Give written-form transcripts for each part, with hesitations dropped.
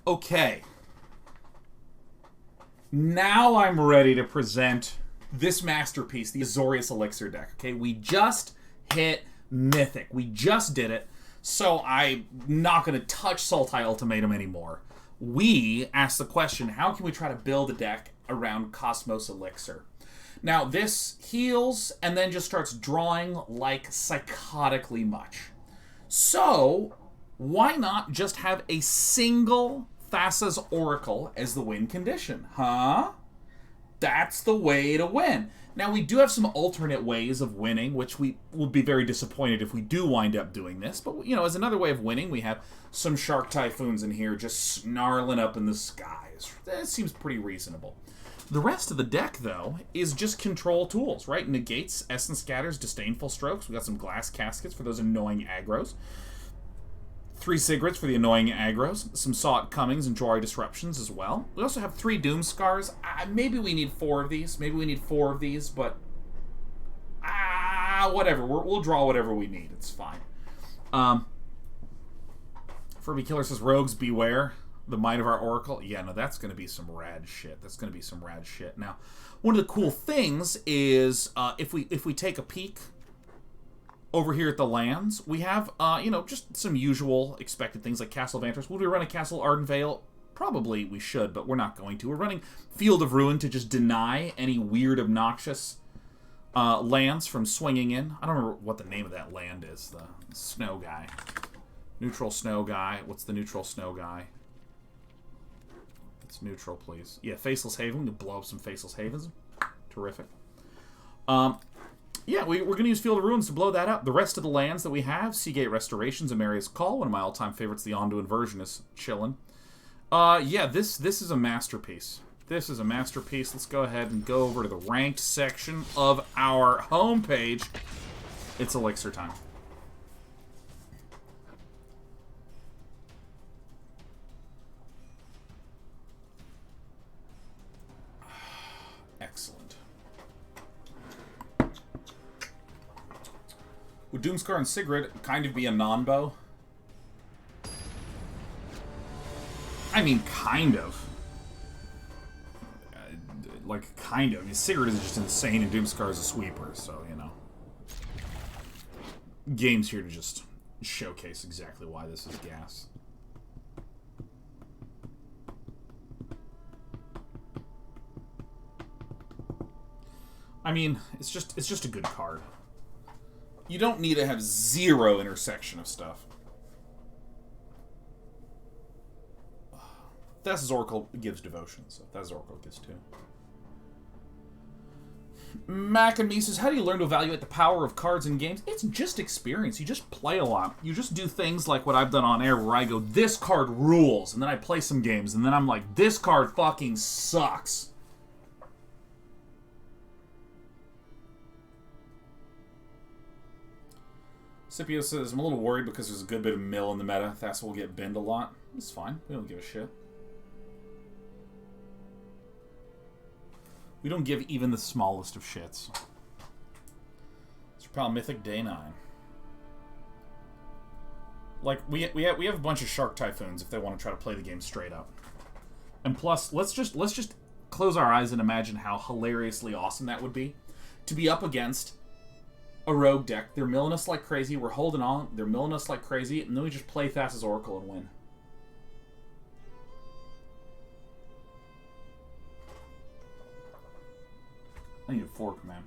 Okay. Now I'm ready to present this masterpiece, the Azorius Elixir deck. Okay, we just hit Mythic. We just did it, so I'm not going to touch Sultai Ultimatum anymore. We asked the question, how can we try to build a deck around Cosmos Elixir? Now, this heals and then just starts drawing like psychotically much. So, why not just have a single Thassa's Oracle as the win condition, huh? That's the way to win. Now, we do have some alternate ways of winning, which we will be very disappointed if we do wind up doing this. But, you know, as another way of winning, we have some Shark Typhoons in here just snarling up in the skies. That seems pretty reasonable. The rest of the deck, though, is just control tools, right? Negates, Essence Scatters, Disdainful Strokes. We got some Glass Caskets for those annoying aggros. 3 Sigrids for the annoying aggros. Some Saw It Comings and Jwari Disruptions as well. We also have 3 Doomskars. Maybe we need 4 of these. Maybe we need 4 of these, but... whatever. We'll draw whatever we need. It's fine. Furby Killer says, Rogues beware. The might of our Oracle. Yeah, no, that's going to be some rad shit. That's going to be some rad shit. Now, one of the cool things is if we take a peek over here at the lands, we have, just some usual expected things like Castle Vantress. Would we run a Castle Ardenvale? Probably we should, but we're not going to. We're running Field of Ruin to just deny any weird, obnoxious lands from swinging in. I don't remember what the name of that land is. The snow guy. Neutral snow guy. What's the neutral snow guy? It's neutral, please. Yeah, Faceless Haven. We can blow up some Faceless Havens. Terrific. Yeah, we're going to use Field of Ruins to blow that up. The rest of the lands that we have, Seagate Restorations, Emeria's Call, one of my all-time favorites, the Ondu Inversion, is chillin'. Yeah, this is a masterpiece. This is a masterpiece. Let's go ahead and go over to the ranked section of our homepage. It's Elixir time. Excellent. Would Doomskar and Sigrid kind of be a non-bow? I mean, kind of. Kind of. I mean, Sigrid is just insane and Doomskar is a sweeper, so, you know. Game's here to just showcase exactly why this is gas. I mean, it's just a good card. You don't need to have 0 intersection of stuff. Thassa's Oracle gives devotion, so Thassa's Oracle gives 2. Mac and Me says, how do you learn to evaluate the power of cards in games? It's just experience. You just play a lot. You just do things like what I've done on air where I go, this card rules, and then I play some games, and then I'm like, this card fucking sucks. Scipio says, I'm a little worried because there's a good bit of mill in the meta. Thassa will get binned a lot. It's fine. We don't give a shit. We don't give even the smallest of shits. It's probably Mythic Day 9. Like, we have a bunch of Shark Typhoons if they want to try to play the game straight up. And plus, let's just close our eyes and imagine how hilariously awesome that would be. To be up against a rogue deck. They're milling us like crazy. We're holding on. They're milling us like crazy. And then we just play Thassa's Oracle and win. I need a fork, man.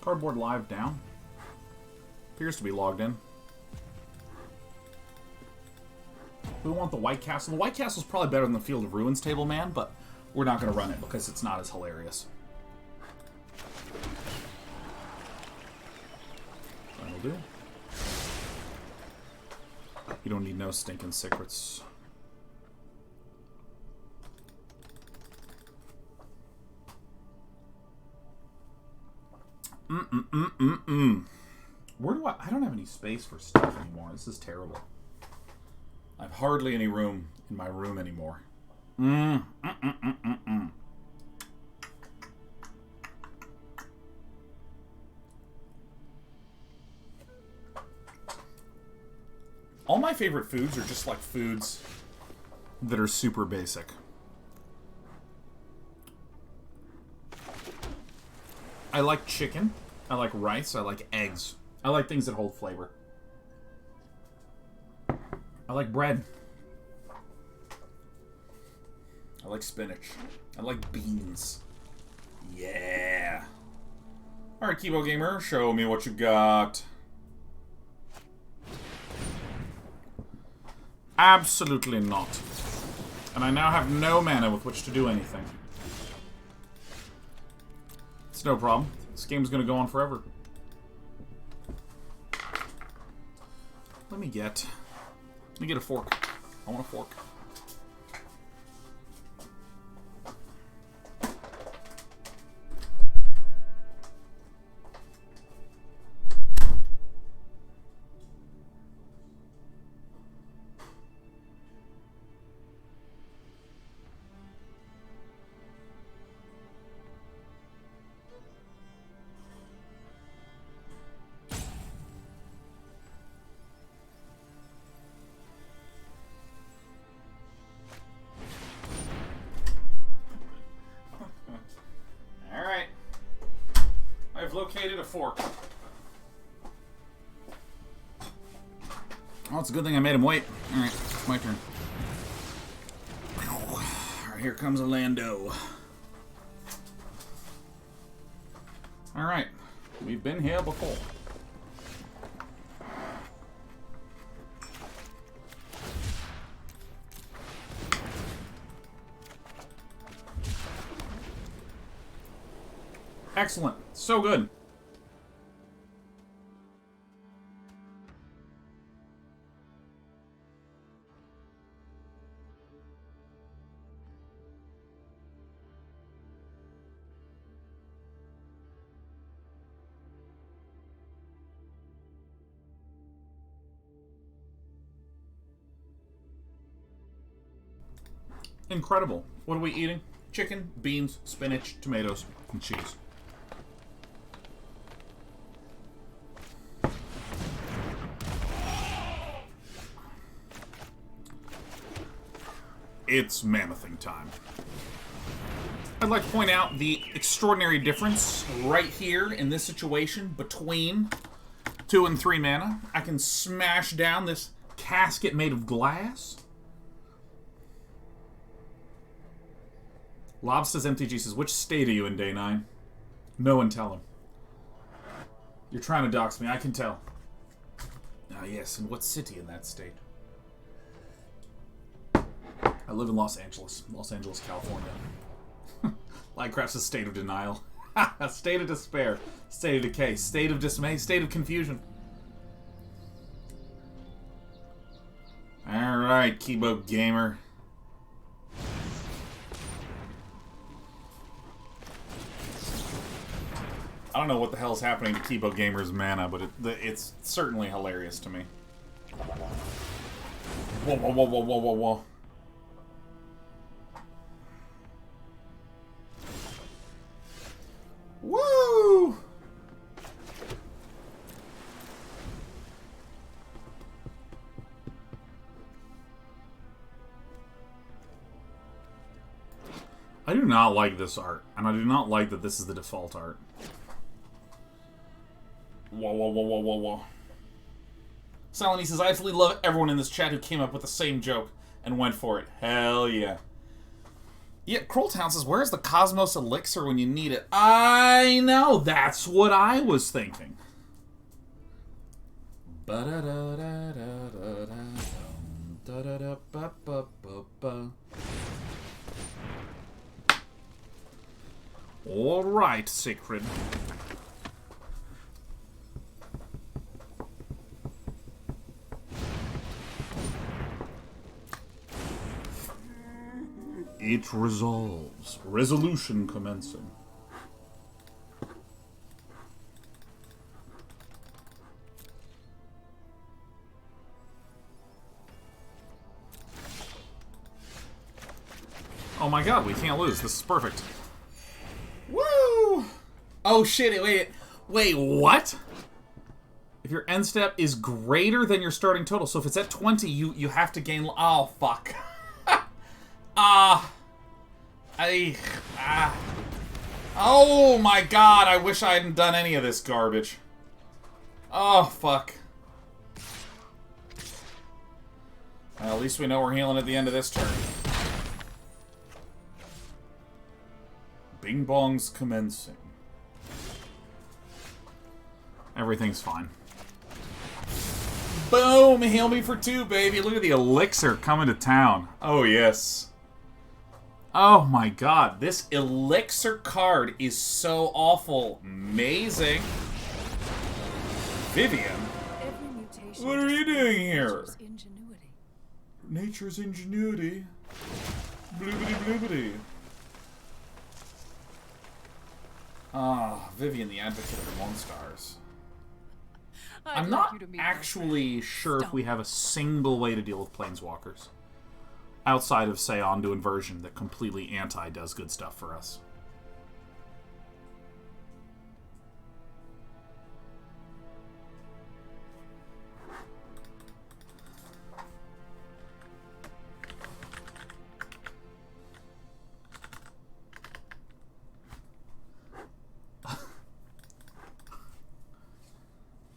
Cardboard live down. Appears to be logged in. We want the White Castle. The White Castle's probably better than the Field of Ruins table, man, but we're not going to run it because it's not as hilarious. That'll do. You don't need no stinking secrets. Where do I don't have any space for stuff anymore. This is terrible. I have hardly any room in my room anymore. All my favorite foods are just like foods that are super basic. I like chicken. I like rice. I like eggs. I like things that hold flavor. I like bread. I like spinach. I like beans. Yeah. Alright, Kibo Gamer, show me what you got. Absolutely not. And I now have no mana with which to do anything. It's no problem. This game's gonna go on forever. Let me get a fork. I want a fork. Located a fork. Oh, it's a good thing I made him wait. Alright, my turn. Alright, here comes a Lando. Alright, we've been here before. Excellent. So good. Incredible. What are we eating? Chicken, beans, spinach, tomatoes, and cheese. It's mammothing time. I'd like to point out the extraordinary difference right here in this situation between 2 and 3 mana. I can smash down this casket made of glass. Lobsters MTG says, which state are you in, day 9? No one tell him. You're trying to dox me, I can tell. Ah, yes, and what city in that state? I live in Los Angeles, California. Lightcraft's a state of denial. A state of despair, state of decay, state of dismay, state of confusion. Alright, Kibo Gamer. I don't know what the hell's happening to Kibo Gamer's mana, but it's certainly hilarious to me. Whoa, whoa, whoa, whoa, whoa, whoa, whoa. Woo! I do not like this art, and I do not like that this is the default art. Whoa, whoa, whoa, whoa, whoa, whoa. Salony says, I absolutely love everyone in this chat who came up with the same joke and went for it. Hell yeah. Yeah, Krolltown says, where's the Cosmos Elixir when you need it? I know, that's what I was thinking. Alright, Sigrid. It resolves. Resolution commencing. Oh my god, we can't lose. This is perfect. Woo! Oh shit, wait, what? If your end step is greater than your starting total, so if it's at 20, you have to gain... Oh, fuck. Oh my god, I wish I hadn't done any of this garbage. Oh, fuck. Well, at least we know we're healing at the end of this turn. Bing bong's commencing. Everything's fine. Boom! Heal me for 2, baby. Look at the elixir coming to town. Oh, yes. Oh, my God. This elixir card is so awful. Amazing. Vivian? What are you doing here? Nature's ingenuity. Bloobity bloobity. Ah, Vivian, the advocate of the Doomskars. I'm not actually sure if we have a single way to deal with planeswalkers. Outside of, say, Ondu Inversion that completely anti-does good stuff for us.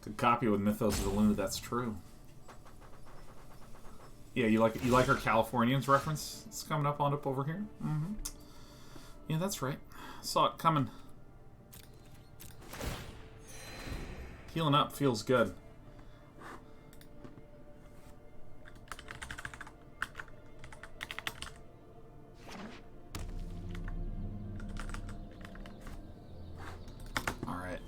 Could copy with Mythos of the Luna, that's true. Yeah, you like our Californians reference? It's coming up over here. Mm-hmm. Yeah, that's right. Saw it coming. Healing up feels good. Alright.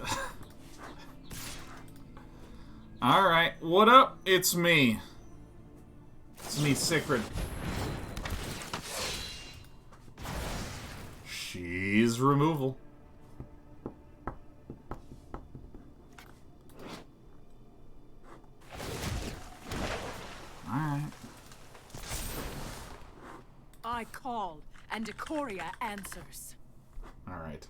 Alright, what up? It's me. It's me, Sigrid. She's removal. Alright. I call, and Ikoria answers. Alright.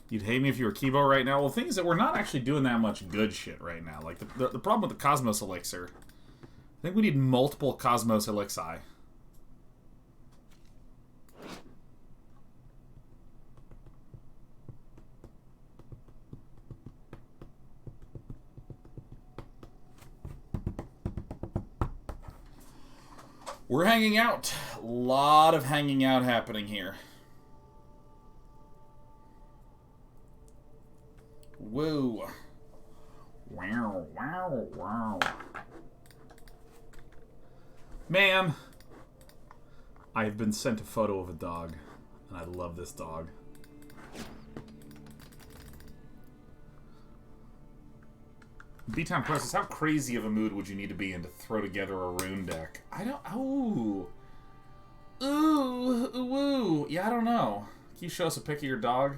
You'd hate me if you were Kibo right now. Well, the thing is that we're not actually doing that much good shit right now. Like, the problem with the Cosmos Elixir... I think we need multiple Cosmos Elixir. We're hanging out. A lot of hanging out happening here. Whoa. Wow, wow, wow. Man, I have been sent a photo of a dog, and I love this dog. B-Town Process, how crazy of a mood would you need to be in to throw together a rune deck? I don't... Ooh. Ooh. Ooh. Yeah, I don't know. Can you show us a pic of your dog?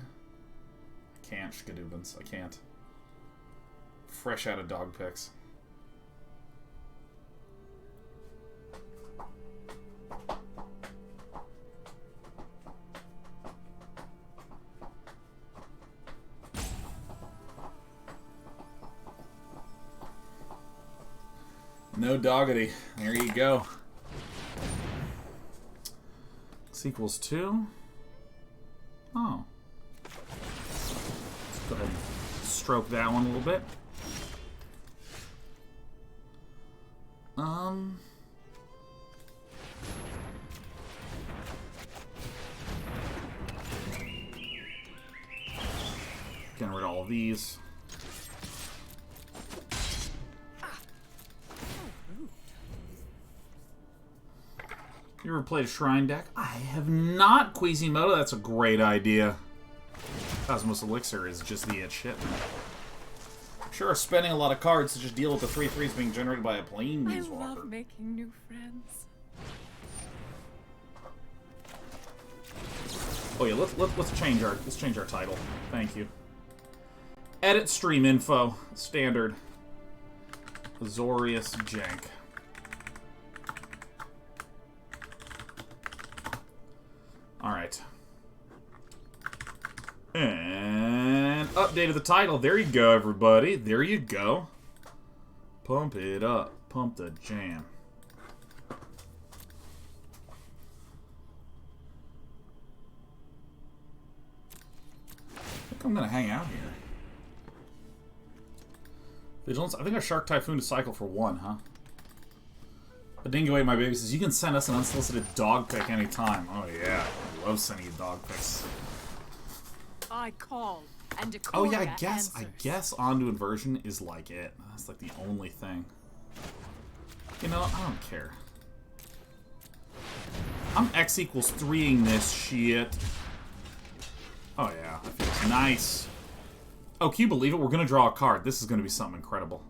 I can't, Shkadoobans. I can't. Fresh out of dog pics. No doggity. There you go. X equals 2. Oh. Let's go ahead and stroke that one a little bit. Getting rid of all of these. You ever played a Shrine deck? I have not, Quasimodo. That's a great idea. Cosmos Elixir is just the it shit, man. Sure, spending a lot of cards to just deal with the 3/3s being generated by a Planeswalker. I love making new friends. Oh yeah, let's change our title. Thank you. Edit stream info. Standard. Azorius Jank. Alright. And updated the title. There you go, everybody. There you go. Pump it up. Pump the jam. I think I'm going to hang out here. Vigilance. I think a Shark Typhoon to cycle for 1, huh? The Dingo ate my baby says, you can send us an unsolicited dog pic anytime. Oh, yeah. I love sending you dog pics. I called, and Decoria Oh, yeah, answers. I guess Ondu Inversion is like it. That's like the only thing. You know, I don't care. I'm X equals 3ing this shit. Oh, yeah. That feels nice. Oh, can you believe it? We're going to draw a card. This is going to be something incredible.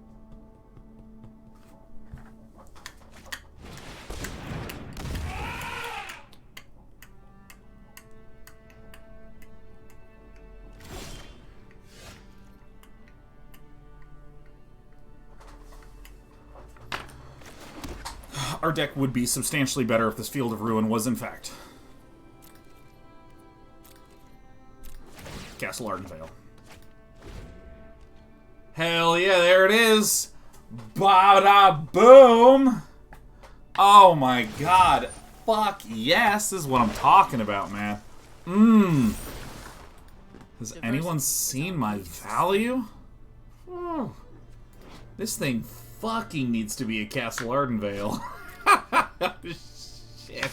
Our deck would be substantially better if this Field of Ruin was, in fact, Castle Ardenvale. Hell yeah, there it is! Bada boom! Oh my god. Fuck yes, this is what I'm talking about, man. Has anyone seen my value? Oh. This thing fucking needs to be a Castle Ardenvale. Shit.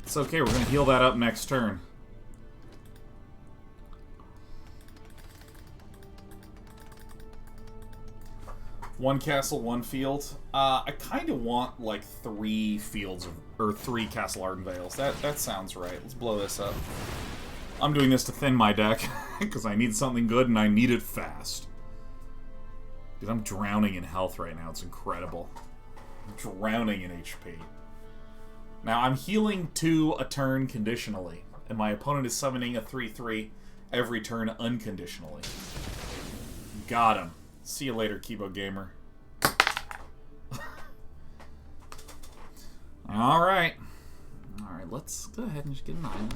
It's okay, we're gonna heal that up next turn. One castle, one field. I kind of want like 3 fields of, or 3 Castle Ardenvales. That sounds right. Let's blow this up. I'm doing this to thin my deck because I need something good and I need it fast. Dude, I'm drowning in health right now. It's incredible. I'm drowning in HP. Now I'm healing 2 a turn conditionally, and my opponent is summoning a 3/3 every turn unconditionally. Got him. See you later, Kibo Gamer. Alright. Alright, let's go ahead and just get an island.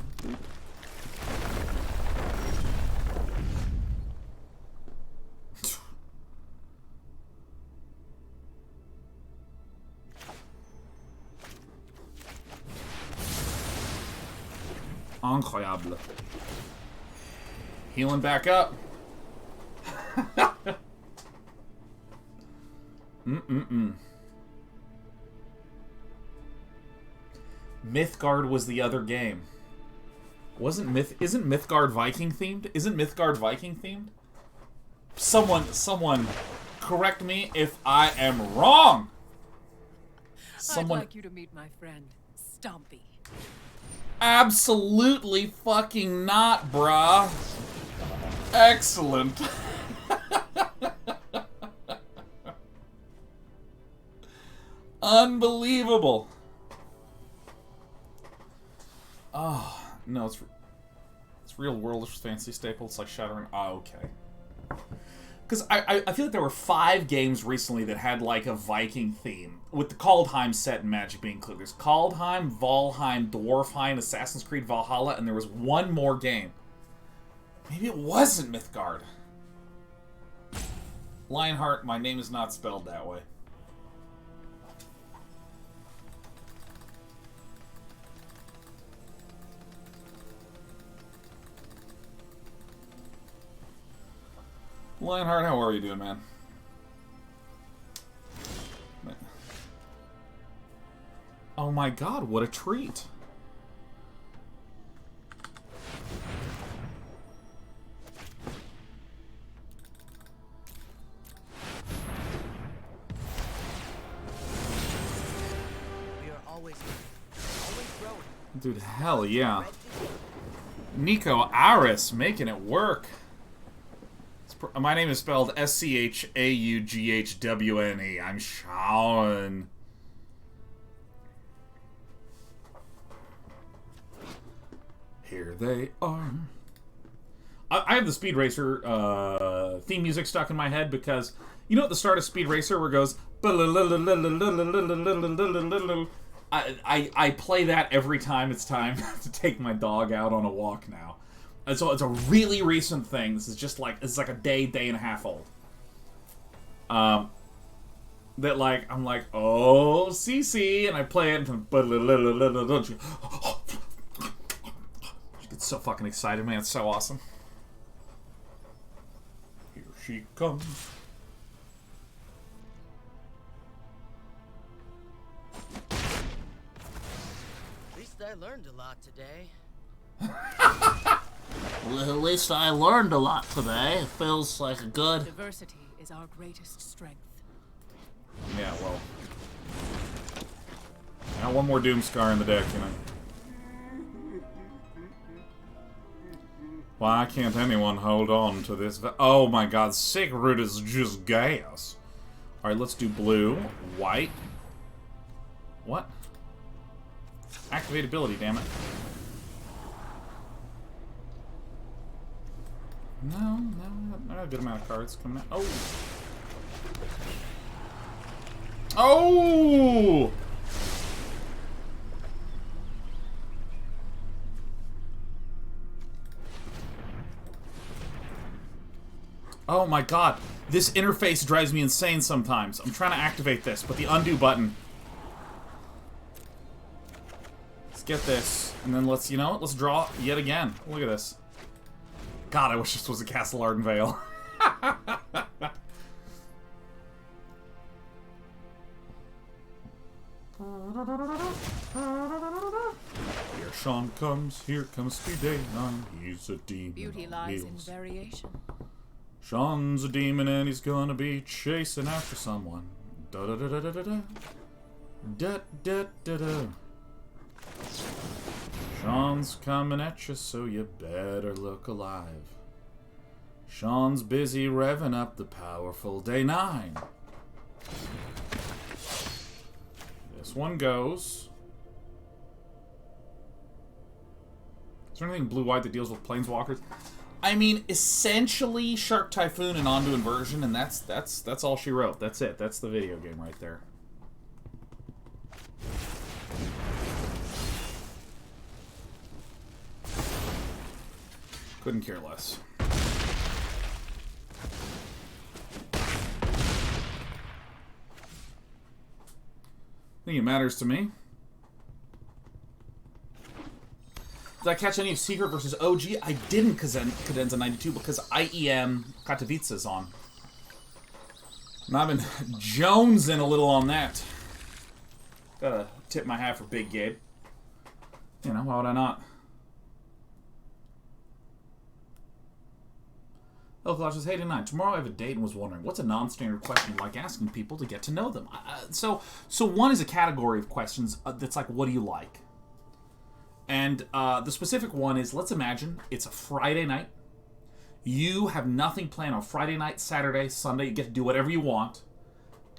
Incroyable. Healing back up. Mythgard was the other game. Isn't Mythgard Viking themed? Isn't Mythgard Viking themed? Someone correct me if I am wrong. I'd like you to meet my friend, Stompy. Absolutely fucking not, brah. Excellent. Unbelievable. Oh, no, it's real world fancy staple. It's like Shattering. Oh, okay. Because I feel like there were 5 games recently that had like a Viking theme, with the Kaldheim set and Magic being included. There's Kaldheim, Valheim, Dwarfheim, Assassin's Creed Valhalla, and there was one more game. Maybe it wasn't Mythgard. Lionheart, my name is not spelled that way. Lionheart, how are you doing, man? Oh my god, what a treat. We are always growing. Dude, hell yeah. Niko Aris making it work. My name is spelled S-C-H-A-U-G-H-W-N-E. I'm Shawn. Here they are. I have the Speed Racer theme music stuck in my head because You know at the start of Speed Racer where it goes... I play that every time it's time to take my dog out on a walk now. And so it's a really recent thing. This is just like... It's like a day and a half old. That like, I'm like, oh, CC, and I play it, and she gets so fucking excited, man. It's so awesome. Here she comes. At least I learned a lot today. Well, at least I learned a lot today. It feels like a good... Diversity is our greatest strength. Yeah, well. Now one more Doomskar in the deck, you know. Why can't anyone hold on to this? Oh my god, Sigrid is just gas. Alright, let's do blue, white. What? Activate ability, damn it. No, I got a good amount of cards coming out. Oh! Oh! Oh my god. This interface drives me insane sometimes. I'm trying to activate this, but the undo button. Let's get this. And then let's, you know what? Let's draw yet again. Look at this. God, I wish this was a Castle Ardenvale. Here Sean comes, here comes Speed Day 9. He's a demon. Beauty lies in variation. Sean's a demon and he's gonna be chasing after someone. Da da da da da da da. Da da da da. Sean's coming at you, so you better look alive. Sean's busy revving up the powerful Day 9. This one goes. Is there anything blue-white that deals with planeswalkers? I mean, essentially Shark Typhoon and Ondu Inversion, and that's all she wrote. That's it. That's the video game right there. Couldn't care less. I think it matters to me. Did I catch any of Secret versus OG? I didn't Cadenza 92 because IEM Katowice's on. And I've been jonesing a little on that. Gotta tip my hat for Big Gabe. You know, why would I not? Oh, Clash says, hey, tonight. Tomorrow I have a date and was wondering, what's a non-standard question you like asking people to get to know them? So one is a category of questions that's like, what do you like? And the specific one is, let's imagine it's a Friday night. You have nothing planned on Friday night, Saturday, Sunday. You get to do whatever you want.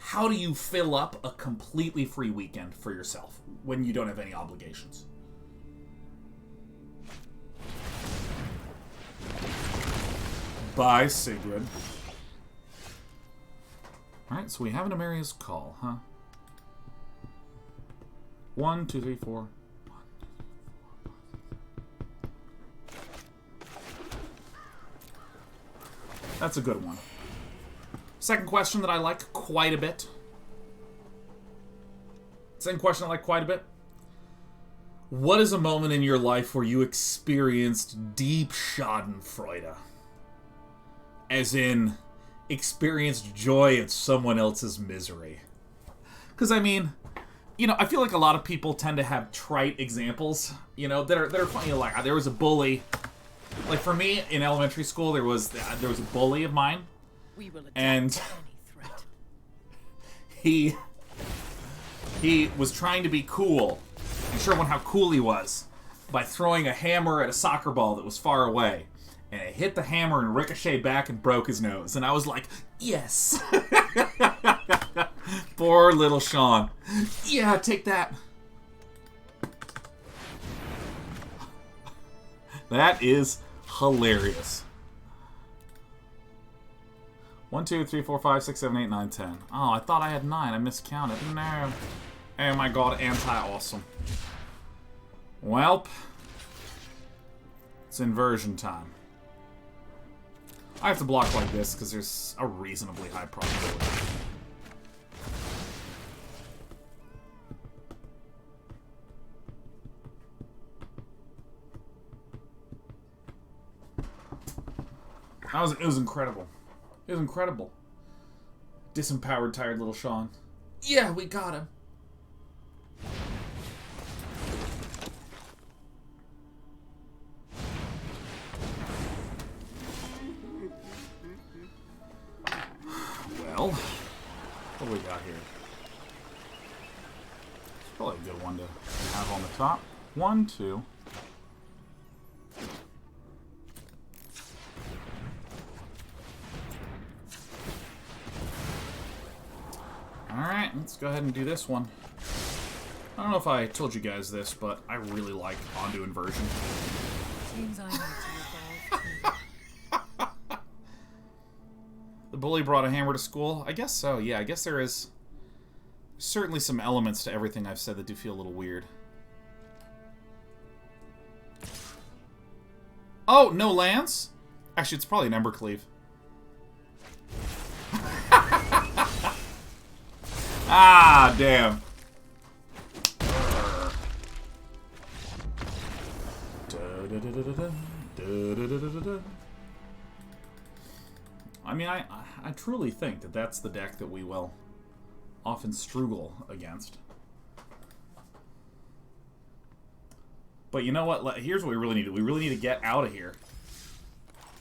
How do you fill up a completely free weekend for yourself when you don't have any obligations? Bye, Sigrid. Alright, so we have an Emeria's Call, huh? 1, 2, 3, 4. That's a good one. Second question that I like quite a bit. Second question I like quite a bit. What is a moment in your life where you experienced deep schadenfreude? As in, experienced joy at someone else's misery. Because, I mean, you know, I feel like a lot of people tend to have trite examples, you know, that are funny. Like, there was a bully. Like, for me, in elementary school, there was a bully of mine. We will and any threat. he was trying to be cool and show everyone how cool he was by throwing a hammer at a soccer ball that was far away. And it hit the hammer and ricocheted back and broke his nose. And I was like, yes. Poor little Sean. Yeah, take that. That is hilarious. 1, 2, 3, 4, 5, 6, 7, 8, 9, 10. Oh, I thought I had 9. I miscounted. No. Oh my god, anti-awesome. Welp. It's inversion time. I have to block like this because there's a reasonably high probability. It was incredible. It was incredible. Disempowered, tired little Sean. Yeah, we got him. Well, what do we got here? It's probably a good one to have on the top. 1, 2. Alright, let's go ahead and do this one. I don't know if I told you guys this, but I really like Ondu Inversion. Seems I need to evolve too. The bully brought a hammer to school? I guess so, yeah. I guess there is certainly some elements to everything I've said that do feel a little weird. Oh, no lands? Actually, it's probably an Embercleave. Ah, damn. I mean, I truly think that that's the deck that we will often struggle against. But you know what? Here's what we really need to do. We really need to get out of here.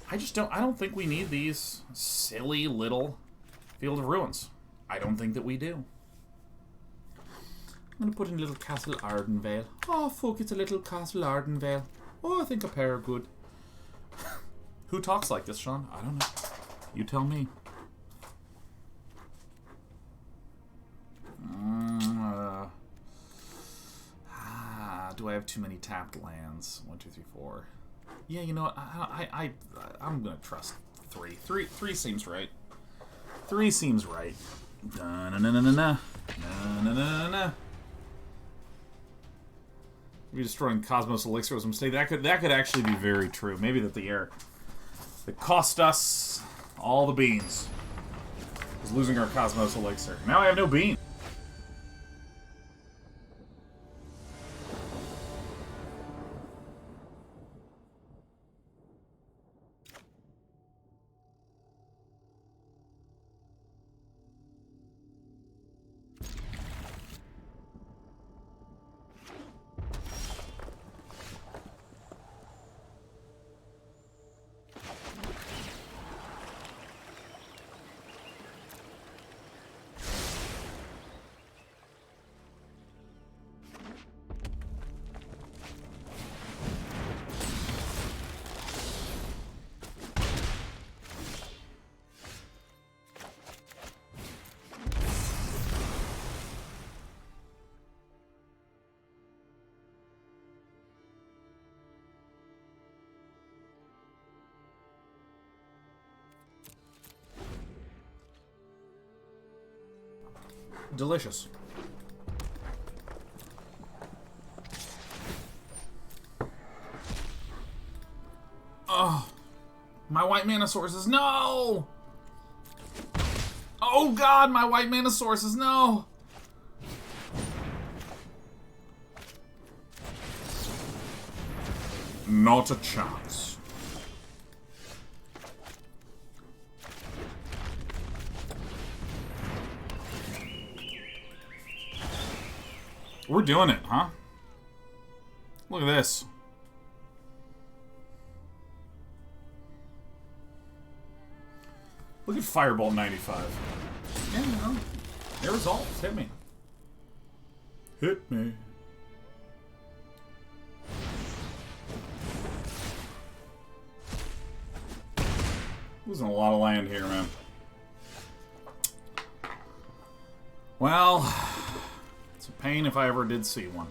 I don't think we need these silly little Field of Ruins. I don't think that we do. I'm going to put in a little Castle Ardenvale. Oh, fuck, it's a little Castle Ardenvale. Oh, I think a pair are good. Who talks like this, Sean? I don't know. You tell me. Do I have too many tapped lands? 1, 2, 3, 4. Yeah, you know what? I'm going to trust 3. 3 seems right. 3 seems right. Da-na-na-na-na-na. Da-na-na-na-na. Maybe destroying Cosmos Elixir was a mistake. That could actually be very true. Maybe that the error that cost us all the beans was losing our Cosmos Elixir. Now I have no beans. Delicious. Oh, my white mana sources, no! Oh god, my white mana sources, no! Not a chance. We're doing it, huh? Look at this. Look at Firebolt 95. Yeah, you know. Their results. Hit me. Hit me. Losing a lot of land here, man. Well, it's a pain if I ever did see one.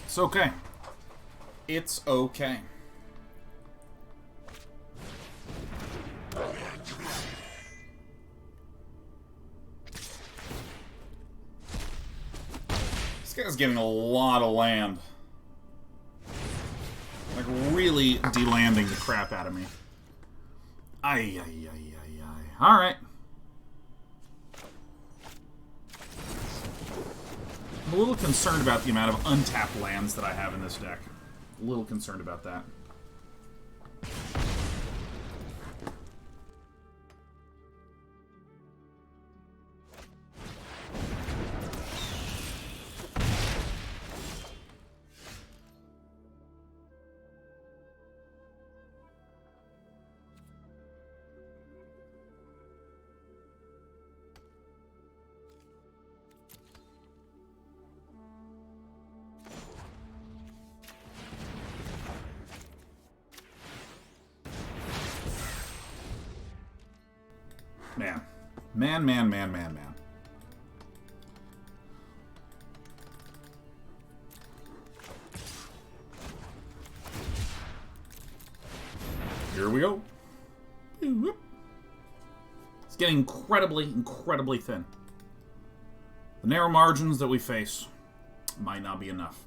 It's okay. It's okay. This guy's getting a lot of land. Like, really de-landing the crap out of me. Ay, ay, ay, ay, ay. Alright. I'm a little concerned about the amount of untapped lands that I have in this deck. A little concerned about that. Man. Here we go. It's getting incredibly thin. The narrow margins that we face might not be enough.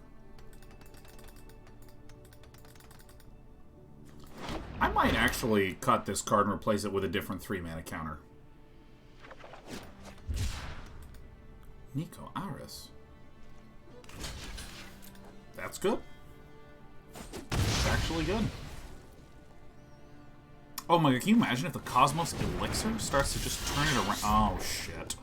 I might actually cut this card and replace it with a different 3-mana counter. Niko Aris. That's good. That's actually good. Oh my god, can you imagine if the Cosmos Elixir starts to just turn it around? Oh shit.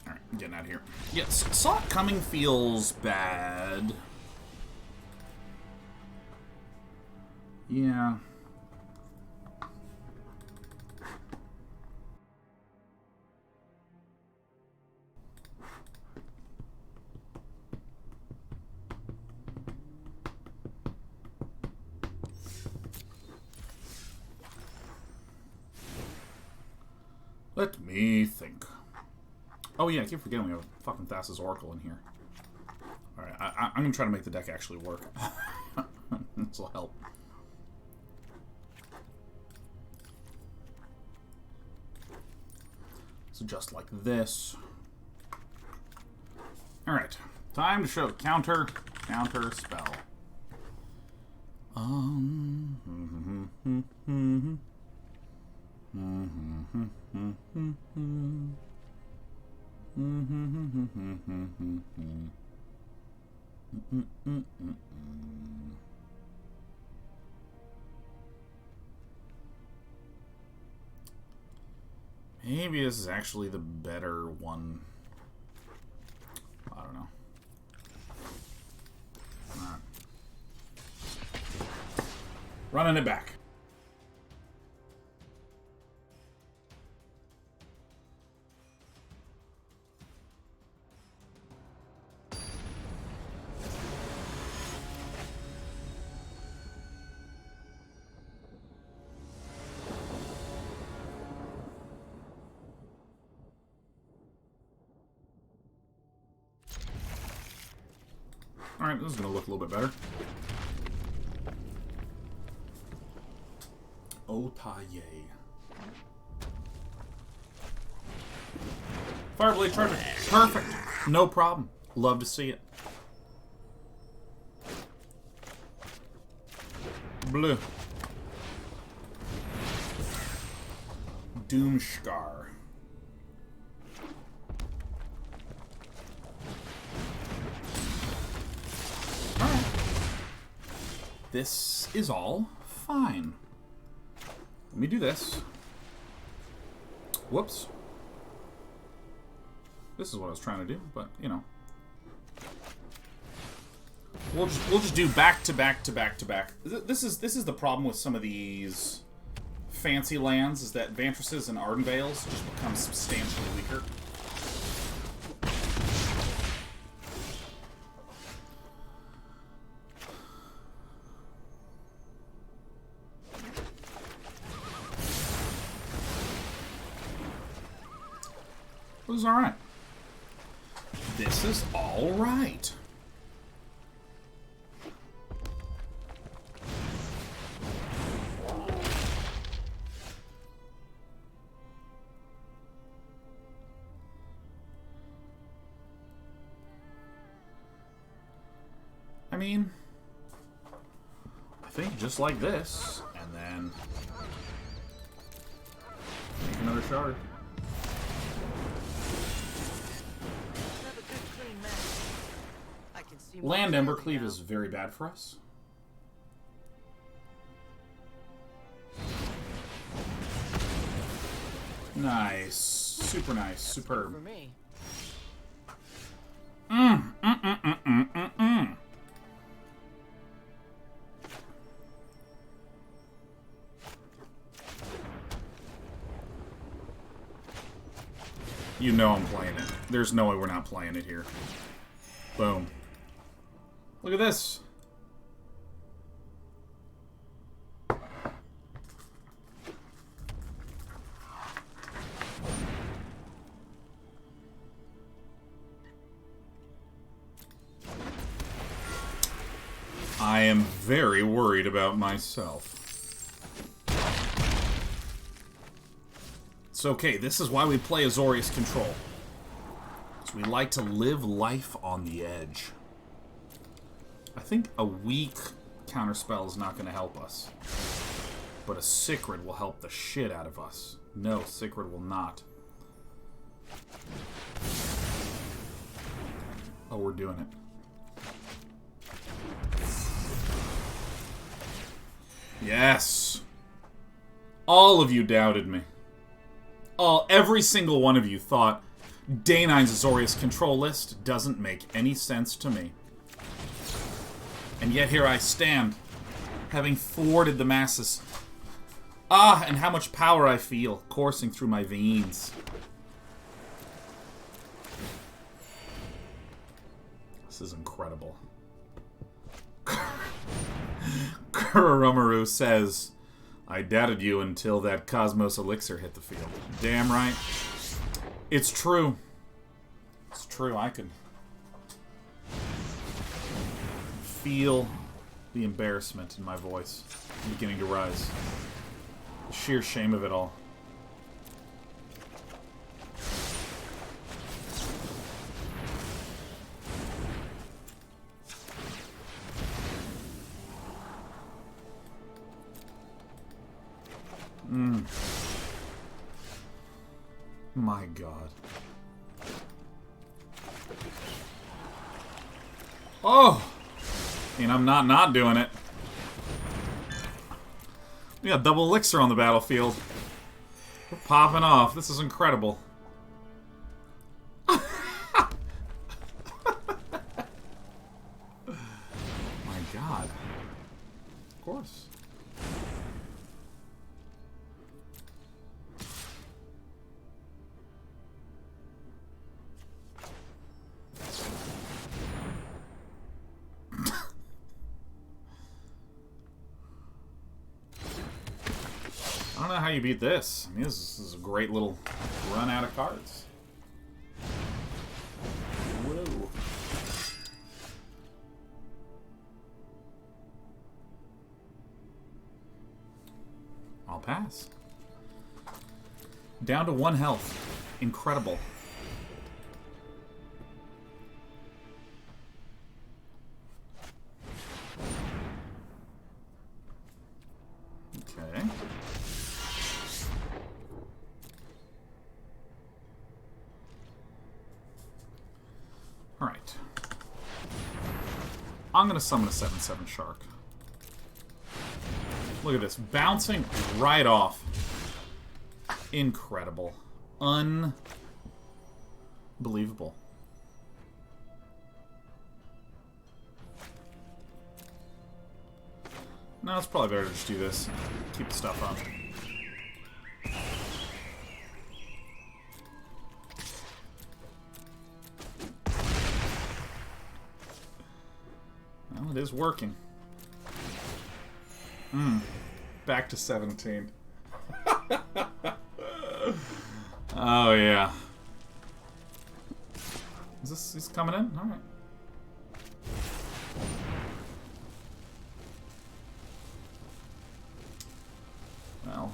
Alright, I'm getting out of here. Yes, saw it coming feels bad. Yeah. Let me think. Oh yeah, I keep forgetting we have fucking Thassa's Oracle in here. Alright, I'm gonna try to make the deck actually work. This will help. So just like this. Alright. Time to show counter spell. Maybe this is actually the better one. I don't know. Alright. Running it back. Alright, this is going to look a little bit better. Otaye. Fireblade Charger. Perfect. No problem. Love to see it. Blue. Doomskar. This is all fine. Let me do this. Whoops. This is what I was trying to do, but you know, we'll just do back to back to back to back. This is the problem with some of these fancy lands, is that Vantresses and Ardenvales just become substantially weaker. This is alright. This is alright. I mean, I think just like this, and then make another shard. Land Embercleave is very bad for us. Nice. Super nice. Superb. You know I'm playing it. There's no way we're not playing it here. Boom. Look at this. I am very worried about myself. It's okay. This is why we play Azorius Control. So we like to live life on the edge. I think a weak counterspell is not going to help us. But a Sigrid will help the shit out of us. No, Sigrid will not. Oh, we're doing it. Yes! All of you doubted me. Every single one of you thought Day9's Azorius Control list doesn't make any sense to me. And yet here I stand, having thwarted the masses. Ah, and how much power I feel coursing through my veins. This is incredible. Kuramaru says, I doubted you until that Cosmos Elixir hit the field. Damn right. It's true. It's true, I could feel the embarrassment in my voice beginning to rise. The sheer shame of it all. My God. Oh! I mean, I'm not doing it. We got double elixir on the battlefield. We're popping off. This is incredible. My God. Of course. I don't know how you beat this. I mean, this is a great little run out of cards. Whoa. I'll pass. Down to 1 health. Incredible. Okay. Alright. I'm going to summon a 7/7 Shark. Look at this. Bouncing right off. Incredible. Unbelievable. No, it's probably better to just do this. Keep the stuff up. Well, it is working. Back to 17. Oh, yeah. Is this... He's coming in? Alright. Well...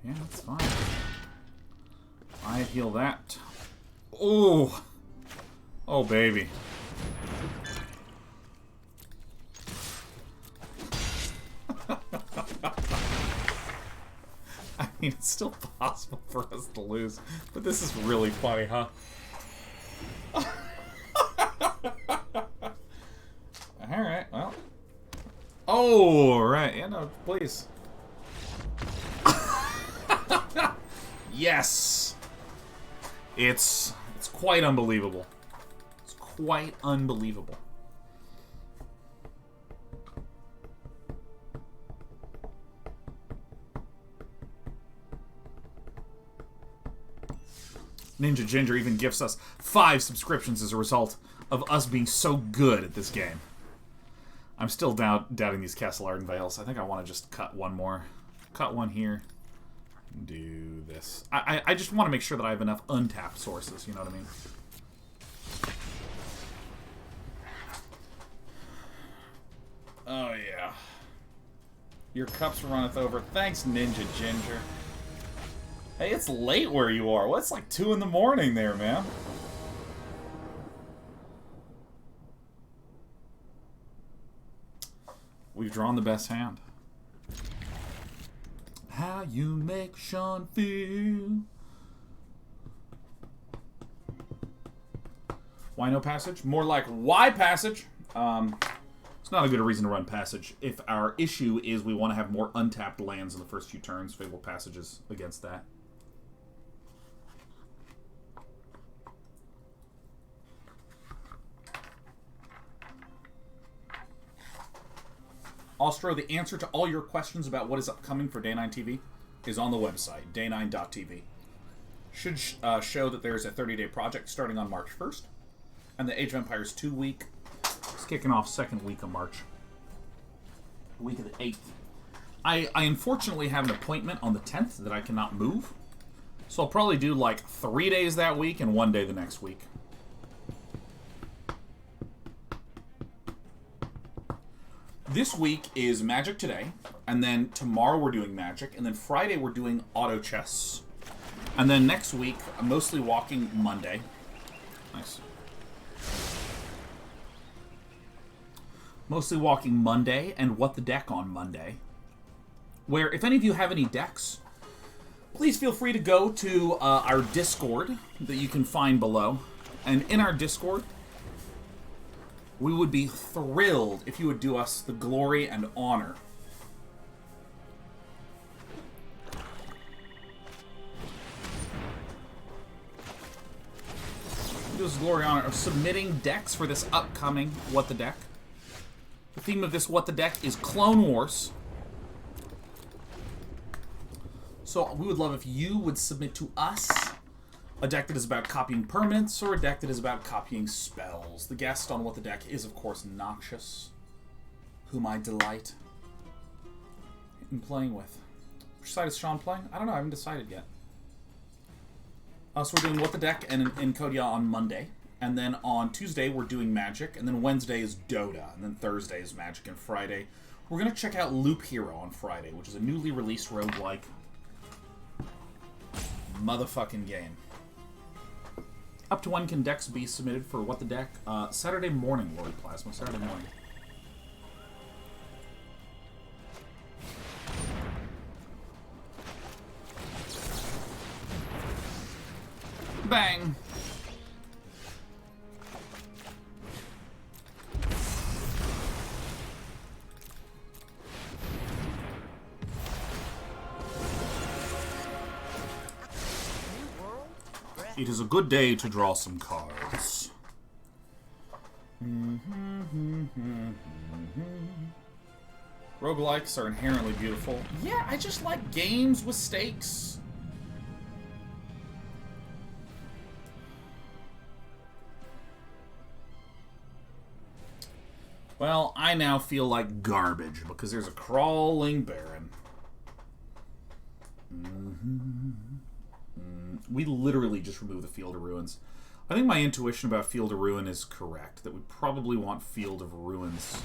Yeah, that's fine. I heal that. Oh! Oh, baby. I mean, it's still possible for us to lose, but this is really funny, huh? Alright, well. Oh, right. Yeah, no, please. Yes! It's quite unbelievable. It's quite unbelievable. Ninja Ginger even gifts us 5 subscriptions as a result of us being so good at this game. I'm still doubting these Castle Ardenvales. I think I want to just cut one more. Cut one here. Do this. I just want to make sure that I have enough untapped sources, you know what I mean? Oh, yeah. Your cups runneth over. Thanks, Ninja Ginger. Hey, it's late where you are. Well, it's like 2 in the morning there, man. We've drawn the best hand. How you make Sean feel. Why no passage? More like why passage? It's not a good reason to run passage. If our issue is we want to have more untapped lands in the first few turns, Fable Passage is against that. Ostro, the answer to all your questions about what is upcoming for Day 9 TV is on the website, day9.tv. Should show that there's a 30-day project starting on March 1st, and the Age of Empires 2 week is kicking off second week of March. Week of the 8th. I unfortunately have an appointment on the 10th that I cannot move, so I'll probably do like 3 days that week and 1 day the next week. This week is Magic today, and then tomorrow we're doing Magic, and then Friday we're doing Auto Chess. And then next week, I'm mostly walking Monday. Nice. Mostly walking Monday and What the Deck on Monday. Where, if any of you have any decks, please feel free to go to our Discord that you can find below. And in our Discord, we would be thrilled if you would do us the glory and honor of submitting decks for this upcoming What the Deck. The theme of this What the Deck is Clone Wars. So we would love if you would submit to us a deck that is about copying permanents, or a deck that is about copying spells. The guest on What the Deck is, of course, Noxious, whom I delight in playing with. Which side is Sean playing? I don't know, I haven't decided yet. So we're doing What the Deck and Encodia on Monday. And then on Tuesday, we're doing Magic. And then Wednesday is Dota. And then Thursday is Magic. And Friday, we're going to check out Loop Hero on Friday, which is a newly released roguelike motherfucking game. Up to when can decks be submitted for What the Deck? Saturday morning, Lord Plasma. Saturday morning. Bang! It is a good day to draw some cards. Roguelikes are inherently beautiful. Yeah, I just like games with stakes. Well, I now feel like garbage because there's a crawling baron. We literally just removed the Field of Ruins. I think my intuition about Field of Ruin is correct, that we probably want Field of Ruins.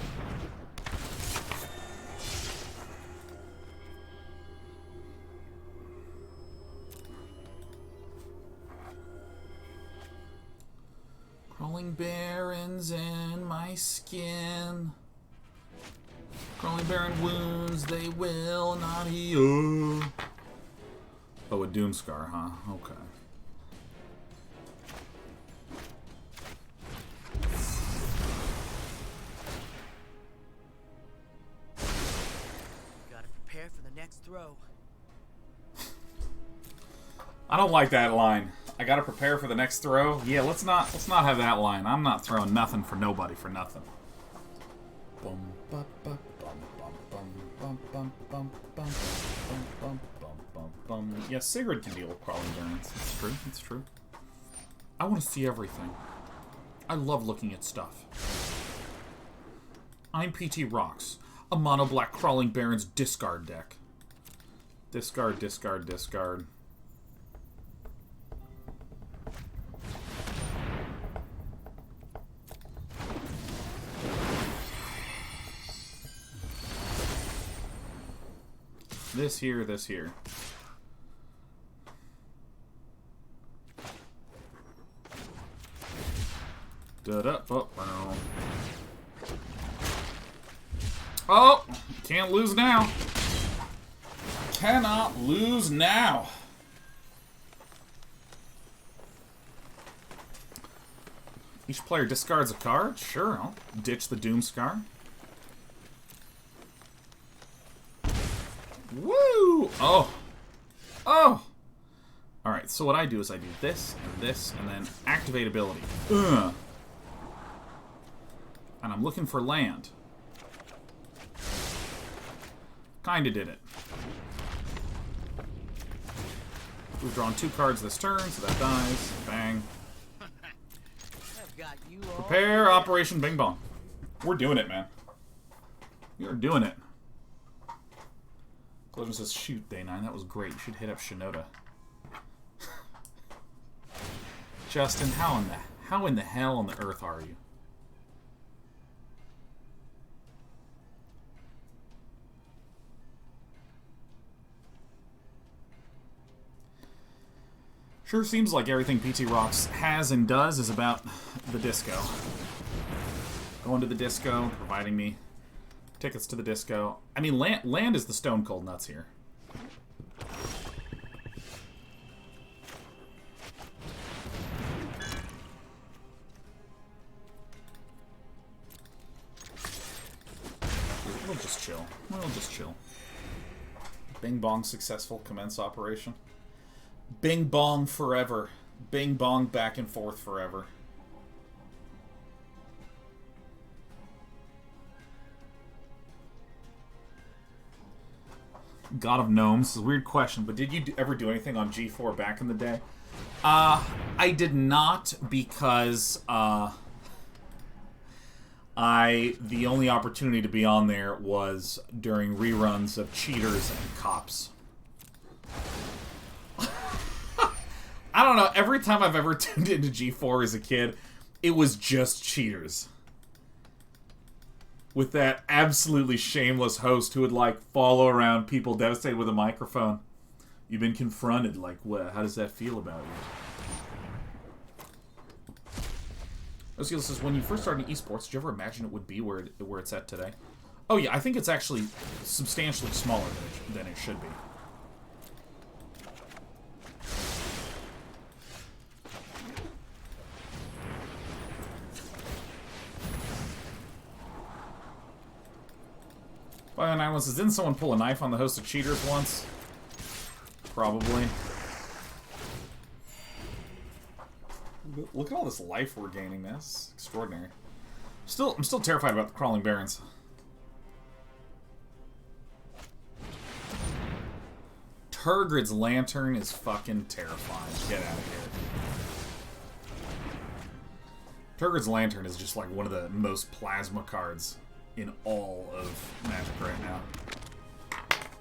Crawling barons in my skin. Crawling baron wounds, they will not heal. Oh, a Doomskar, huh? Okay. Gotta prepare for the next throw. I don't like that line. I gotta prepare for the next throw. Yeah, let's not have that line. I'm not throwing nothing for nobody for nothing. Bum, bum, bum, bum, bum, bum, bum, bum, bum, bum, bum, bum. Yeah, Sigrid can deal with crawling barons. It's true. It's true. I want to see everything. I love looking at stuff. I'm PT Rocks, a mono black crawling barons discard deck. Discard, discard, discard. This here, this here. Oh, can't lose now. Cannot lose now. Each player discards a card. Sure, I'll ditch the Doomskar. Woo! Oh. Oh! Alright, so what I do is I do this, and then activate ability. Ugh. And I'm looking for land. Kinda did it. We've drawn 2 cards this turn, so that dies. Bang. I've got you all. Prepare Operation Bing Bong. We're doing it, man. We are doing it. Closman says, shoot, Day 9. That was great. You should hit up Shinoda. Justin, how in the hell on the earth are you? Sure seems like everything PT Rocks has and does is about the disco. Going to the disco, providing me tickets to the disco. I mean, land is the stone cold nuts here. We'll just chill. We'll just chill. Bing bong successful. Commence operation. Bing bong forever. Bing bong back and forth forever. God of Gnomes. This is a weird question, but did you ever do anything on G4 back in the day? I did not, because the only opportunity to be on there was during reruns of Cheaters and Cops. I don't know, every time I've ever tuned into G4 as a kid, it was just Cheaters. With that absolutely shameless host who would, like, follow around people devastated with a microphone. You've been confronted, like, what? How does that feel about you? Oskiel says, when you first started in esports, did you ever imagine it would be where it's at today? Oh yeah, I think it's actually substantially smaller than it should be. Well, Island says, didn't someone pull a knife on the host of Cheaters once? Probably. Look at all this life we're gaining, man. This is extraordinary. I'm still terrified about the crawling barons. Turgrid's Lantern is fucking terrifying. Get out of here. Turgrid's Lantern is just like one of the most plasma cards in all of Magic right now.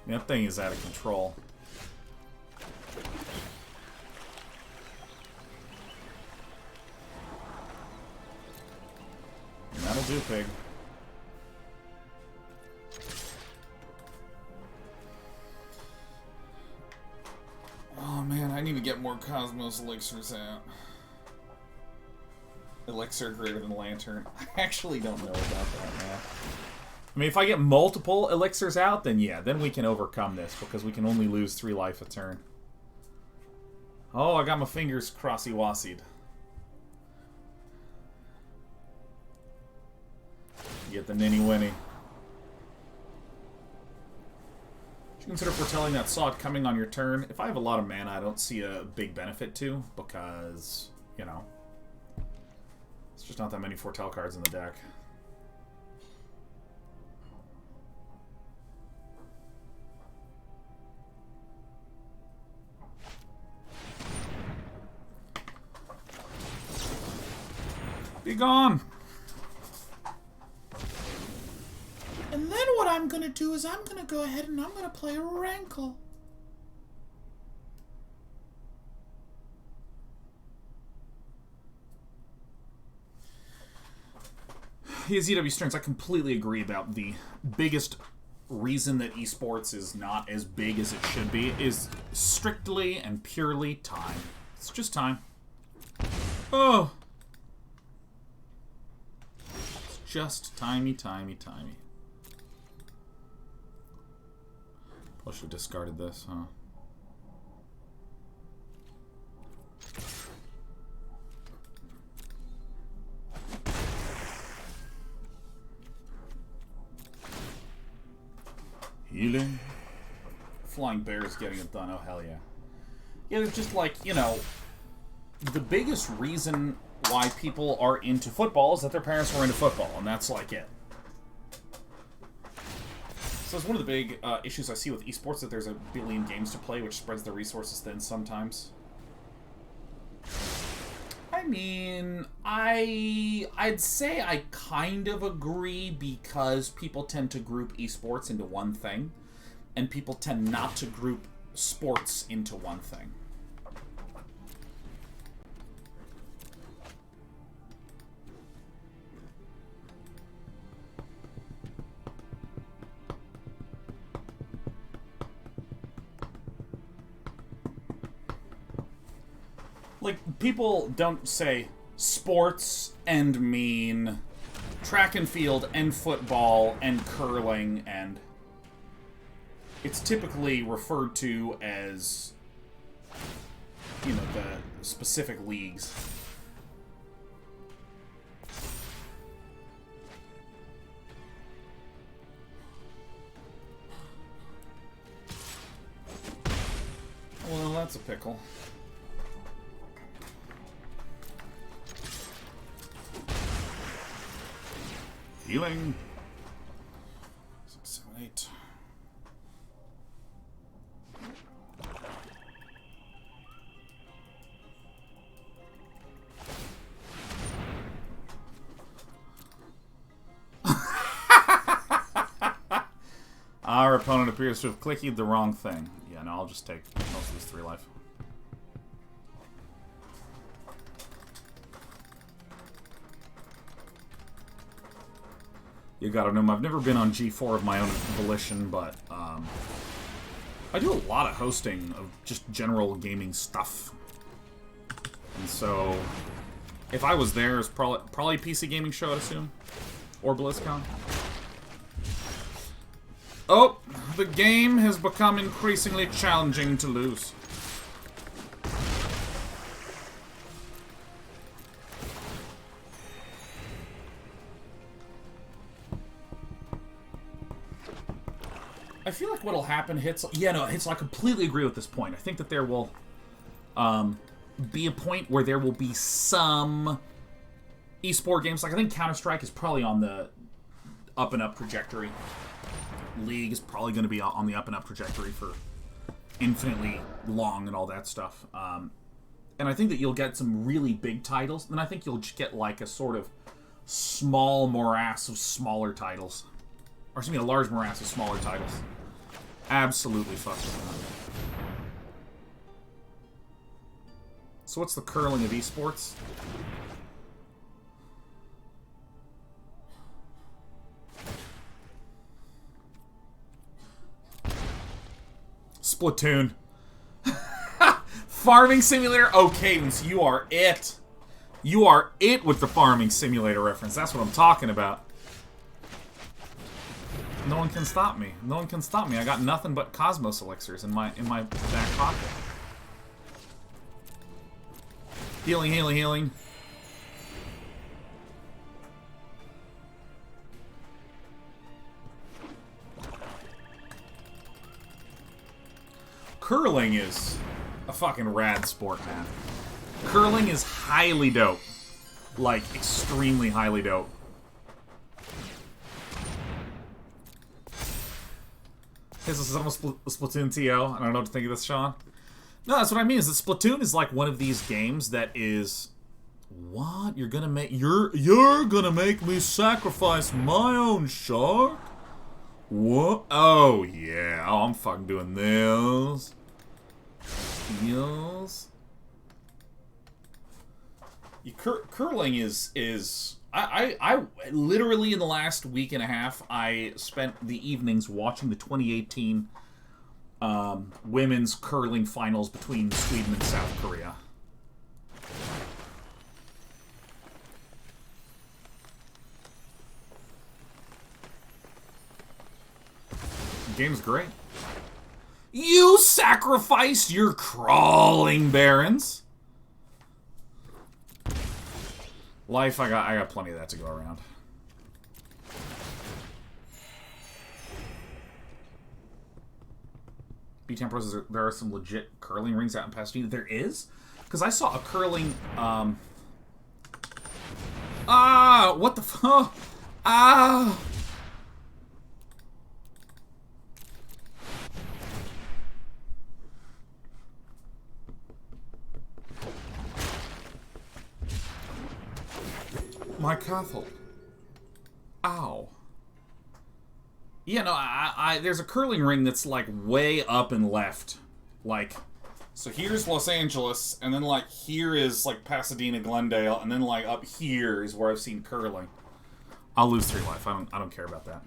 That thing is out of control. And that'll do, pig. Oh man, I need to get more Cosmos Elixirs out. Elixir greater than Lantern. I actually don't know about that, man. I mean, if I get multiple Elixirs out, then yeah, then we can overcome this, because we can only lose 3 life a turn. Oh, I got my fingers crossy-wassied. Get the ninny-winny. Consider foretelling that saw it coming on your turn. If I have a lot of mana, I don't see a big benefit to, because, you know, it's just not that many foretell cards in the deck. Be gone! And then what I'm gonna do is I'm gonna go ahead and I'm gonna play a Rankle. His EW Stearns, I completely agree about the biggest reason that esports is not as big as it should be is strictly and purely time. It's just time. Oh! It's just timey. I should have discarded this, huh? Healing. Flying Bear is getting it done. Oh, hell yeah. Yeah, it's just like, you know, the biggest reason why people are into football is that their parents were into football, and that's like it. So it's one of the big issues I see with esports, that there's a billion games to play, which spreads the resources thin sometimes. I mean, I'd say I kind of agree, because people tend to group esports into one thing, and people tend not to group sports into one thing. Like, people don't say sports and mean track and field and football and curling, and it's typically referred to as, you know, the specific leagues. Well, that's a pickle. Healing. 6, 7, 8. Our opponent appears to have clicked the wrong thing. Yeah, no, I'll just take most of this 3 life. You gotta know, I've never been on G4 of my own volition, but I do a lot of hosting of just general gaming stuff. And so, if I was there, it's probably a PC gaming show, I'd assume. Or BlizzCon. Oh, the game has become increasingly challenging to lose. I feel like what'll happen hits... Yeah, no, I completely agree with this point. I think that there will be a point where there will be some esport games. Like, I think Counter-Strike is probably on the up-and-up trajectory. League is probably going to be on the up-and-up trajectory for infinitely long and all that stuff. And I think that you'll get some really big titles, and I think you'll get like a sort of small morass of smaller titles. Or excuse me, a large morass of smaller titles. Absolutely fucking. So what's the curling of esports? Splatoon. Farming simulator? Oh, Cadence, you are it. You are it with the farming simulator reference. That's what I'm talking about. No one can stop me. No one can stop me. I got nothing but Cosmos Elixirs in my back pocket. Healing, healing, healing. Curling is a fucking rad sport, man. Curling is highly dope. Like, extremely highly dope. This is almost Splatoon TO. I don't know what to think of this, Sean. No, that's what I mean, is that Splatoon is like one of these games that is... What? You're gonna make... You're gonna make me sacrifice my own shark? What? Oh, yeah. Oh, I'm fucking doing this. Heals. Curling is I literally in the last week and a half I spent the evenings watching the 2018 women's curling finals between Sweden and South Korea. The game's great. You sacrificed your crawling barons. Life, I got plenty of that to go around. B10 Pros, there are some legit curling rings out in Pasadena. There is? Because I saw a curling, what the fuck? My castle. Ow. Yeah, no, there's a curling ring that's, like, way up and left. Like, so here's Los Angeles, and then, like, here is, like, Pasadena, Glendale, and then, like, up here is where I've seen curling. I'll lose 3 life. I don't care about that.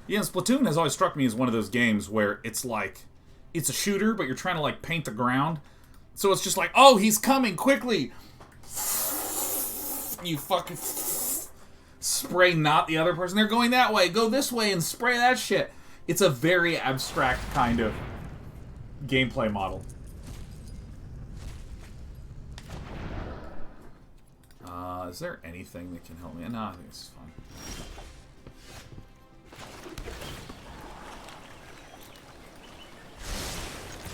Yeah, and Splatoon has always struck me as one of those games where it's, like, it's a shooter, but you're trying to, like, paint the ground. So it's just like, oh, he's coming, quickly! You fucking spray not the other person. They're going that way. Go this way and spray that shit. It's a very abstract kind of gameplay model. Is there anything that can help me? No, I think it's fine.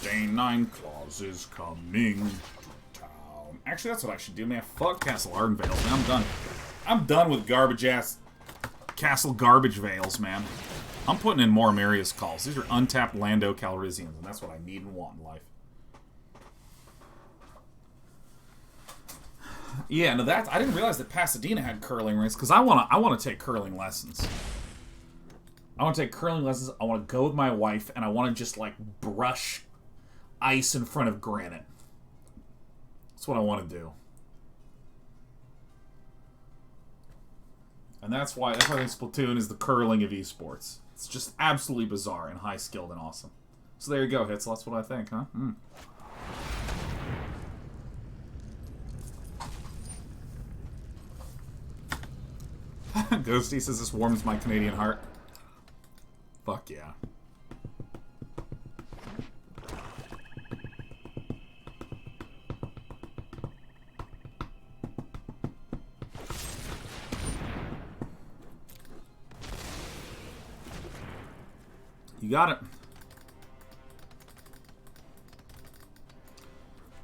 Day 9 Claws is coming to town. Actually, that's what I should do, man. Fuck Castle Ardenvale, man. I'm done. I'm done with garbage-ass Castle Garbage Vales, man. I'm putting in more Emeria's calls. These are untapped Lando Calrissians, and that's what I need and want in life. Yeah, no, that I didn't realize that Pasadena had curling rings, because I wanna take curling lessons. I want to take curling lessons. I want to go with my wife, and I want to just, like, brush ice in front of granite. That's what I want to do. And that's why I think Splatoon is the curling of esports. It's just absolutely bizarre and high skilled and awesome. So there you go, Hitzel. That's what I think, huh? Ghosty says this warms my Canadian heart. Fuck yeah. You got it.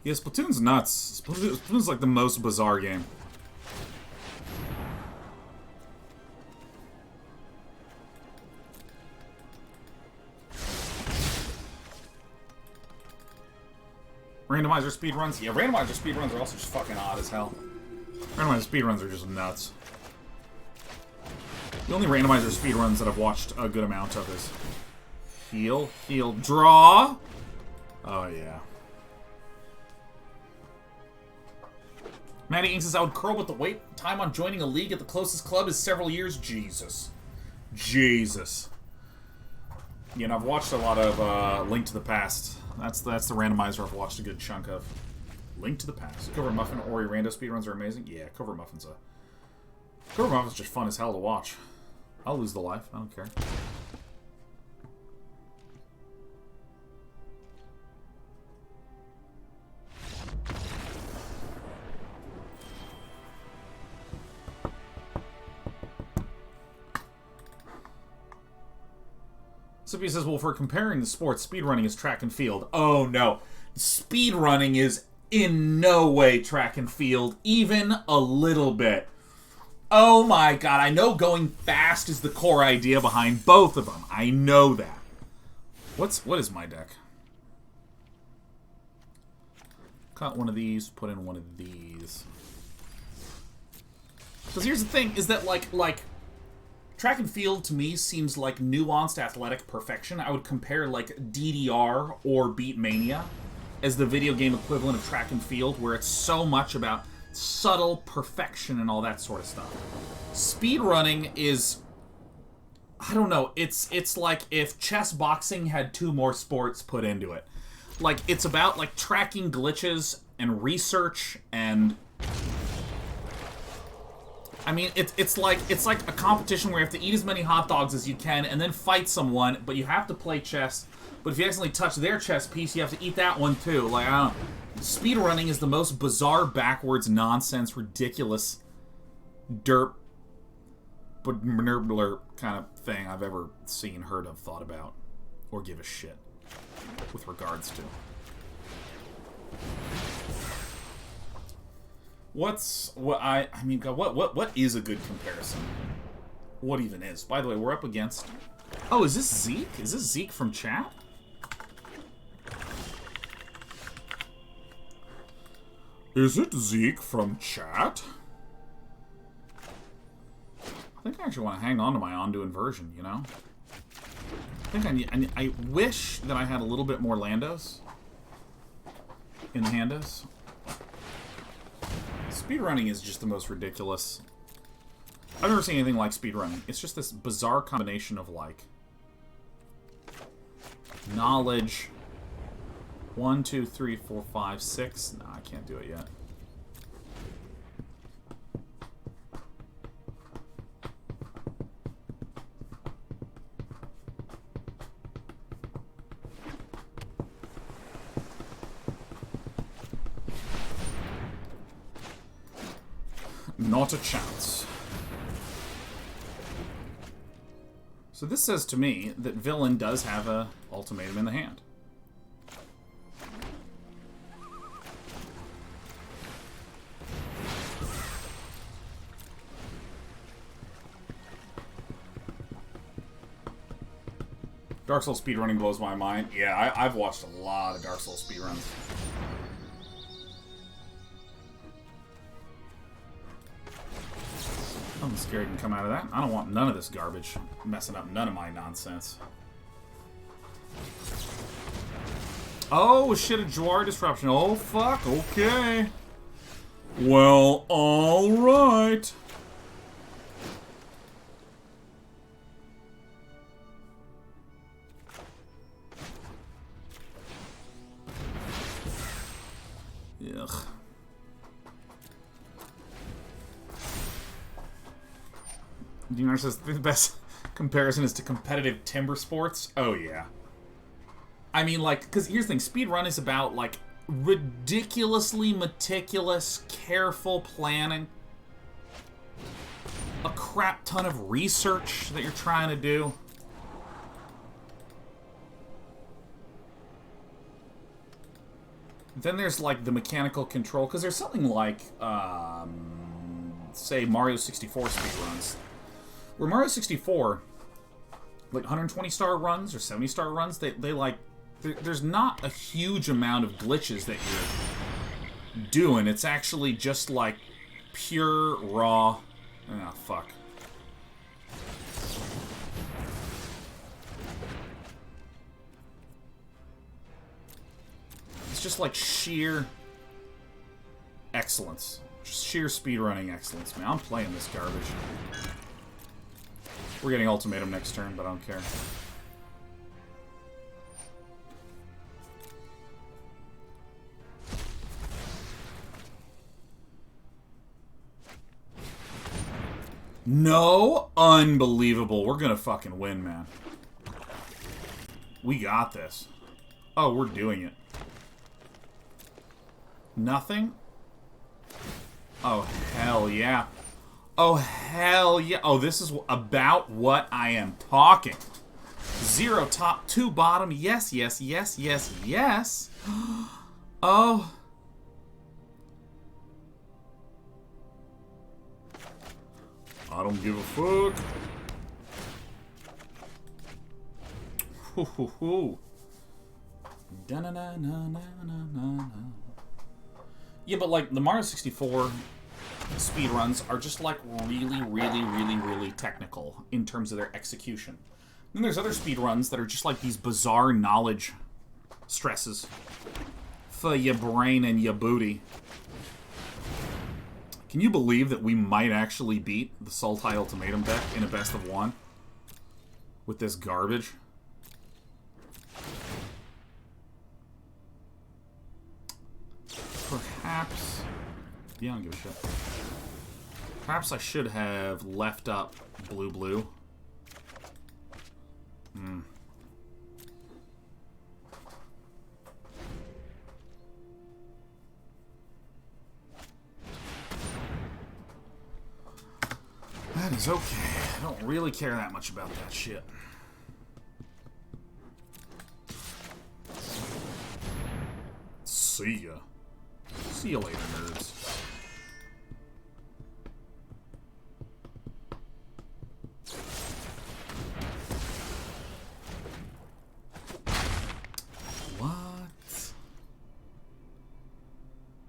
Yeah, Splatoon's nuts. Splatoon's like the most bizarre game. Randomizer speedruns? Yeah, randomizer speedruns are also just fucking odd as hell. Randomizer speedruns are just nuts. The only randomizer speedruns that I've watched a good amount of is heal, heal, draw. Oh, yeah. Maddie Inks says, I would curl, but the wait time on joining a league at the closest club is several years. Jesus. Jesus. You know, I've watched a lot of Link to the Past. That's the randomizer I've watched a good chunk of. Link to the Past. Covert Muffin Ori Rando speedruns are amazing. Yeah, Covert Muffin's just fun as hell to watch. I'll lose the life. I don't care. Sippy says, well, for comparing the sports, speedrunning is track and field. Oh, no. Speedrunning is in no way track and field, even a little bit. Oh my god, I know going fast is the core idea behind both of them. I know that. What is my deck? Cut one of these, put in one of these. Because here's the thing, is that like track and field to me seems like nuanced athletic perfection. I would compare like DDR or Beatmania as the video game equivalent of track and field, where it's so much about subtle perfection and all that sort of stuff. Speedrunning is, I don't know, it's like if chess boxing had 2 more sports put into it. Like, it's about like tracking glitches and research, and I mean, it's like a competition where you have to eat as many hot dogs as you can and then fight someone, but you have to play chess. But if you accidentally touch their chess piece, you have to eat that one too. Like, I don't know. Speedrunning is the most bizarre, backwards, nonsense, ridiculous, derp, but nerblur kind of thing I've ever seen, heard of, thought about, or give a shit with regards to. What is a good comparison? What even is? By the way, we're up against... Oh, is this Zeke? Is this Zeke from chat? Is it Zeke from chat? I think I actually want to hang on to my Ondu Inversion, you know? I think I wish that I had a little bit more Landos in the handos. Speedrunning is just the most ridiculous. I've never seen anything like speedrunning. It's just this bizarre combination of, like, knowledge. 1, 2, 3, 4, 5, 6. Nah, I can't do it yet. Not a chance. So this says to me that Villain does have a ultimatum in the hand. Dark Souls speedrunning blows my mind. Yeah, I've watched a lot of Dark Souls speedruns. I'm scared can come out of that. I don't want none of this garbage messing up none of my nonsense. Oh, shit, a Jwari Disruption. Oh, fuck. Okay. Well, alright. Ugh. Dinar says the best comparison is to competitive timber sports. Oh, yeah. I mean, like, because here's the thing. Speedrun is about, like, ridiculously meticulous, careful planning. A crap ton of research that you're trying to do. Then there's, like, the mechanical control. Because there's something like, say, Mario 64 speedruns. Where Mario 64, like 120-star runs or 70-star runs, they like there's not a huge amount of glitches that you're doing. It's actually just like pure raw. Oh fuck. It's just like sheer excellence. Just sheer speedrunning excellence, man. I'm playing this garbage. We're getting ultimatum next turn, but I don't care. No? Unbelievable. We're gonna fucking win, man. We got this. Oh, we're doing it. Nothing? Oh, hell yeah. Oh, hell yeah. Oh, this is about what I am talking. 0 top, 2 bottom. Yes, yes, yes, yes, yes. Oh. I don't give a fuck. Hoo hoo hoo. Da-na-na-na-na-na-na-na. Yeah, but like the Mario 64 speedruns are just like really technical in terms of their execution. Then there's other speedruns that are just like these bizarre knowledge stresses for your brain and your booty. Can you believe that we might actually beat the Sultai Ultimatum deck in a best of 1 with this garbage? Perhaps... yeah, I don't give a shit. Perhaps I should have left up blue. That is okay. I don't really care that much about that shit. See ya. See you later, nerds. What?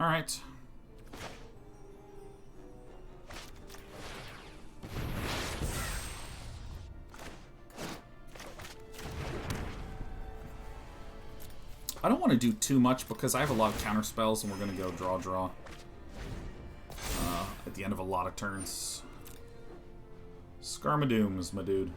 Alright. I don't want to do too much because I have a lot of counter spells and we're going to go draw. At the end of a lot of turns. Skarmadooms, my dude.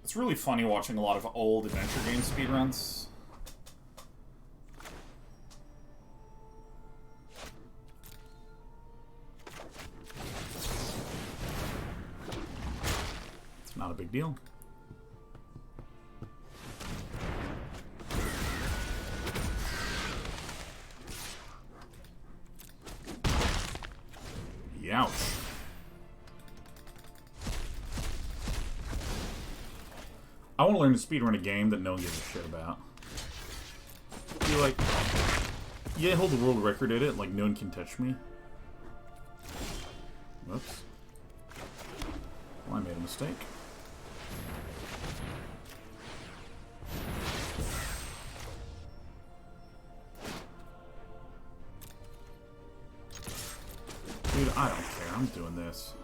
It's really funny watching a lot of old adventure game speedruns. Not a big deal. Youch. I want to learn to speedrun a game that no one gives a shit about. You're like, yeah, hold the world record at it, like no one can touch me. Whoops. Well, I made a mistake. Dude, I don't care. I'm doing this.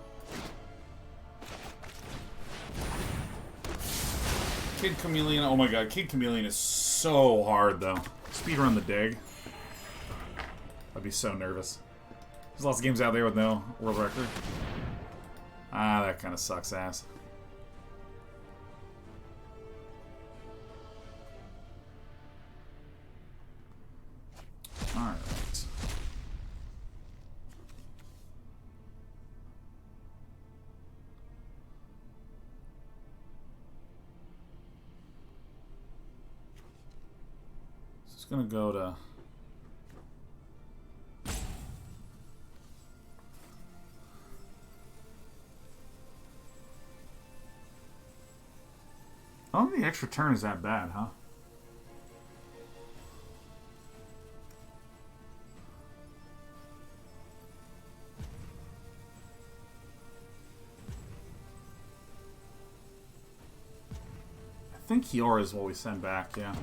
Kid Chameleon. Oh my god, Kid Chameleon is so hard, though. Speedrun the dig. I'd be so nervous. There's lots of games out there with no world record. Ah, that kind of sucks ass. Alright. Just gonna go to... I don't think the extra turn is that bad, huh? think Kiora is what we send back, yeah.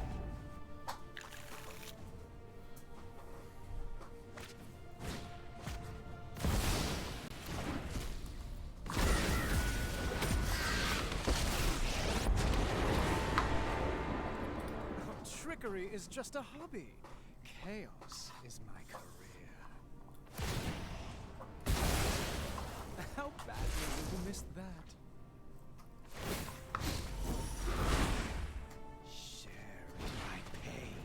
Trickery is just a hobby. Chaos is my career. How badly will you miss that? Share in my pain.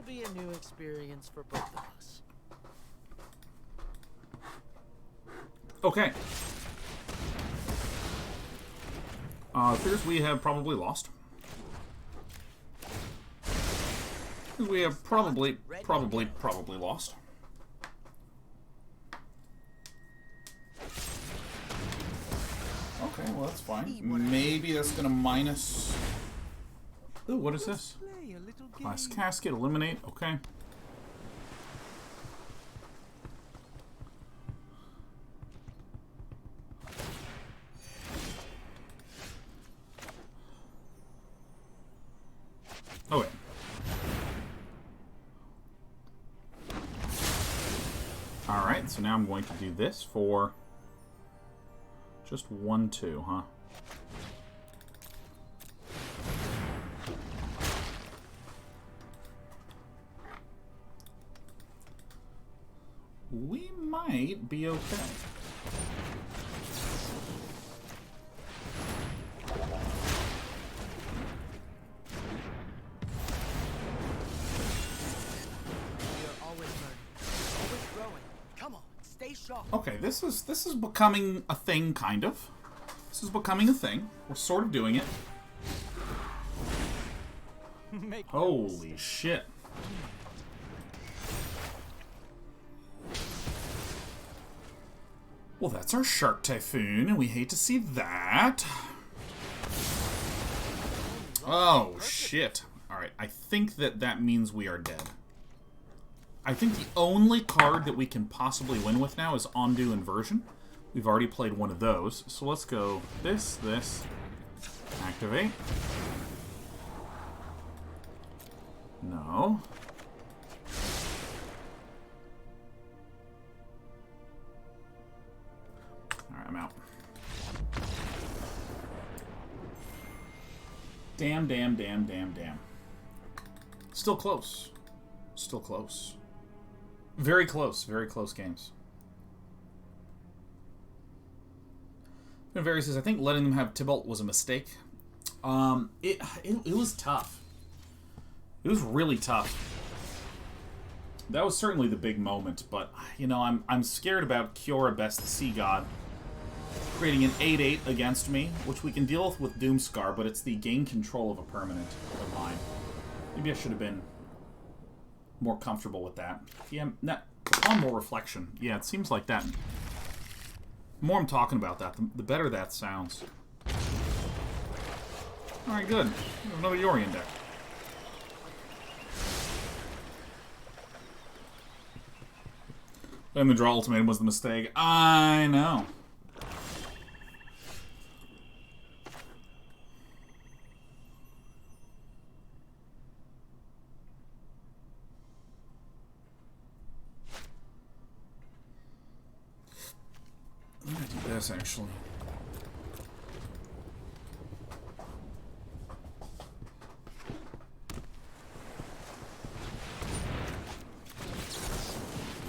Be a new experience for both of us. Okay. Figures we have probably lost. We have probably lost. Okay, well that's fine. Maybe that's gonna minus. Ooh, what is this? Last casket, eliminate, okay. Oh wait. Alright, so now I'm going to do this for just 1-2, huh? We might be okay. Okay, this is becoming a thing, kind of. This is becoming a thing. We're sort of doing it. Holy shit. Well, that's our Shark Typhoon, and we hate to see that. Oh, shit. Alright, I think that means we are dead. I think the only card that we can possibly win with now is Ondu Inversion. We've already played one of those, so let's go this, activate. No. Alright, I'm out. Damn. Still close. Still close. Very close games. Very says, I think letting them have Tybalt was a mistake. It was tough. It was really tough. That was certainly the big moment, but you know, I'm scared about Kiora Best the Sea God creating an 8/8 against me, which we can deal with Doomskar, but it's the gain control of a permanent of mine. Maybe I should have been more comfortable with that. Yeah, on more reflection. Yeah, it seems like that. The more I'm talking about that, the better that sounds. Alright, good. Another Yorion deck. And the draw ultimatum was the mistake. I know. I'm gonna do this, actually.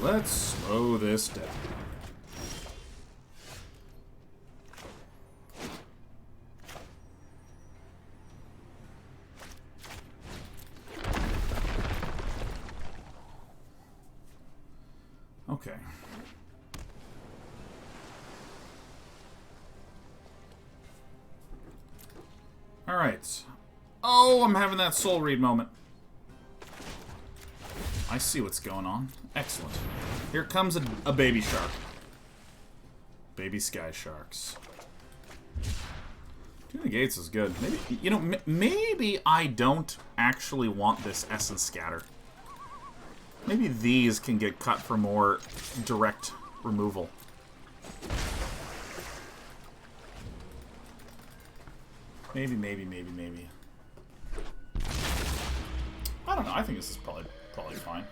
Let's slow this down. Okay. Alright. Oh, I'm having that soul read moment. I see what's going on. Excellent. Here comes a baby shark. Baby sky sharks. Two negates is good. Maybe, you know, maybe I don't actually want this Essence Scatter. Maybe these can get cut for more direct removal. Maybe. I don't know. I think this is probably fine.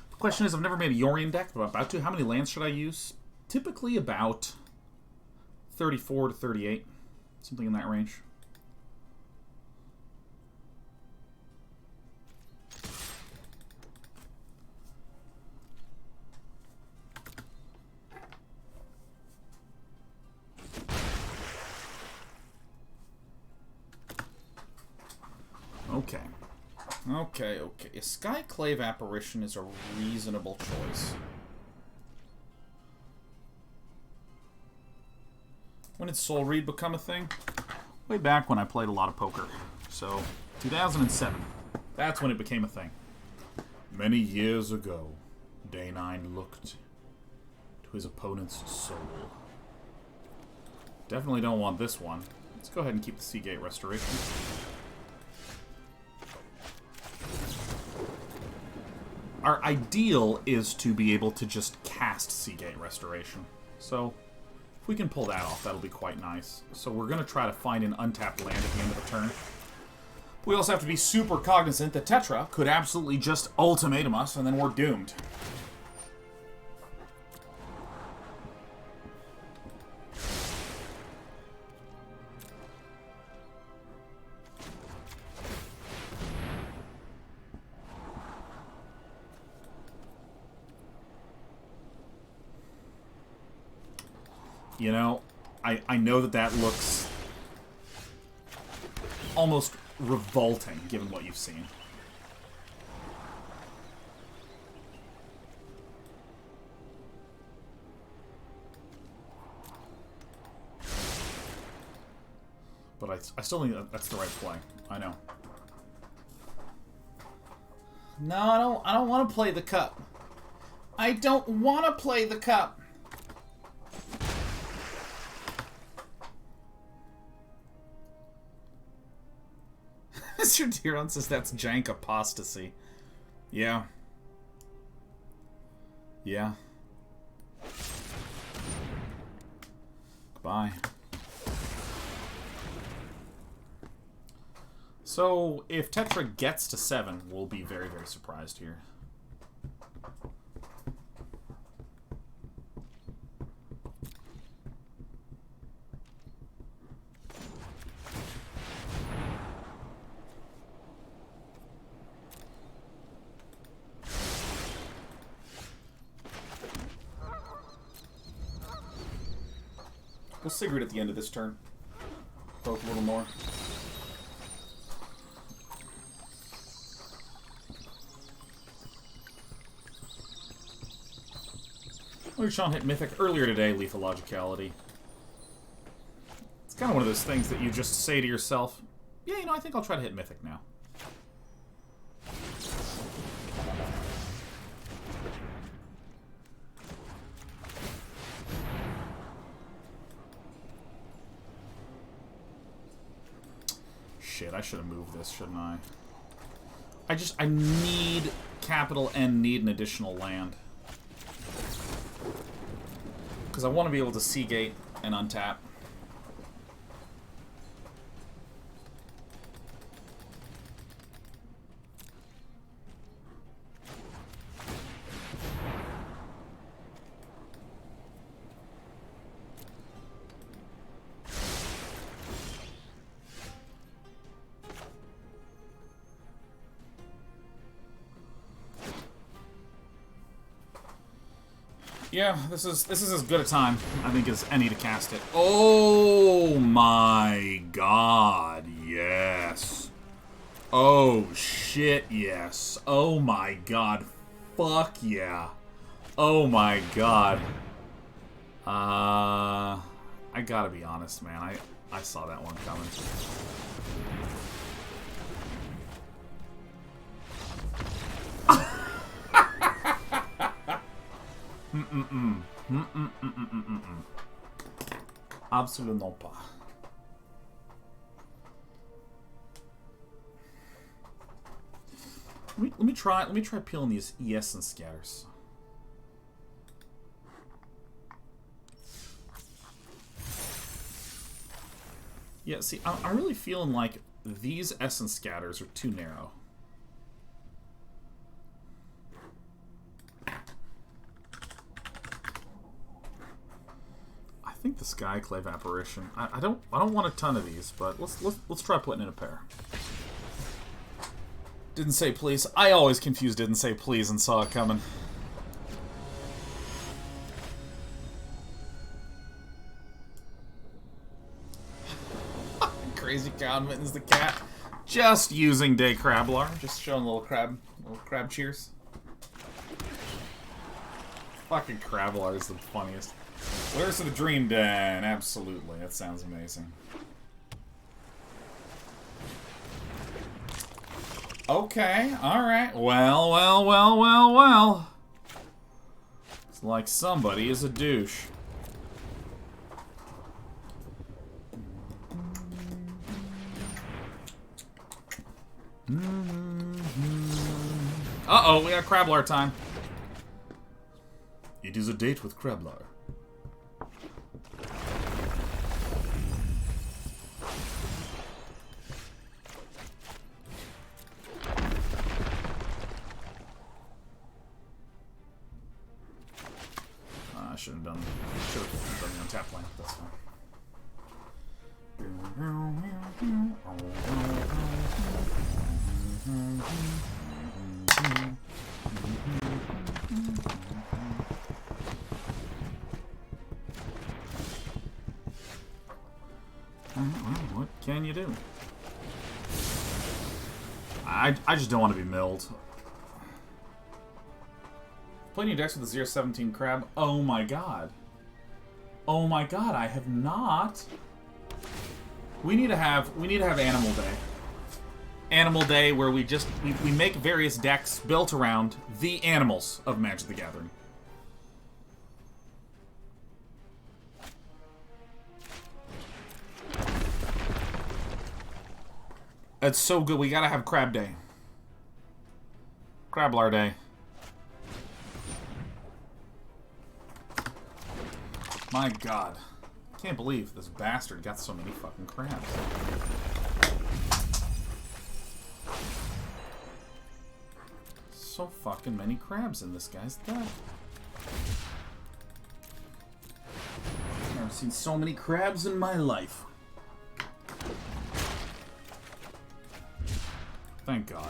The question is, I've never made a Yorion deck, but I'm about to. How many lands should I use? Typically about 34 to 38. Something in that range. Okay. A Skyclave Apparition is a reasonable choice. When did Soul Read become a thing? Way back when I played a lot of poker. So, 2007. That's when it became a thing. Many years ago, Day9 looked to his opponent's soul. Definitely don't want this one. Let's go ahead and keep the Seagate Restoration. Our ideal is to be able to just cast Seagate Restoration. So, if we can pull that off, that'll be quite nice. So we're going to try to find an untapped land at the end of the turn. We also have to be super cognizant that Tetra could absolutely just ultimatum us, and then we're doomed. You know, I know that looks almost revolting, given what you've seen. But I still think that's the right play. I know. No, I don't want to play the cup. I don't want to play the cup. Mr. Diron says that's jank apostasy. Yeah. Yeah. Goodbye. So, if Tetra gets to 7, we'll be very, very surprised here. We'll Sigrid at the end of this turn. Poke a little more. Sean hit Mythic earlier today, Lethal Logicality. It's kind of one of those things that you just say to yourself, yeah, you know, I think I'll try to hit Mythic now. Shit, I should have moved this, shouldn't I? I need capital N, need an additional land. Because I want to be able to Seagate and untap. Yeah, this is as good a time, I think, as any to cast it. Oh my god, yes. Oh shit, yes. Oh my god, fuck yeah. Oh my god. I gotta be honest, man. I saw that one coming. Absolument pas. Let me try peeling these ES and scatters. Yeah, see, I'm really feeling like these essence scatters are too narrow. I think the Skyclave apparition. I don't want a ton of these, but let's try putting in a pair. Didn't say please. I always confused didn't say please and saw it coming. Crazy Cow Mittens the cat. Just using Day Crablar. Just showing little crab cheers. Fucking Crablar is the funniest. Where's the Dream Den? Absolutely. That sounds amazing. Okay, alright. Well. It's like somebody is a douche. Uh-oh, we got Crablar time. It is a date with Crablar. I should have done the untap land. That's fine. What can you do? I just don't want to be milled. Playing your decks with a 0-17 crab. Oh my god. Oh my god, I have not. We need to have Animal Day. Animal Day where we make various decks built around the animals of Magic the Gathering. That's so good. We gotta have Crab Day. Crablar Day. My god. Can't believe this bastard got so many fucking crabs. So fucking many crabs in this guy's deck. I've never seen so many crabs in my life. Thank God.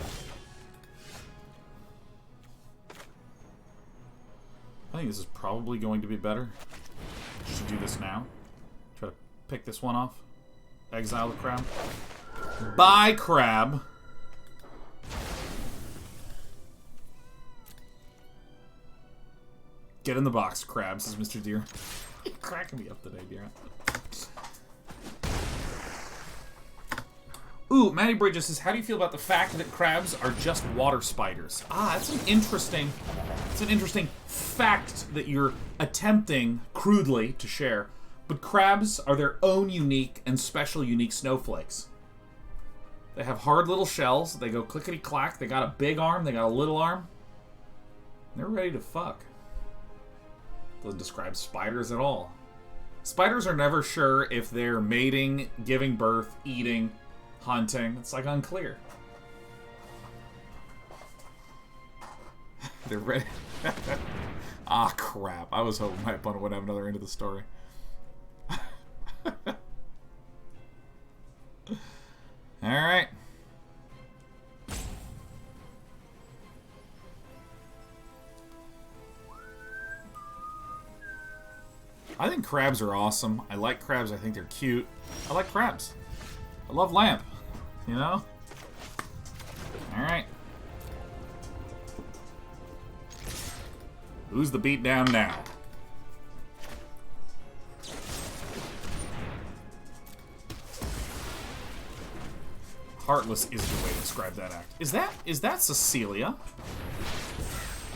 I think this is probably going to be better. Just do this now. Try to pick this one off. Exile the crab. Bye, crab. Get in the box, crab, says Mr. Deer. You're cracking me up today, Deer. Ooh, Matty Bridges says, how do you feel about the fact that crabs are just water spiders? Ah, that's an interesting fact that you're attempting crudely to share. But crabs are their own unique and special unique snowflakes. They have hard little shells. They go clickety-clack. They got a big arm. They got a little arm. They're ready to fuck. Doesn't describe spiders at all. Spiders are never sure if they're mating, giving birth, eating, hunting. It's like unclear. They're ready. Ah, crap. I was hoping my opponent would have another end of the story. Alright. I think crabs are awesome. I like crabs. I think they're cute. I like crabs. I love lamp. You know? Alright. Who's the beatdown now? Heartless is the way to describe that act. Is that Cecilia?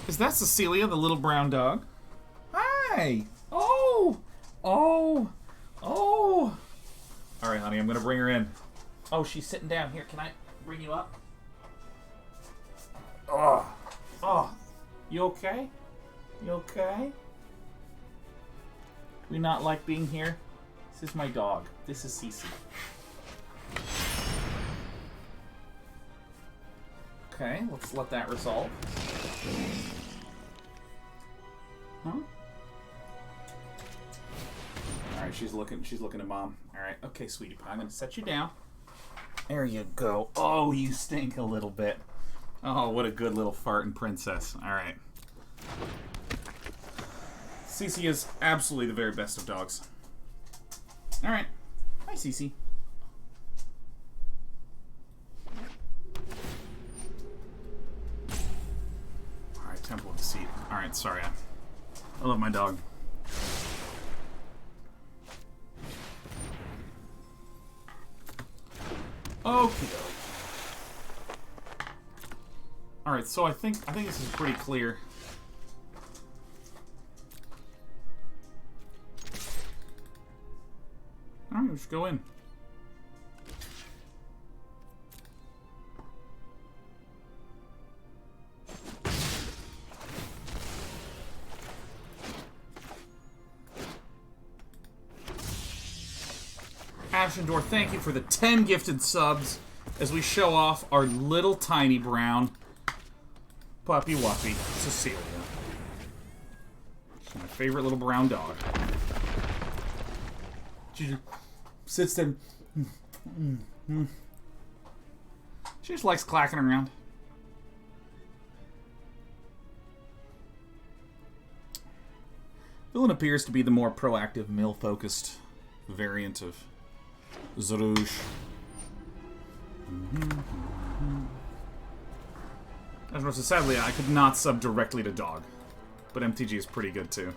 Is that Cecilia, the little brown dog? Hi! Oh! Oh! Oh! Alright, honey, I'm gonna bring her in. Oh, she's sitting down. Here, can I bring you up? Oh! Oh! You okay? You okay? We not like being here? This is my dog. This is Cece. Okay, let's let that resolve. Huh? Alright, she's looking at mom. Alright, okay, sweetie pie, I'm gonna set you down. There you go. Oh, you stink a little bit. Oh, what a good little farting princess. Alright. Cece is absolutely the very best of dogs. Alright. Hi, Cece. Alright, Temple of Deceit. Alright, sorry. I love my dog. Okay. Alright, so I think this is pretty clear. Alright, let's go in. Ashendor, thank you for the 10 gifted subs as we show off our little tiny brown puppy wuppy, Cecilia. She's my favorite little brown dog. She just sits there. She just likes clacking around. Villain appears to be the more proactive, male-focused variant of Zarouge. As much as sadly, I could not sub directly to dog. But MTG is pretty good too.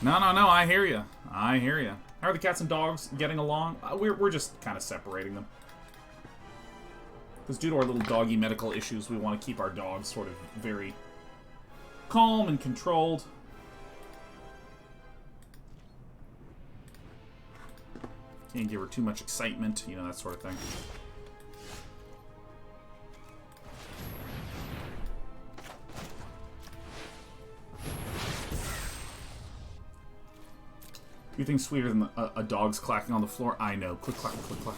No, I hear you. I hear you. How are the cats and dogs getting along? We're just kind of separating them. Because due to our little doggy medical issues, we want to keep our dogs sort of very calm and controlled. Can't give her too much excitement, you know, that sort of thing. You think sweeter than a dog's clacking on the floor? I know. Click, clack, click, clack.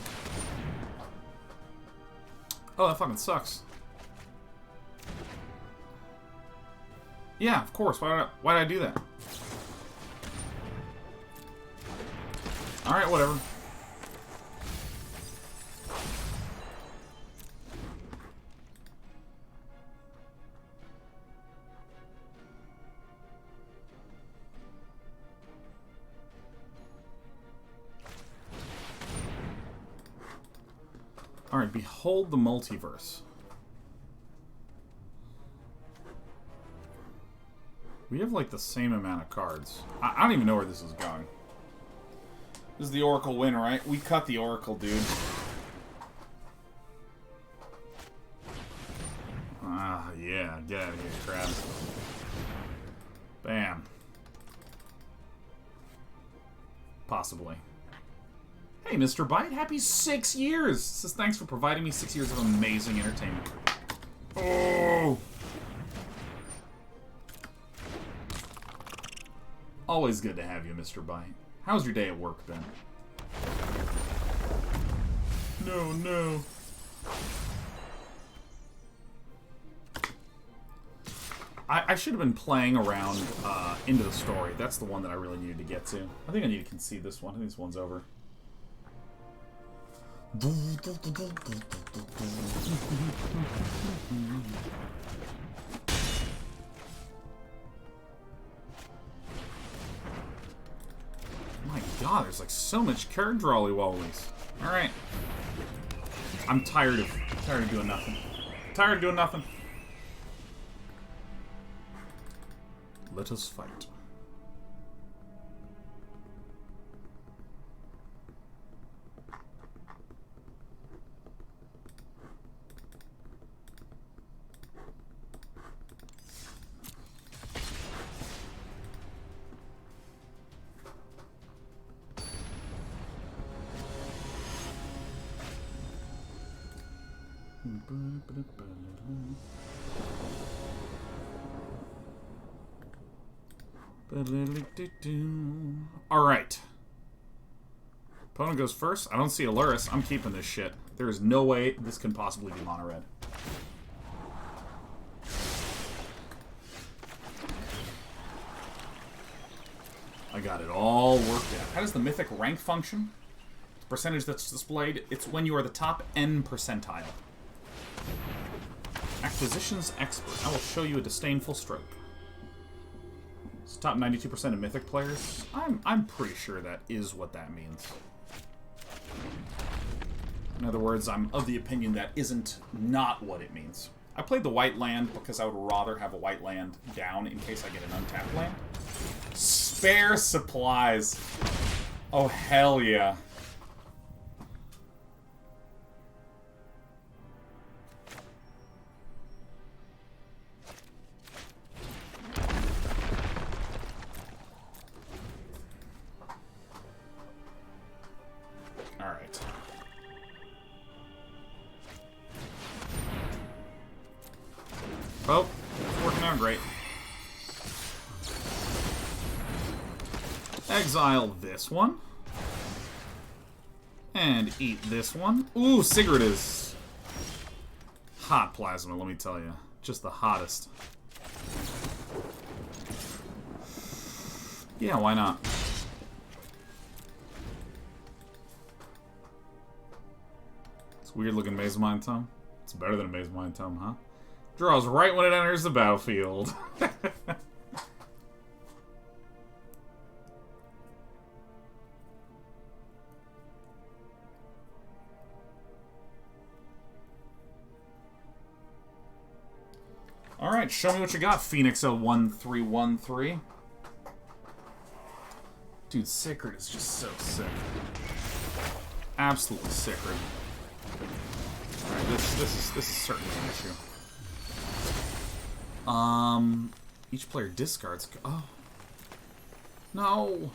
Oh, that fucking sucks. Yeah, of course. Why did I do that? Alright, whatever. Alright, behold the multiverse. We have like the same amount of cards. I don't even know where this is going. This is the Oracle win, right? We cut the Oracle, dude. Ah, yeah. Get out of here, crap. Bam. Possibly. Hey, Mr. Bite, happy 6 years! Says thanks for providing me 6 years of amazing entertainment. Oh! Always good to have you, Mr. Bite. How's your day at work been? No. I should have been playing around into the story. That's the one that I really needed to get to. I think I need to concede this one. I think this one's over. God, there's like so much card drawly wallies. Alright. I'm tired of doing nothing. Tired of doing nothing. Let us fight. Alright. Opponent goes first. I don't see Aluris. I'm keeping this shit. There is no way this can possibly be mono red. I got it all worked out. How does the mythic rank function? The percentage that's displayed, it's when you are the top N percentile. Acquisitions expert. I will show you a disdainful stroke. It's top 92% of mythic players. I'm pretty sure that is what that means. In other words, I'm of the opinion that isn't not what it means. I played the white land because I would rather have a white land down in case I get an untapped land. Spare supplies. Oh, hell yeah. Alright. Well, it's working out great. Exile this one. And eat this one. Ooh, Sigrid is hot plasma, let me tell you. Just the hottest. Yeah, why not? It's a weird looking Maze of Mind Tome. It's better than a Maze of Mind Tome, huh? Draws right when it enters the battlefield. Alright, show me what you got, Phoenix 01313. Dude, Sigrid is just so sick. Absolutely Sigrid. Alright, this is certainly an issue. Each player discards. Oh. No.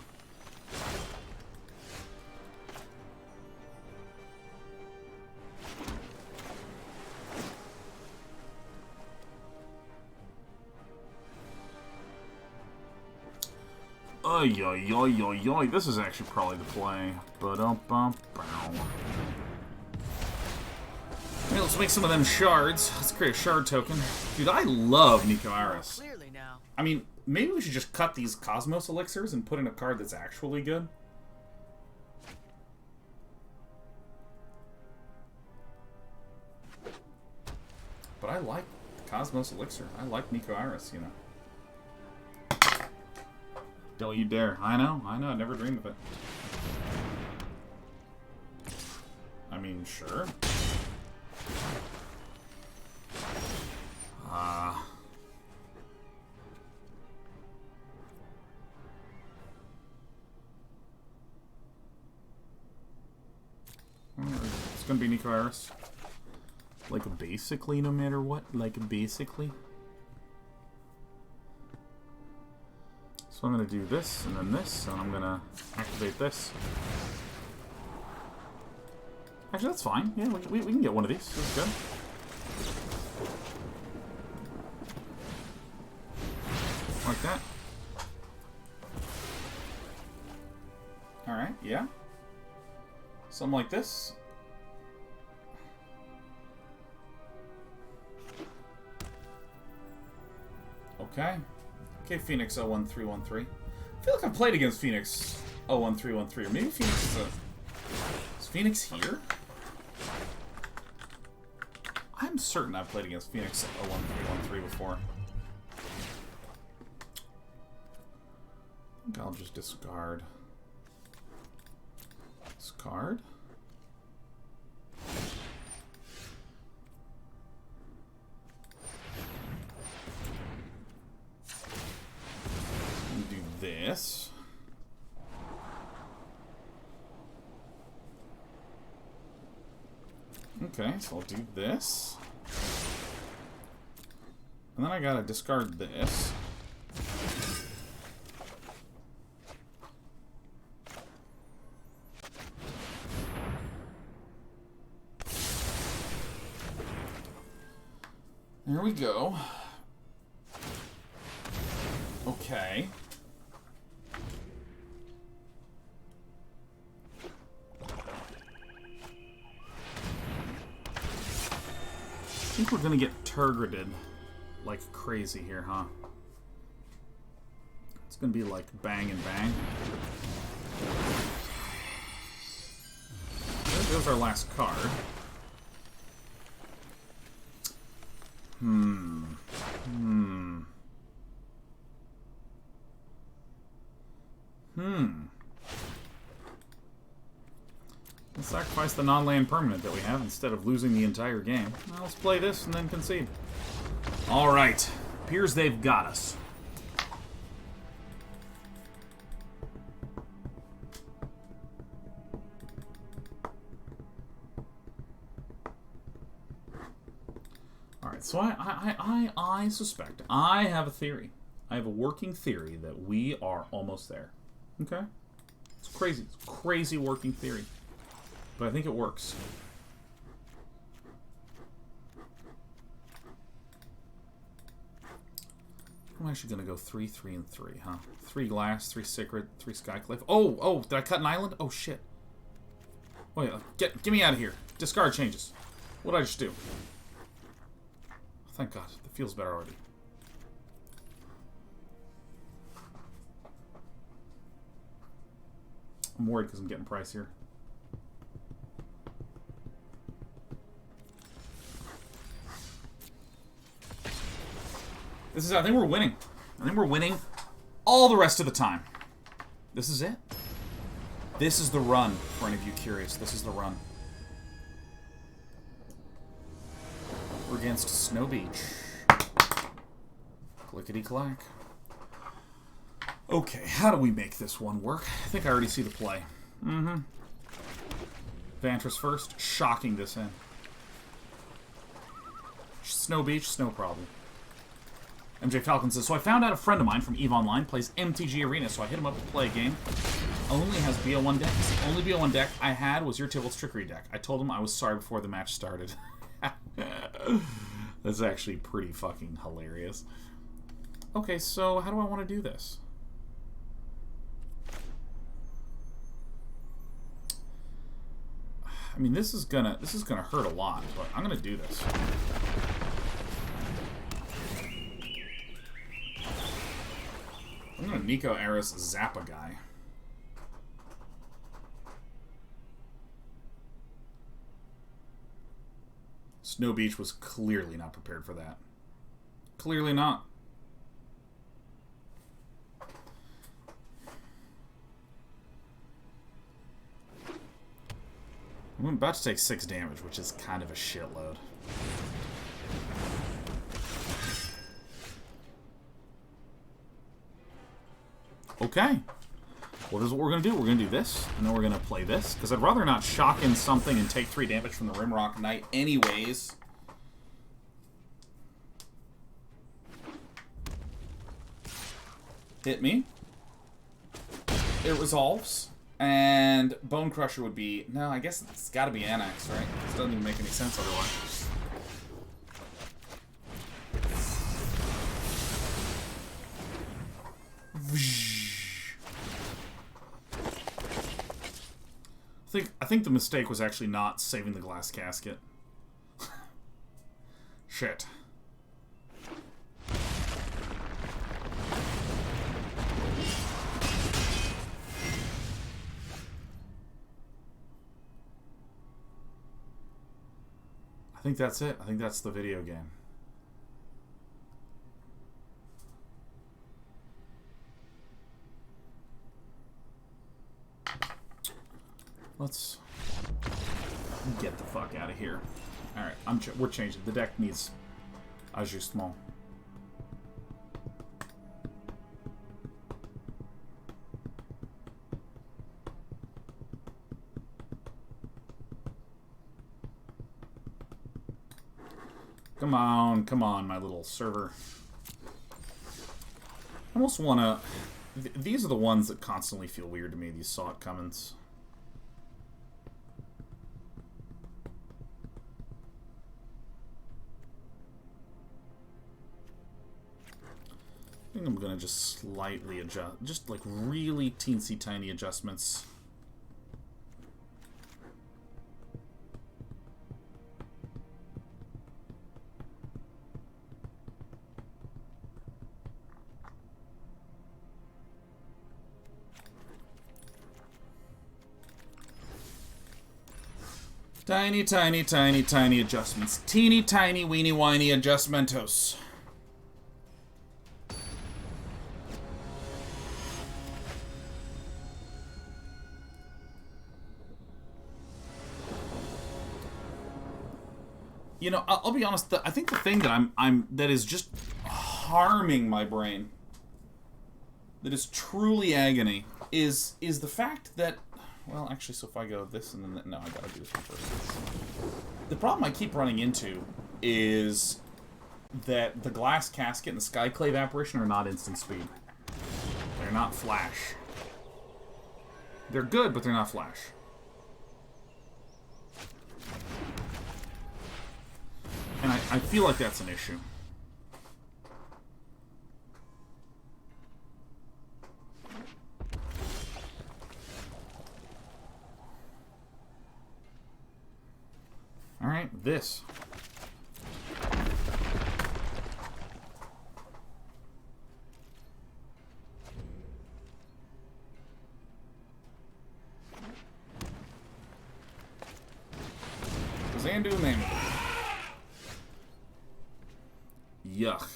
Oy, oy, oy, oy, oy. This is actually probably the play. Ba-dum-bum-bow. Hey, let's make some of them shards. Let's create a shard token. Dude, I love Niko Aris. Clearly now. I mean, maybe we should just cut these Cosmos Elixirs and put in a card that's actually good. But I like Cosmos Elixir. I like Niko Aris, you know. Don't you dare. I know, I never dreamed of it. I mean, sure. It's gonna be Niko Aris. Like, basically, no matter what. Like, basically. So I'm gonna do this, and then this, and I'm gonna activate this. Actually, that's fine. Yeah, we can get one of these. That's good. Like that. Alright, yeah. Something like this. Okay. Okay, Phoenix 01313. I feel like I've played against Phoenix 01313, or maybe Phoenix is a... Is Phoenix here? I'm certain I've played against Phoenix 01313 before. I think I'll just discard. card. Do this. Okay, so I'll do this. And then I gotta discard this. There we go. Okay. I think we're gonna get targeted like crazy here, huh? It's gonna be like bang and bang. There goes our last card. Let's sacrifice the non-land permanent that we have instead of losing the entire game. Well, let's play this and then concede. Alright. Appears they've got us. Alright, so I suspect, I have a theory. I have a working theory that we are almost there. Okay? It's crazy. It's a crazy working theory. But I think it works. I'm actually going to go 3, 3, and 3, huh? 3 glass, 3 Sigrid, 3 Skycliffe. Oh, did I cut an island? Oh, shit. Oh, yeah. Get me out of here. Discard changes. What did I just do? Thank God. That feels better already. I'm worried because I'm getting pricier. This is, I think we're winning. I think we're winning all the rest of the time. This is it. This is the run, for any of you curious. This is the run. We're against Snow Beach. Clickety-clack. Okay, how do we make this one work? I think I already see the play. Vantress first. Shocking this in. Snow Beach, no problem. MJ Falcon says, so I found out a friend of mine from EVE Online plays MTG Arena, so I hit him up to play a game. Only has BO1 decks. The only BO1 deck I had was your Tibble's Trickery deck. I told him I was sorry before the match started. That's actually pretty fucking hilarious. Okay, so how do I want to do this? I mean, this is gonna hurt a lot, but I'm gonna do this. I'm gonna Niko Aris Zappa guy. Snow Beach was clearly not prepared for that. Clearly not. I'm about to take 6 damage, which is kind of a shitload. Okay. Well, this is what we're going to do. We're going to do this, and then we're going to play this, because I'd rather not shock in something and take 3 damage from the Rimrock Knight anyways. Hit me. It resolves. And Bone Crusher would be... No, I guess it's got to be Annex, right? This doesn't even make any sense otherwise. I think the mistake was actually not saving the glass casket. Shit. I think that's it. I think that's the video game. let's get the fuck out of here. All right, we're changing. The deck needs ajustement. Come on, my little server. I almost want to... these are the ones that constantly feel weird to me, these saw it comings. I think I'm going to just slightly adjust, just like really teensy tiny adjustments. Tiny, tiny, tiny, tiny adjustments. Teeny, tiny, weeny, whiny adjustmentos. You know, I'll be honest. I think the thing that that is just harming my brain, that is truly agony, is the fact that. Well, actually, so if I go this and then... No, I gotta do this one first. The problem I keep running into is that the Glass Casket and the Skyclave Apparition are not instant speed. They're not flash. They're good, but they're not flash. And I feel like that's an issue. Alright, this. Ondu Inversion. Yuck.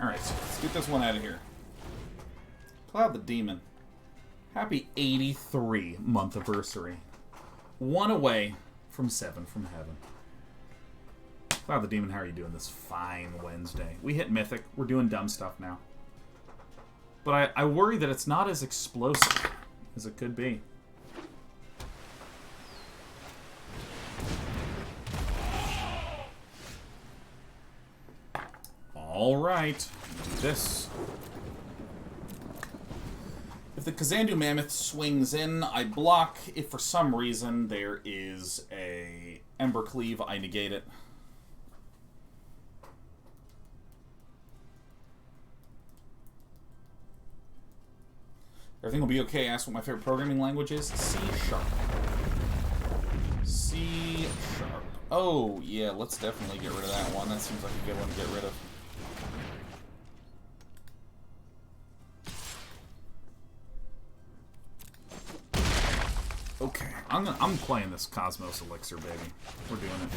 Alright, so let's get this one out of here. Cloud the Demon. Happy 83 month anniversary. One away from 7 from heaven. Cloud the Demon, how are you doing this fine Wednesday? We hit Mythic. We're doing dumb stuff now. But I worry that it's not as explosive as it could be. Alright, do this. If the Kazandu Mammoth swings in, I block. If for some reason there is a Ember Cleave, I negate it. Everything will be okay. Ask what my favorite programming language is. C#. C#. Oh, yeah, let's definitely get rid of that one. That seems like a good one to get rid of. Okay, I'm playing this Cosmos Elixir, baby. We're doing it.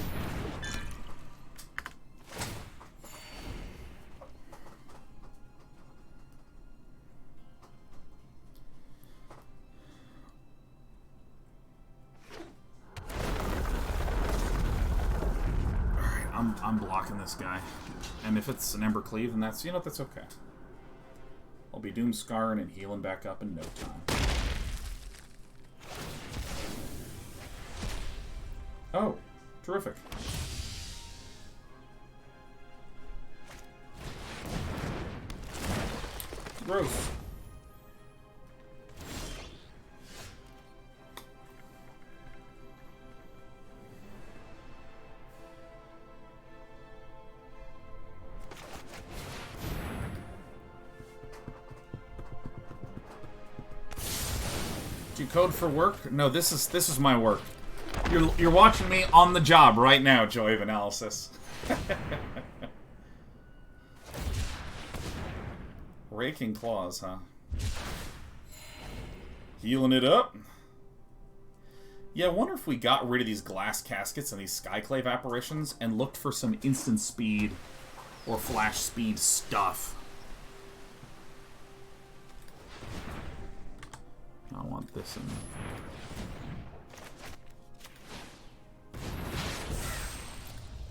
Alright, I'm blocking this guy. And if it's an Ember Cleave, then that's, you know, that's okay. I'll be Doomscarring and healing back up in no time. Oh, terrific. Gross. Do you code for work? No, this is my work. You're watching me on the job right now, Joy of Analysis. Raking Claws, huh? Healing it up? Yeah, I wonder if we got rid of these Glass Caskets and these Skyclave Apparitions and looked for some instant speed or flash speed stuff. I want this in.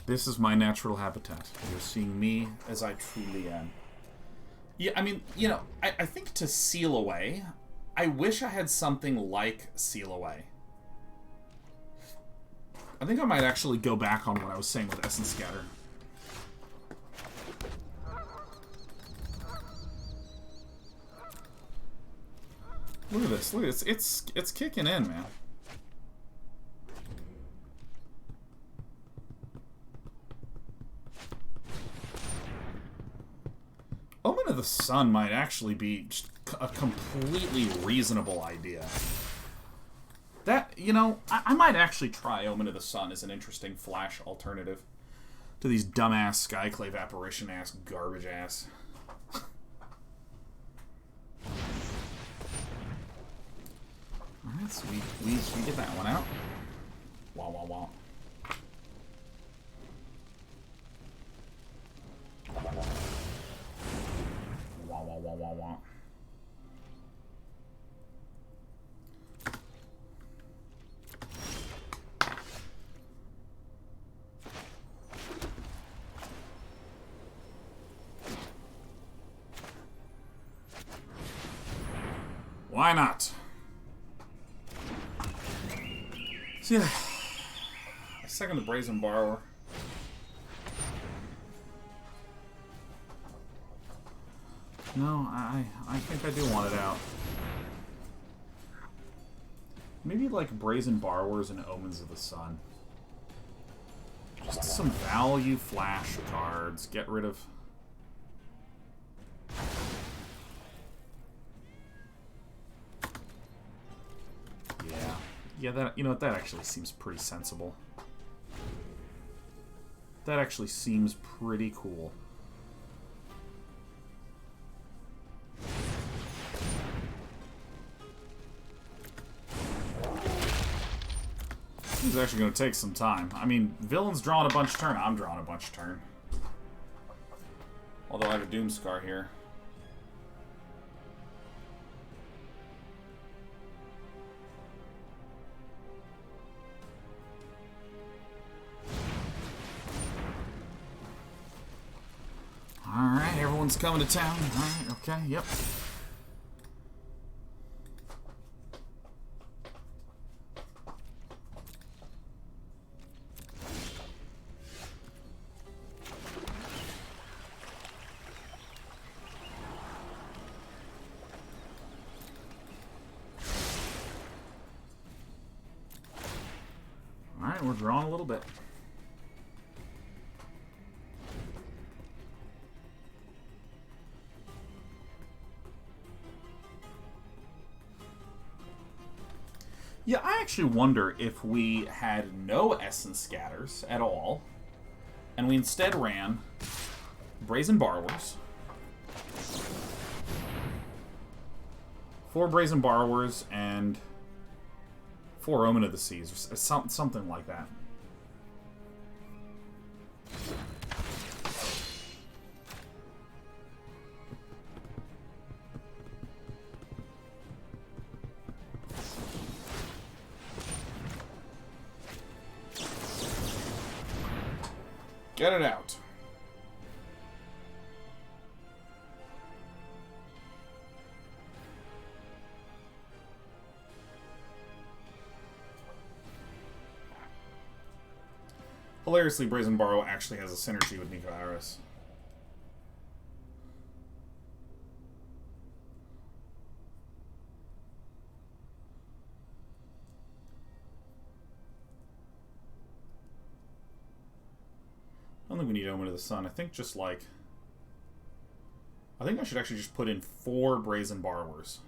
This is my natural habitat. You're seeing me as I truly am. Yeah, I mean, you know, I think to seal away, I wish I had something like seal away. I think I might actually go back on what I was saying with Essence Scatter. Look at this. Look at this. It's kicking in, man. Omen of the Sun might actually be just a completely reasonable idea. That, you know, I might actually try Omen of the Sun as an interesting flash alternative to these dumbass Skyclave apparition ass garbage ass. Alright, so we get that one out. Wah wah wah. Wah wah wah wah wah. Why not? So yeah, second the Brazen Borrower. No, I think I do want it out. Maybe like Brazen Borrowers and Omens of the Sun. Just some value flash cards. Get rid of. Yeah, that, you know what, that actually seems pretty sensible. That actually seems pretty cool. This is actually going to take some time. I mean, Villain's drawing a bunch of turn. I'm drawing a bunch of turn. Although I have a Doomskar here. Alright, everyone's coming to town. Alright, okay, yep. Alright, we're drawing a little bit. Yeah, I actually wonder if we had no Essence Scatters at all, and we instead ran Brazen Borrowers, 4 Brazen Borrowers, and 4 Omen of the Seas, or something like that. Get it out. Hilariously, Brazen Borrower actually has a synergy with Niko Aris. I don't think we need Omen of the Sun. I think just like... I think I should actually just put in 4 Brazen Borrowers.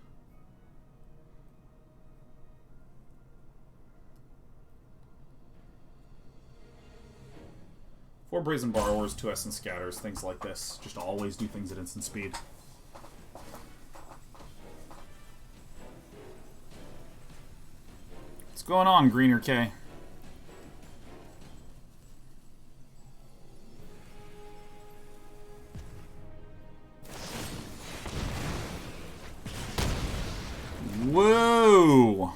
Four Brazen Borrowers, 2 Essence Scatters, things like this. Just always do things at instant speed. What's going on, Greener K? Whoa!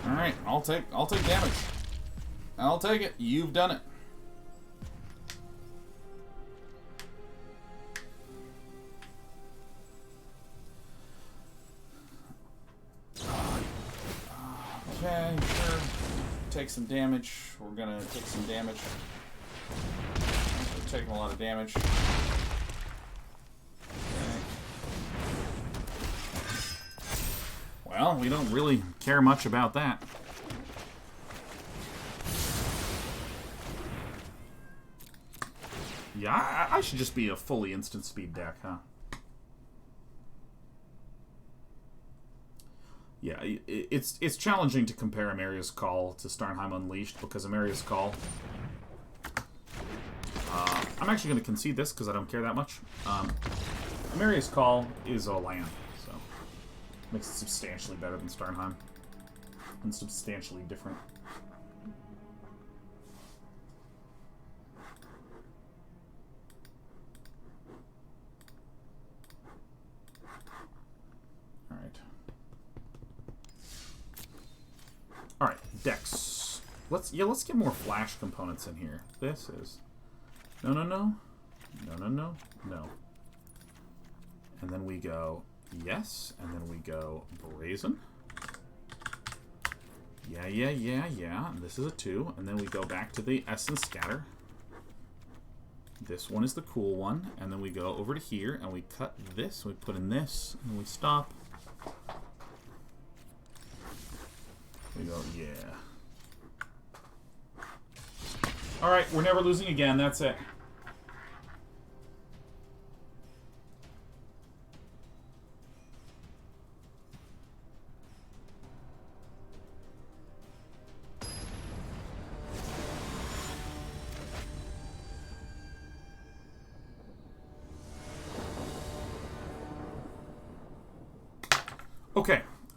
Alright, I'll take damage. I'll take it. You've done it. Okay, sure. Take some damage. We're gonna take some damage. We're taking a lot of damage. Well, we don't really care much about that. Yeah, I should just be a fully instant speed deck, huh? Yeah, it's challenging to compare Emeria's Call to Starnheim Unleashed because Emeria's Call... I'm actually going to concede this because I don't care that much. Emeria's Call is a land. Makes it substantially better than Starnheim. And substantially different. Alright. Alright, decks. Let's get more flash components in here. This is... No. No. And then we go... Yes, and then we go Brazen. Yeah. And this is a 2. And then we go back to the Essence Scatter. This one is the cool one. And then we go over to here, and we cut this. We put in this, and we stop. We go, yeah. Alright, we're never losing again. That's it.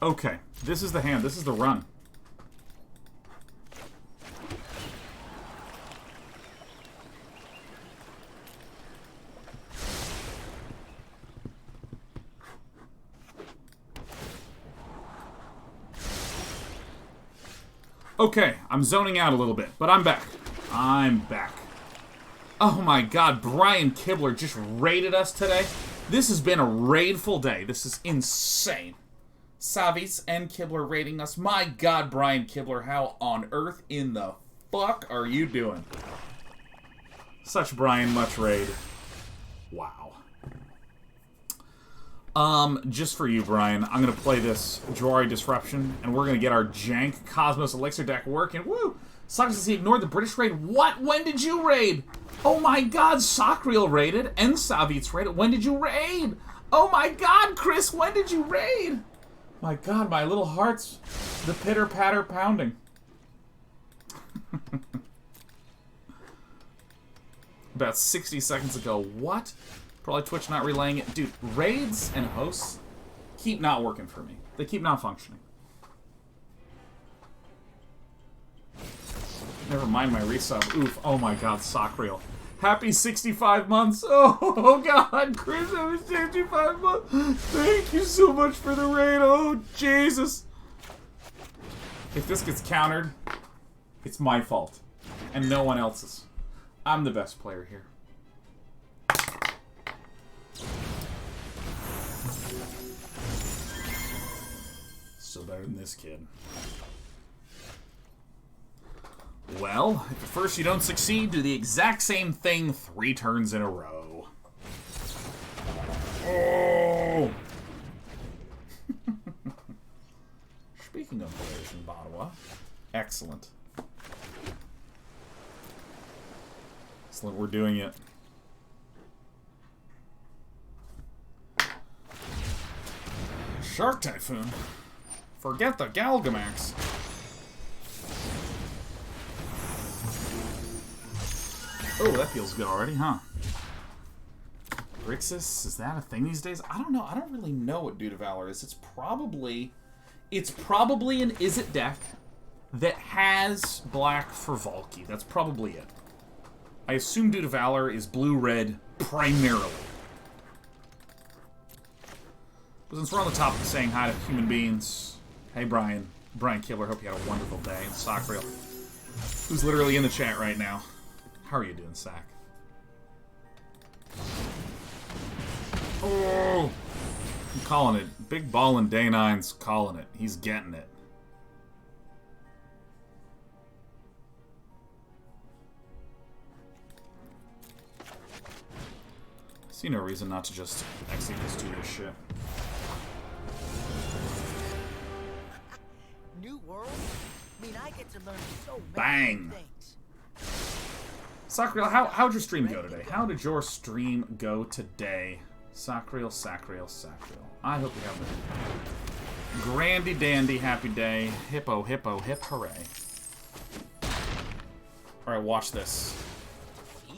Okay. This is the hand. This is the run. Okay, I'm zoning out a little bit, but I'm back. I'm back. Oh my god, Brian Kibler just raided us today. This has been a raidful day. This is insane. Savis and Kibler raiding us. My god, Brian Kibler, how on earth in the fuck are you doing? Such Brian, much raid. Wow. Just for you, Brian, I'm gonna play this Jwari Disruption, and we're gonna get our jank Cosmos Elixir deck working. Woo! Sucks to see ignored the British raid. What? When did you raid? Oh my god, Sakriel raided, and Savitz raided. When did you raid? Oh my god, Chris, when did you raid? My god, my little heart's the pitter-patter pounding. About 60 seconds ago. What? Probably Twitch not relaying it. Dude, raids and hosts keep not working for me. They keep not functioning. Never mind my resub. Oof. Oh my god, Sakriel. Happy 65 months. Oh god, Chris, happy 65 months. Thank you so much for the raid. Oh, Jesus. If this gets countered, it's my fault. And no one else's. I'm the best player here. Still better than this kid. Well, if at first you don't succeed, do the exact same thing 3 turns in a row. Oh! Speaking of Brazen Borrower, excellent. Excellent, we're doing it. Shark Typhoon. Forget the Galgamax. Oh, that feels good already, huh? Grixis, is that a thing these days? I don't know. I don't really know what Dude of Valor is. It's probably an Izzet deck that has black for Valky. That's probably it. I assume Dude of Valor is blue-red primarily. But since we're on the topic of saying hi to human beings, hey Brian. Brian Killer, hope you had a wonderful day. And Sacriel, who's literally in the chat right now. How are you doing, Sack? Oh! I'm calling it. Big Ballin' Day 9's calling it. He's getting it. See no reason not to just exit this to this shit. New world? I mean, I get to learn so many Bang! things. Sacriel, how'd your stream go today? How did your stream go today? Sacriel. I hope you have a grandy dandy happy day. Hippo, hip hooray. Alright, watch this.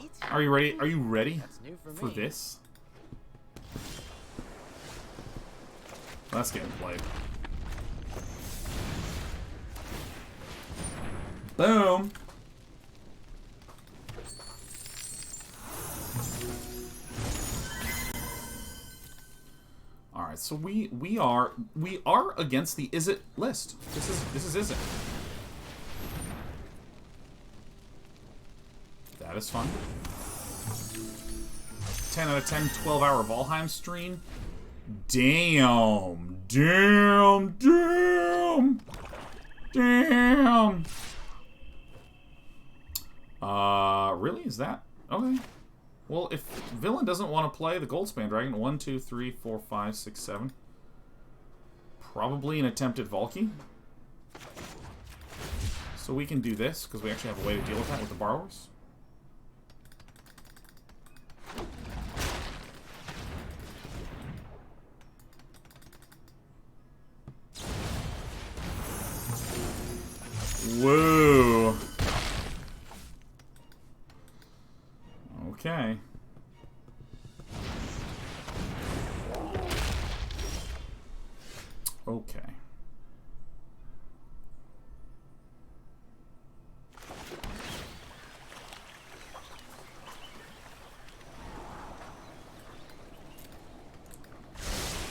Eat? Are you ready? Are you ready That's new for for me. this? That's getting played. Boom! Alright, so we are against the is it list. This is it. That is fun. 10 out of 10, 12-hour Valheim stream. Damn. Really? Is that? Okay. Well, if Villain doesn't want to play the Goldspan Dragon, 1, 2, 3, 4, 5, 6, 7. Probably an attempted Valky. So we can do this, because we actually have a way to deal with that with the Borrowers. Whoa. Okay. Okay.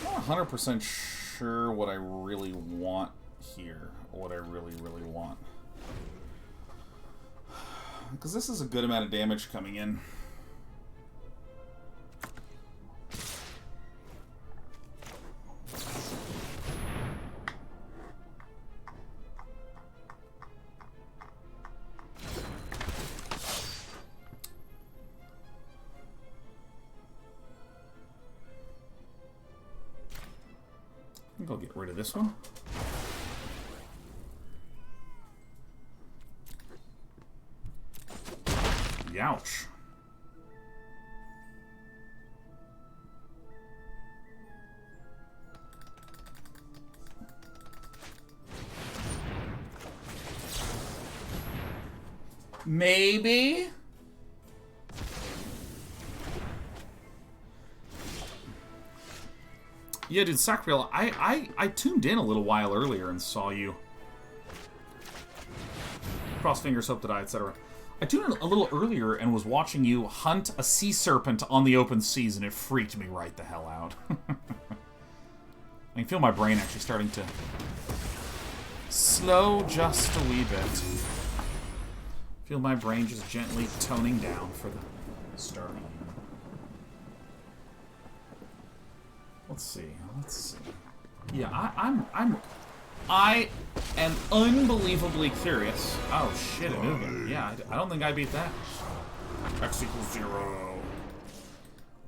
I'm not 100% sure what I really want here. What I really want. Because this is a good amount of damage coming in. I think I'll get rid of this one. Ouch. Maybe? Yeah, dude, Sacriel, I tuned in a little while earlier and saw you. Cross fingers, hope to die, etc. I tuned in a little earlier and was watching you hunt a sea serpent on the open seas, and it freaked me right the hell out. I can feel my brain actually starting to slow just a wee bit. Feel my brain just gently toning down for the start. Let's see. Yeah, I am unbelievably curious. Oh shit, a new game. Yeah, I don't think I beat that. X equals 0.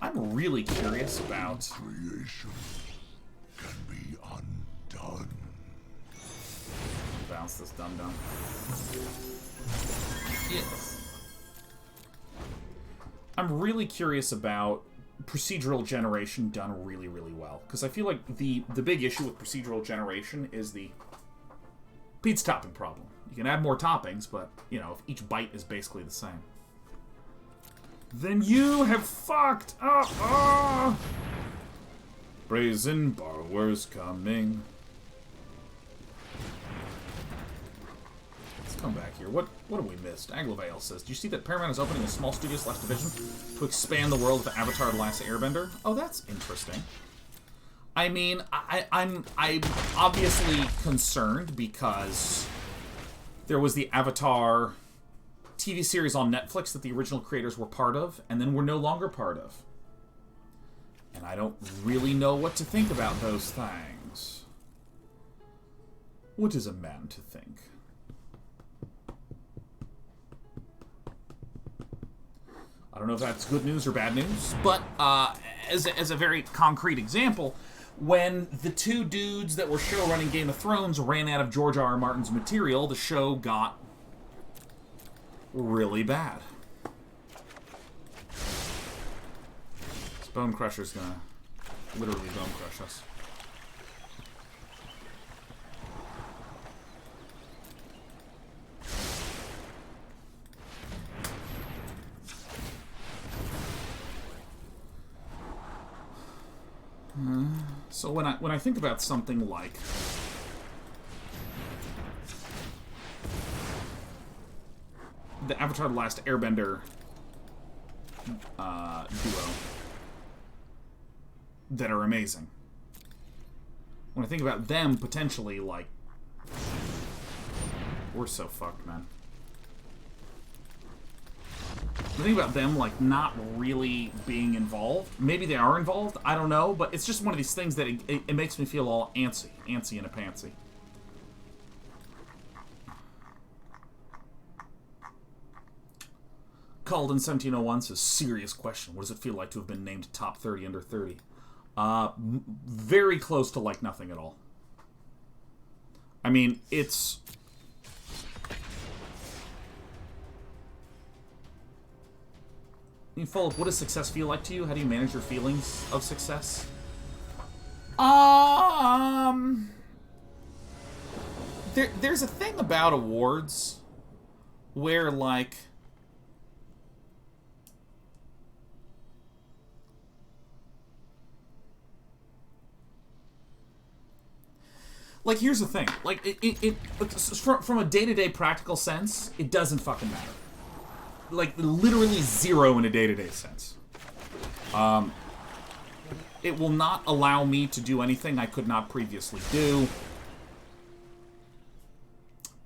I'm really curious about Creation can be undone. bounce this dum-dum. Yes. I'm really curious about procedural generation done really, really well. Because I feel like the big issue with procedural generation is the pizza topping problem. You can add more toppings, but, you know, if each bite is basically the same. Then you have fucked up! Ah! Brazen Borrower's coming. Let's come back here. What have we missed? Aglavale says, do you see that Paramount is opening a small studio/division to expand the world of Avatar: The Last Airbender? Oh, that's interesting. I mean, I'm obviously concerned because there was the Avatar TV series on Netflix that the original creators were part of, and then were no longer part of. And I don't really know what to think about those things. What is a man to think? I don't know if that's good news or bad news, but as a very concrete example, when the two dudes that were showrunning Game of Thrones ran out of George R.R. Martin's material, the show got really bad. This Bone Crusher's gonna literally bone crush us. So when I think about something like the Avatar: The Last Airbender duo that are amazing, when I think about them potentially, like, we're so fucked, man. The thing about them, like, not really being involved. Maybe they are involved, I don't know, but it's just one of these things that it makes me feel all antsy in a pantsy. Kaldheim 1701 says, serious question. What does it feel like to have been named top 30 under 30? Very close to like nothing at all. I mean, it's... Philip, what does success feel like to you? How do you manage your feelings of success? There's a thing about awards where, like, here's the thing. Like, from a day-to-day practical sense, it doesn't fucking matter. Like, literally zero in a day-to-day sense. It will not allow me to do anything I could not previously do.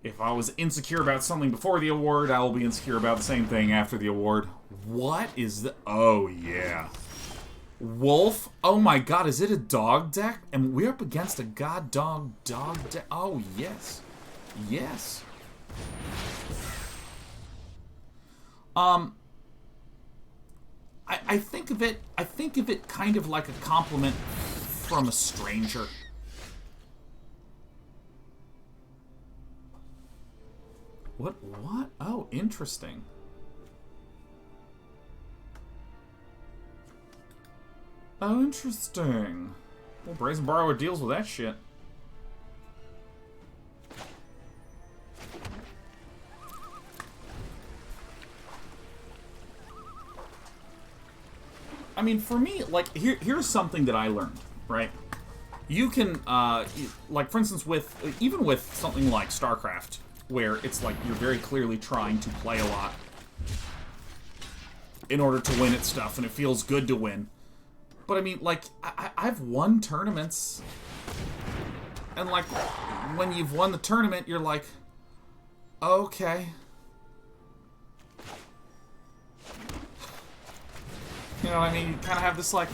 If I was insecure about something before the award, I will be insecure about the same thing after the award. What is the... Oh, yeah. Wolf? Oh my god, is it a dog deck? And we're up against a dog deck. Oh, yes. Yes. I think of it kind of like a compliment from a stranger. What? Oh, interesting. Oh, interesting. Well, Brazen Borrower deals with that shit. I mean, for me, like, here's something that I learned, right? You can, like, for instance, even with something like StarCraft, where it's like you're very clearly trying to play a lot in order to win at stuff, and it feels good to win. But I mean, like, I've won tournaments, and, like, when you've won the tournament, you're like, okay. You know what I mean? You kind of have this, like,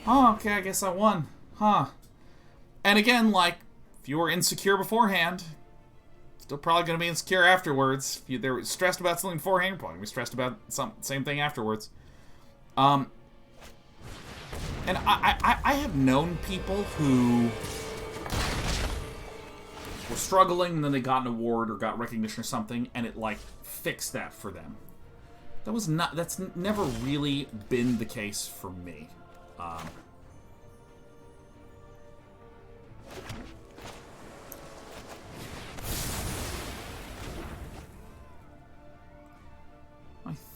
oh, okay, I guess I won. Huh. And again, like, if you were insecure beforehand, still probably going to be insecure afterwards. If they were stressed about something beforehand, you're probably going to be stressed about same thing afterwards. And I have known people who were struggling, and then they got an award or got recognition or something, and it, like, fixed that for them. That's never really been the case for me. I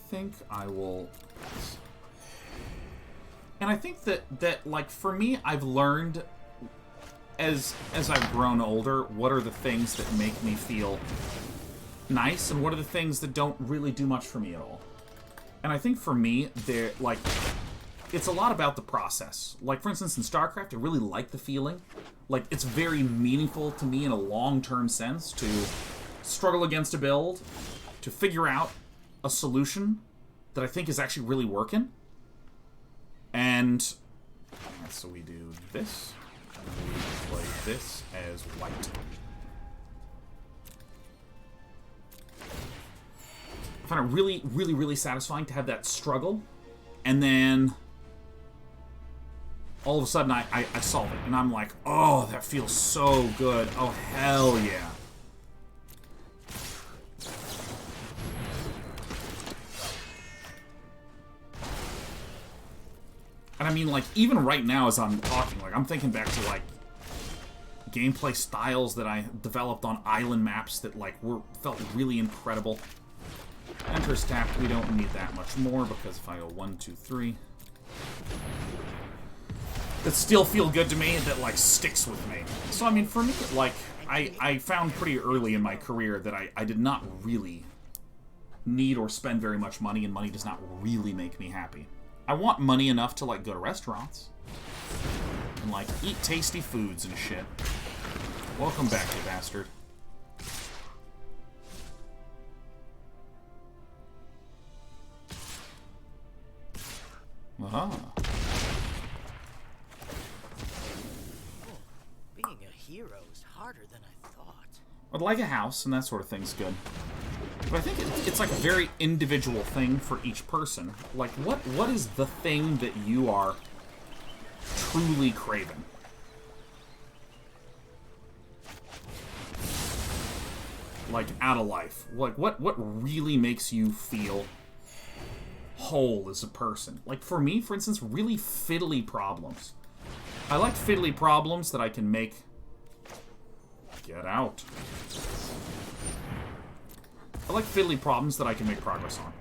think I will... And I think that like, for me, I've learned, as I've grown older, what are the things that make me feel nice, and what are the things that don't really do much for me at all. And I think for me, they're, like, it's a lot about the process. Like, for instance, in StarCraft, I really like the feeling. Like, it's very meaningful to me in a long-term sense to struggle against a build, to figure out a solution that I think is actually really working. And so we do this, and we play this as white. I find it really, really, really satisfying to have that struggle, and then all of a sudden I solve it, and I'm like, oh, that feels so good. Oh, hell yeah. And I mean, like, even right now as I'm talking, like, I'm thinking back to, like, gameplay styles that I developed on island maps that, like, felt really incredible. Enter's tapped, we don't need that much more, because if I go 1, 2, 3... that still feel good to me, that, like, sticks with me. So, I mean, for me, like, I found pretty early in my career that I did not really need or spend very much money, and money does not really make me happy. I want money enough to, like, go to restaurants and, like, eat tasty foods and shit. Welcome back, you bastard. Aha. Being a hero is harder than I thought. I'd like a house, and that sort of thing's good. But I think it's like a very individual thing for each person. Like, what is the thing that you are truly craving? Like, out of life. Like, what really makes you feel whole as a person? Like, for me, for instance, really fiddly problems. I like fiddly problems that I can make... Get out. I like fiddly problems that I can make progress on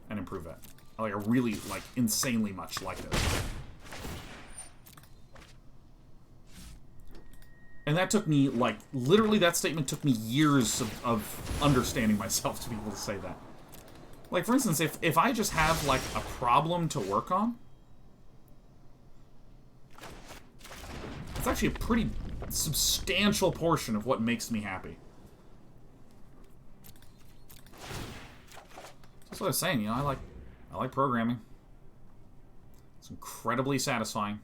and improve at. I really, like, insanely much like this. And that took me, like, literally that statement took me years of understanding myself to be able to say that. Like, for instance, if I just have, like, a problem to work on, it's actually a pretty substantial portion of what makes me happy. That's what I was saying, you know, I like programming. It's incredibly satisfying.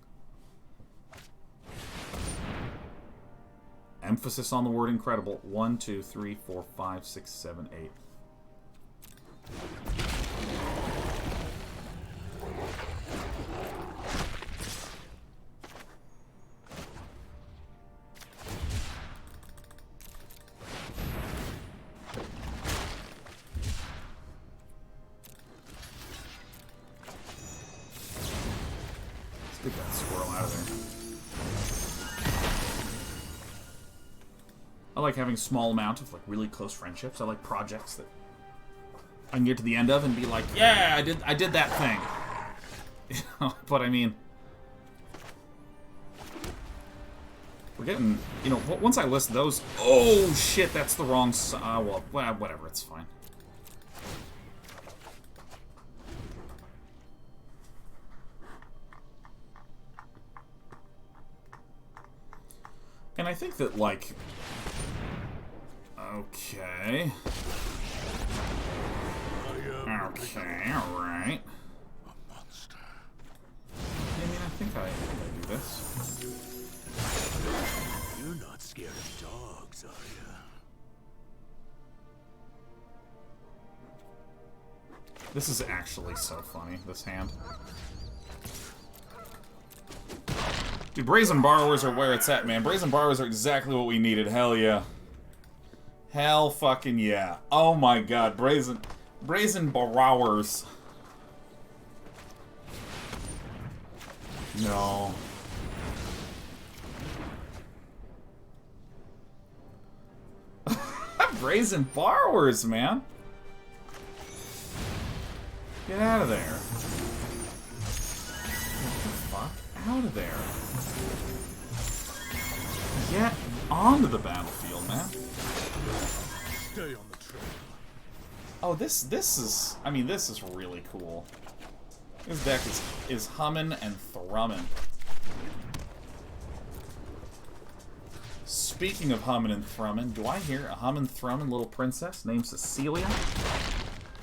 Emphasis on the word incredible. 1, 2, 3, 4, 5, 6, 7, 8. Let's get that squirrel out of there. I like having a small amount of, like, really close friendships. I like projects that I can get to the end of and be like, yeah, I did that thing. You know, but I mean, we're getting, you know, once I list those, oh shit, that's the wrong, well, whatever, it's fine. And I think that, like, okay. Okay, alright. I mean, I think I do this. You're not scared of dogs, are you? This is actually so funny, this hand. Dude, Brazen Borrowers are where it's at, man. Brazen Borrowers are exactly what we needed. Hell yeah. Hell fucking yeah. Oh my god, Brazen Borrowers. No. Brazen Borrowers, man. Get out of there. Get the fuck out of there. Get onto the battlefield, man. Stay on the trail. Oh, this is, I mean, this is really cool. This deck is humming and thrumming. Speaking of humming and thrumming, do I hear a humming thrumming little princess named Cecilia?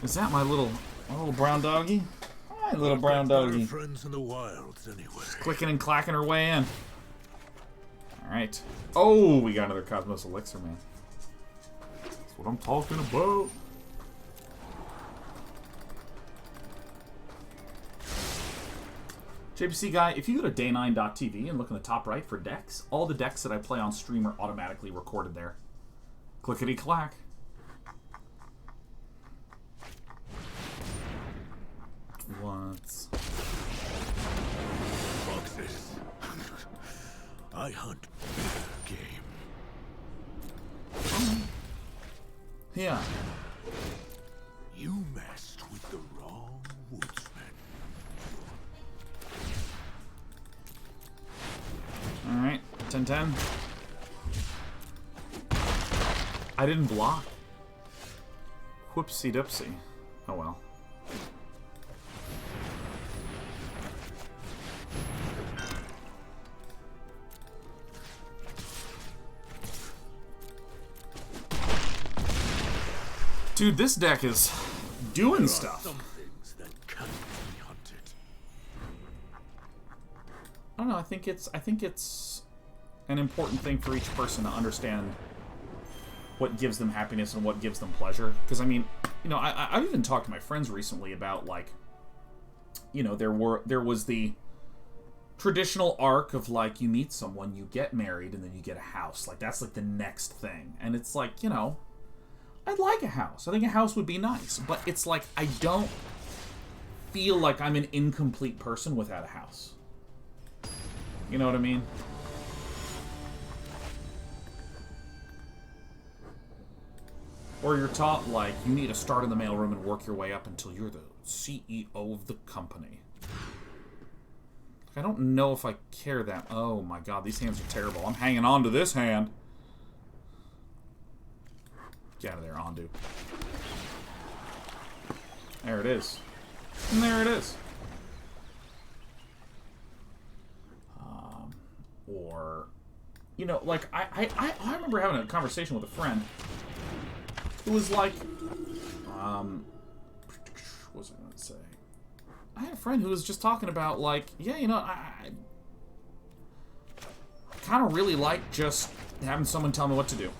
Is that my little brown doggy? Hi, little brown doggy. Friends in the wilds, anyway. Clicking and clacking her way in. Alright. Oh, we got another Cosmos Elixir, man. That's what I'm talking about. JPC guy, if you go to day9.tv and look in the top right for decks, all the decks that I play on stream are automatically recorded there. Clickety clack. What? Foxes. I hunt game. Yeah. You messed with the wrong woodsman. Alright, 10-10. I didn't block. Whoopsie doopsie. Oh well. Dude, this deck is doing stuff. Some things that can't be hunted. I don't know, I think it's an important thing for each person to understand what gives them happiness and what gives them pleasure. Because, I mean, you know, I've even talked to my friends recently about, like, you know, there was the traditional arc of, like, you meet someone, you get married, and then you get a house. Like, that's, like, the next thing. And it's like, you know, I'd like a house. I think a house would be nice. But it's like, I don't feel like I'm an incomplete person without a house. You know what I mean? Or you're taught, like, you need to start in the mailroom and work your way up until you're the CEO of the company. I don't know if I care that... Oh my god, these hands are terrible. I'm hanging on to this hand. Get out of there, Ondu. There it is. And there it is. Or... You know, like, I remember having a conversation with a friend who was like... what was I going to say? I had a friend who was just talking about, like, yeah, you know, I kind of really like just having someone tell me what to do.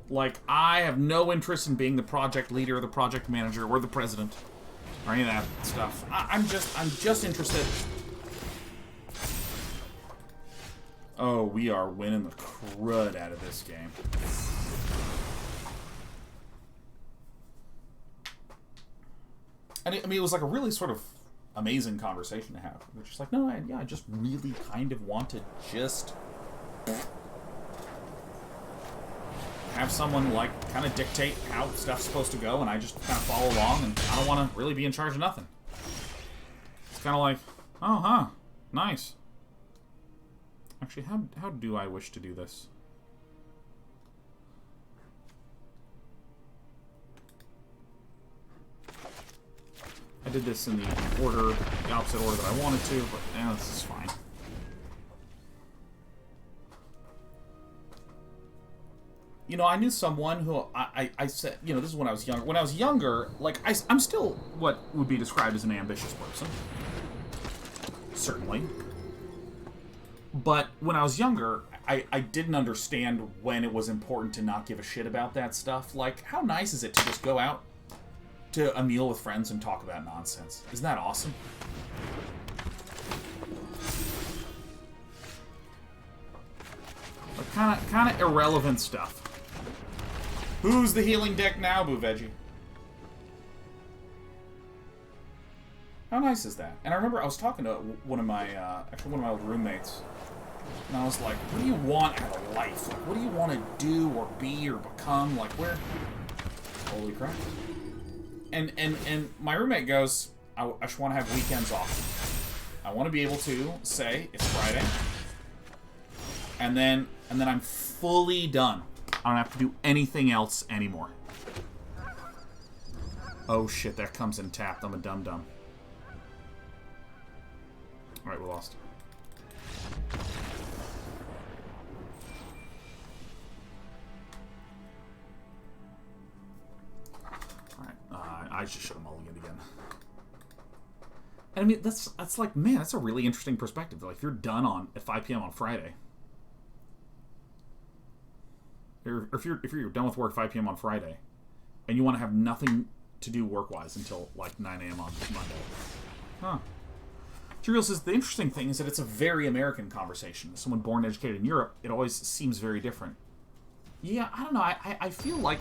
Like, I have no interest in being the project leader or the project manager or the president or any of that stuff. I'm just interested. Oh, we are winning the crud out of this game. And I mean, it was like a really sort of amazing conversation to have. We're just like, no, I just really kind of want to just have someone, like, kind of dictate how stuff's supposed to go, and I just kind of follow along, and I don't want to really be in charge of nothing. It's kind of like, oh, huh, nice. Actually, how do I wish to do this? I did this in the opposite order that I wanted to, but this is fine. You know, I knew someone who I said, you know, this is when I was younger. When I was younger, like, I'm still what would be described as an ambitious person. Certainly. But when I was younger, I didn't understand when it was important to not give a shit about that stuff. Like, how nice is it to just go out to a meal with friends and talk about nonsense? Isn't that awesome? Like, kind of irrelevant stuff. Who's the healing deck now, Boo Veggie? How nice is that? And I remember I was talking to one of my old roommates, and I was like, what do you want out of life? Like, what do you want to do or be or become? Like, where... Holy crap. And my roommate goes, I just want to have weekends off. I want to be able to say, it's Friday, and then I'm fully done. I don't have to do anything else anymore. Oh shit, that comes in tapped. I'm a dum-dum. Alright, we lost. Alright, I just should have mulliganed again. And I mean, that's like, man, that's a really interesting perspective. Like, if you're done at 5 p.m. on Friday, or if you're done with work 5 p.m. on Friday, and you want to have nothing to do work-wise until like 9 a.m. on Monday, huh? Juriel says the interesting thing is that it's a very American conversation. As someone born and educated in Europe, it always seems very different. Yeah, I don't know. I feel like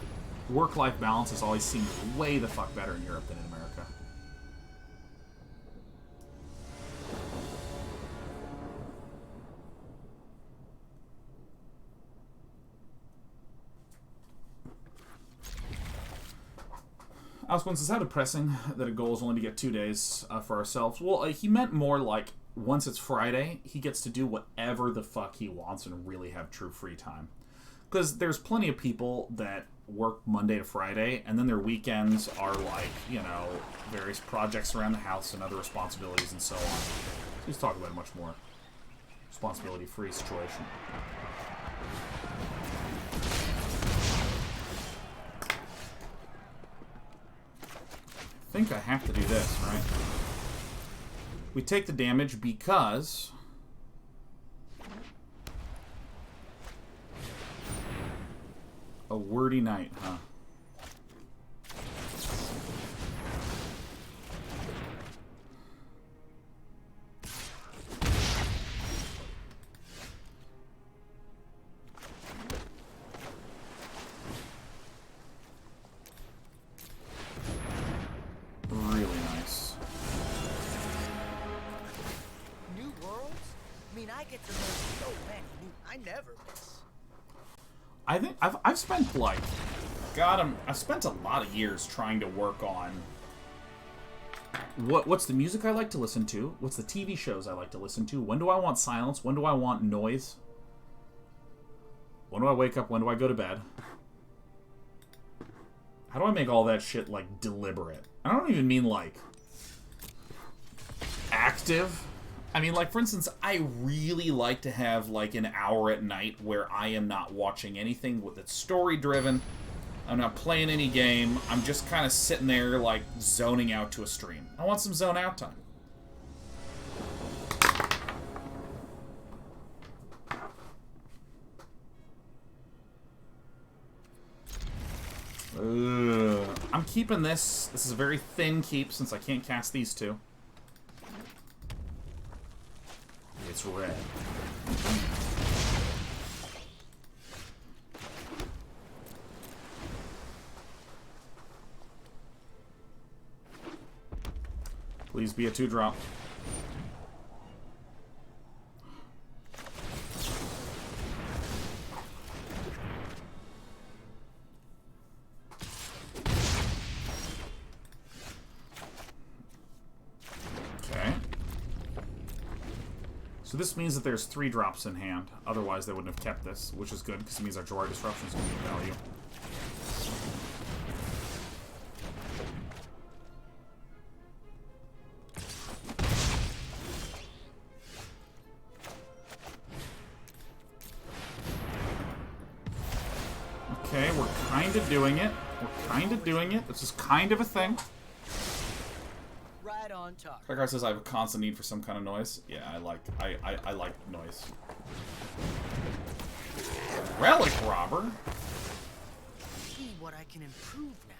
work-life balance has always seemed way the fuck better in Europe than in America. Oswin says, how depressing that a goal is only to get 2 days for ourselves. Well, he meant more like, once it's Friday, he gets to do whatever the fuck he wants and really have true free time. Because there's plenty of people that work Monday to Friday, and then their weekends are like, you know, various projects around the house and other responsibilities and so on. So he's talking about a much more responsibility-free situation. I think I have to do this, right? We take the damage because a wordy night, huh? I think I've spent like, God, I've spent a lot of years trying to work on what's the music I like to listen to, what's the TV shows I like to listen to, when do I want silence, when do I want noise, when do I wake up, when do I go to bed, how do I make all that shit like deliberate? I don't even mean like active. I mean, like, for instance, I really like to have, like, an hour at night where I am not watching anything that's story-driven. I'm not playing any game. I'm just kind of sitting there, like, zoning out to a stream. I want some zone-out time. I'm keeping this. This is a very thin keep since I can't cast these two. It's red. Please be a 2-drop. So this means that there's 3 drops in hand. Otherwise, they wouldn't have kept this, which is good, because it means our Jwari Disruption is going to be value. Okay, we're kind of doing it. We're kind of doing it. This is kind of a thing. Right on target. Clark says I have a constant need for some kind of noise. Yeah, I like noise. Relic Robber. See what I can improve now.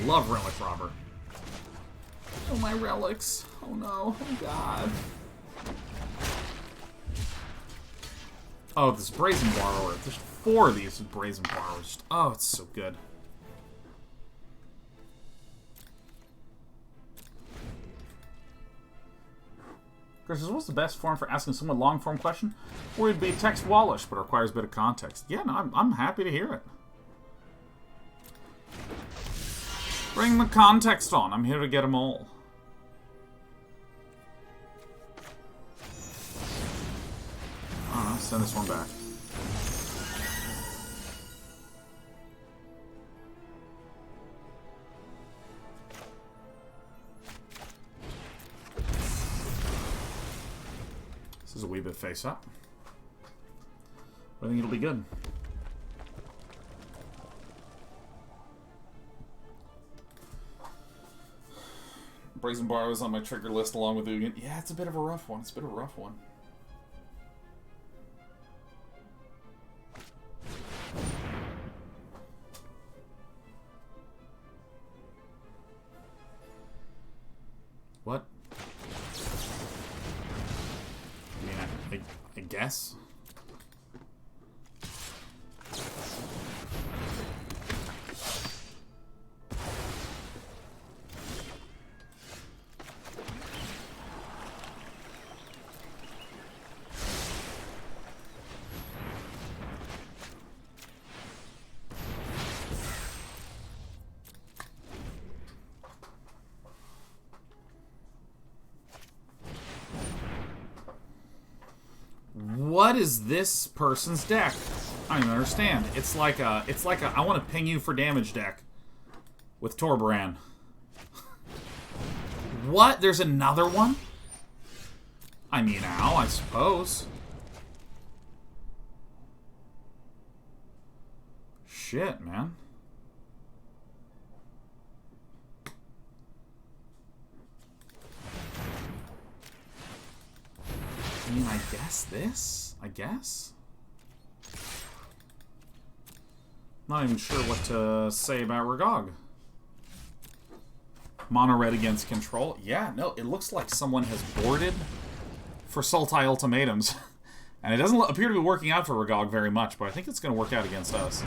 Love Relic Robber. Oh, my relics. Oh, no. Oh, God. Oh, this Brazen Borrower. There's 4 of these with Brazen Borrowers. Oh, it's so good. Chris says, what's the best form for asking someone a long-form question? Or it'd be text wallish, but it requires a bit of context. Yeah, no, I'm happy to hear it. Bring the context on. I'm here to get them all. I don't know, send this one back. This is a wee bit face up. But I think it'll be good. Brazen Borrower was on my trigger list along with Ugin. Yeah, it's a bit of a rough one. It's a bit of a rough one. What? I mean, I guess. What is this person's deck? I don't even understand. It's like a I want to ping you for damage deck with Torbaran. What? There's another one? I mean, ow, I suppose. Shit, man. I mean, I guess this? I guess? Not even sure what to say about Ragog. Mono red against control. Yeah, no, it looks like someone has boarded for Sultai ultimatums. And it doesn't appear to be working out for Ragog very much, but I think it's going to work out against us.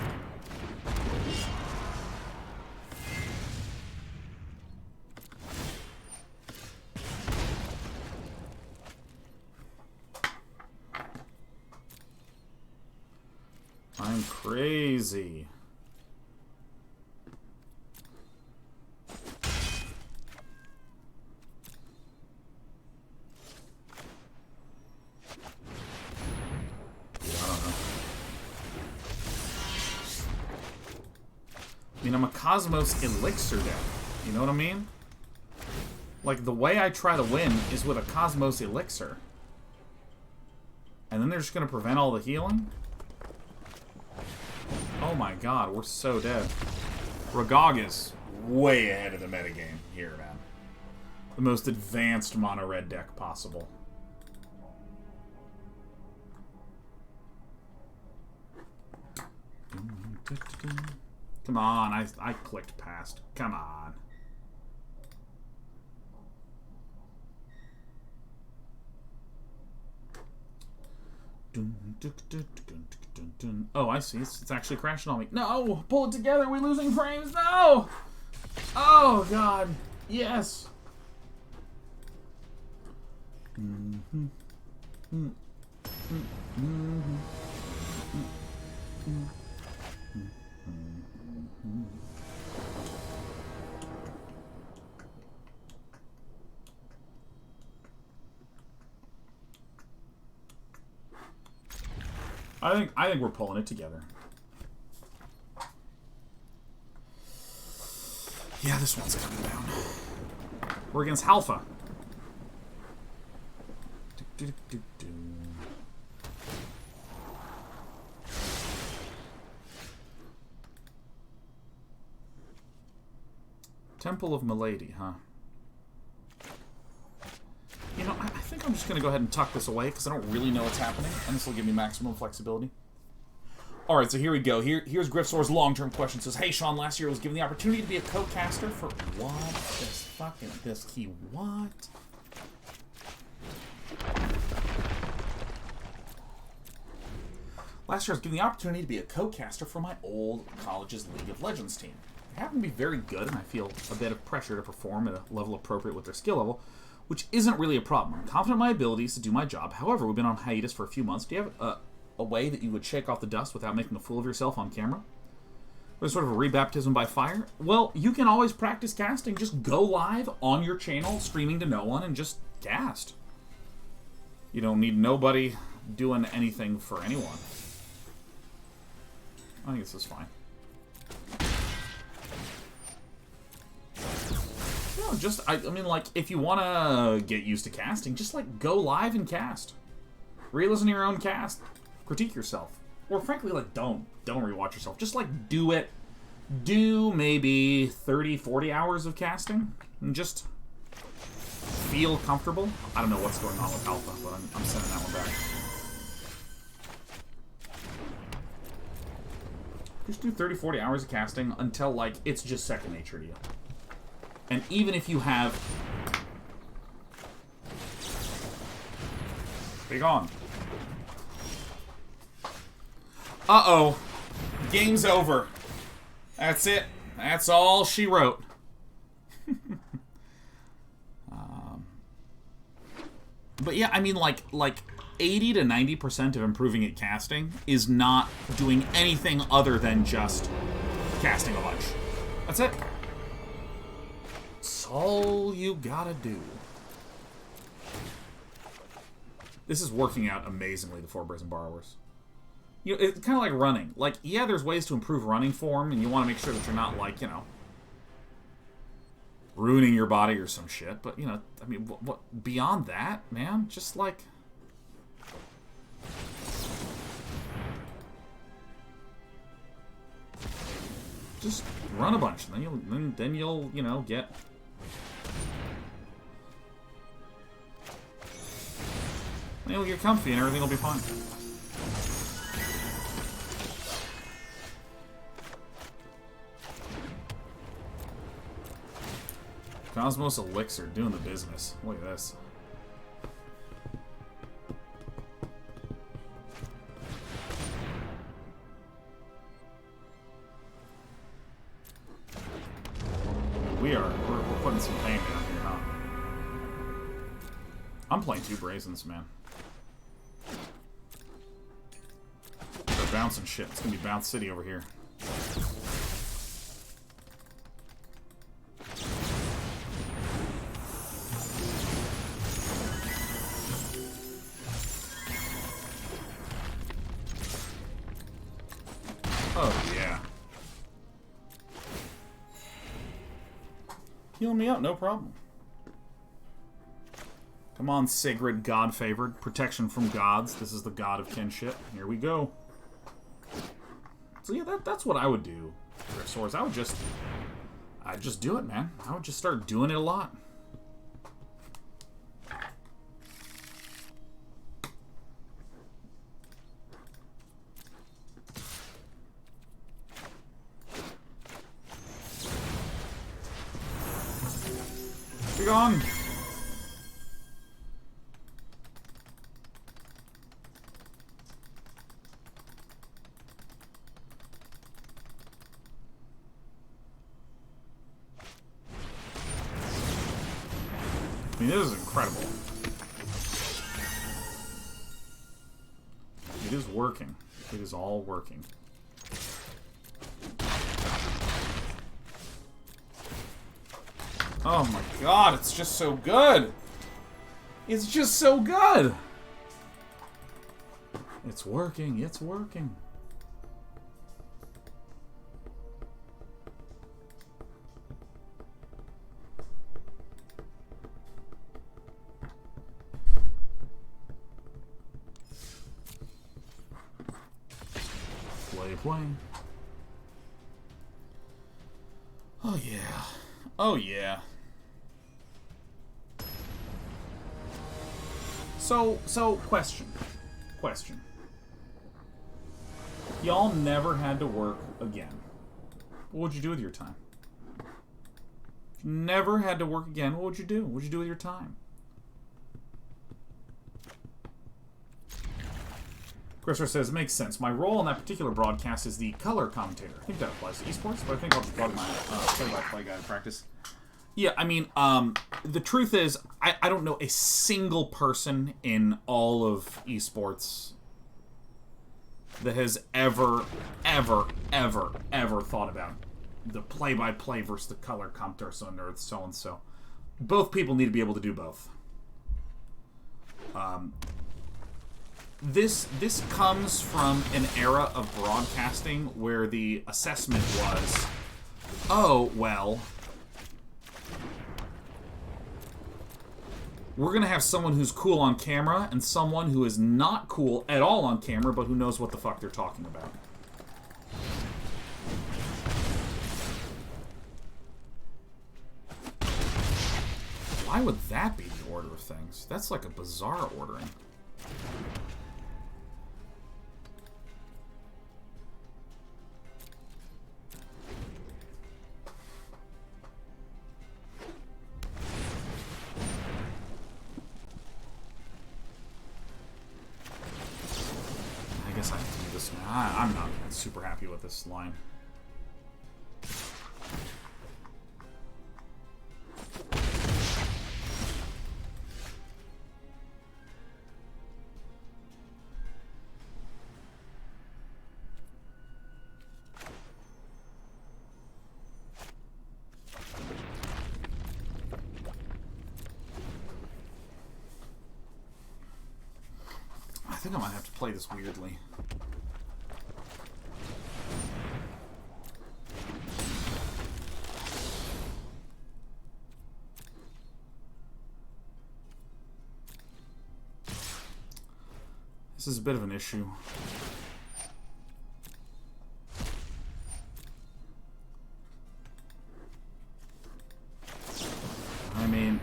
I'm crazy. I mean, I'm a Cosmos Elixir deck. You know what I mean? Like, the way I try to win is with a Cosmos Elixir. And then they're just going to prevent all the healing? Oh my god, we're so dead. Ragog is way ahead of the metagame here, man. The most advanced mono-red deck possible. Come on, I clicked past. Come on. Oh, I see. It's actually crashing on me. No! Pull it together! We're losing frames! No! Oh, God. Yes. I think we're pulling it together. Yeah, this one's coming down. We're against Halfa. Temple of Milady, huh? You know, I think I'm just going to go ahead and tuck this away because I don't really know what's happening, and this will give me maximum flexibility. Alright, so here we go. Here's Griffsor's long-term question. It says, hey, Sean, last year I was given the opportunity to be a co-caster for what? This key, what? Last year I was given the opportunity to be a co-caster for my old college's League of Legends team. They happen to be very good, and I feel a bit of pressure to perform at a level appropriate with their skill level. which isn't really a problem. I'm confident in my abilities to do my job. However, we've been on hiatus for a few months. Do you have a way that you would shake off the dust without making a fool of yourself on camera? Or sort of a rebaptism by fire? Well, you can always practice casting. Just go live on your channel, streaming to no one, and just cast. You don't need nobody doing anything for anyone. I think this is fine. No, just, I mean, like, if you want to get used to casting, just, like, go live and cast. Re-listen to your own cast. Critique yourself. Or, frankly, like, don't rewatch yourself. Just, like, do it. Do maybe 30, 40 hours of casting. And just feel comfortable. I don't know what's going on with Alpha, but I'm sending that one back. Just do 30, 40 hours of casting until, like, it's just second nature to you. And even if you have... Be gone. Uh-oh. Game's over. That's it. That's all she wrote. But yeah, I mean, like 80 to 90% of improving at casting is not doing anything other than just casting a bunch. That's it. That's all you gotta do. This is working out amazingly, the 4 Brazen Borrowers. You know, it's kind of like running. Like, yeah, there's ways to improve running form, and you want to make sure that you're not, like, you know, ruining your body or some shit. But, you know, I mean, what beyond that, man? Just, like... Just run a bunch, and then you'll, you know, get... Then you'll get comfy and everything will be fine. Cosmos Elixir doing the business. Look at this. We're putting some pain down here, huh? I'm playing 2 Brazens, man. They're bouncing shit. It's gonna be Bounce City over here. Oh, yeah. Heal me up, no problem. Come on, Sigrid, God-favored. Protection from gods. This is the god of kinship. Here we go. So yeah, that's what I would do, Swords. I'd just do it, man. I would just start doing it a lot. Be gone. I mean, this is incredible. It is working. It is all working. Oh my god, it's just so good! It's just so good! It's working, it's working. Play. Oh yeah. Oh yeah. So question. Y'all never had to work again. What would you do with your time? If you never had to work again, what would you do? What would you do with your time? Christopher says, makes sense. My role in that particular broadcast is the color commentator. I think that applies to esports, but I think I'll just plug my play-by-play guy in practice. Yeah, I mean, the truth is, I don't know a single person in all of esports that has ever thought about the play-by-play versus the color comparison or so-and-so. Both people need to be able to do both. This comes from an era of broadcasting where the assessment was, oh, well, we're going to have someone who's cool on camera and someone who is not cool at all on camera, but who knows what the fuck they're talking about. Why would that be the order of things? That's like a bizarre ordering. I guess I have to do this now. I'm not super happy with this line. I think I might have to play this weirdly. This is a bit of an issue. I mean,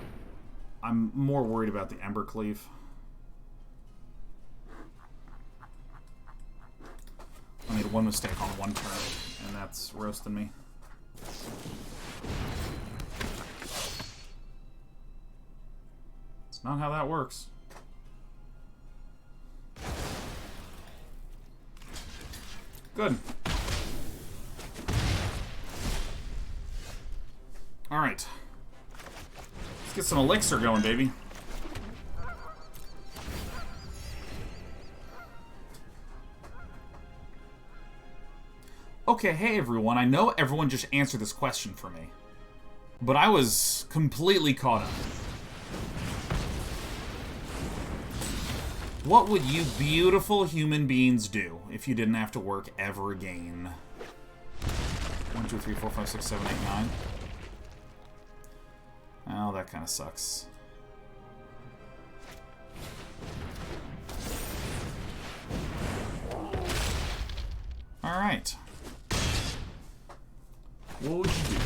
I'm more worried about the Embercleave. I made one mistake on one turn, and that's roasting me. It's not how that works. Good. Alright. Let's get some elixir going, baby. Okay, hey everyone, I know everyone just answered this question for me, but I was completely caught up. What would you beautiful human beings do if you didn't have to work ever again? 1, 2, 3, 4, 5, 6, 7, 8, 9. Oh, that kind of sucks. Alright. What would you do?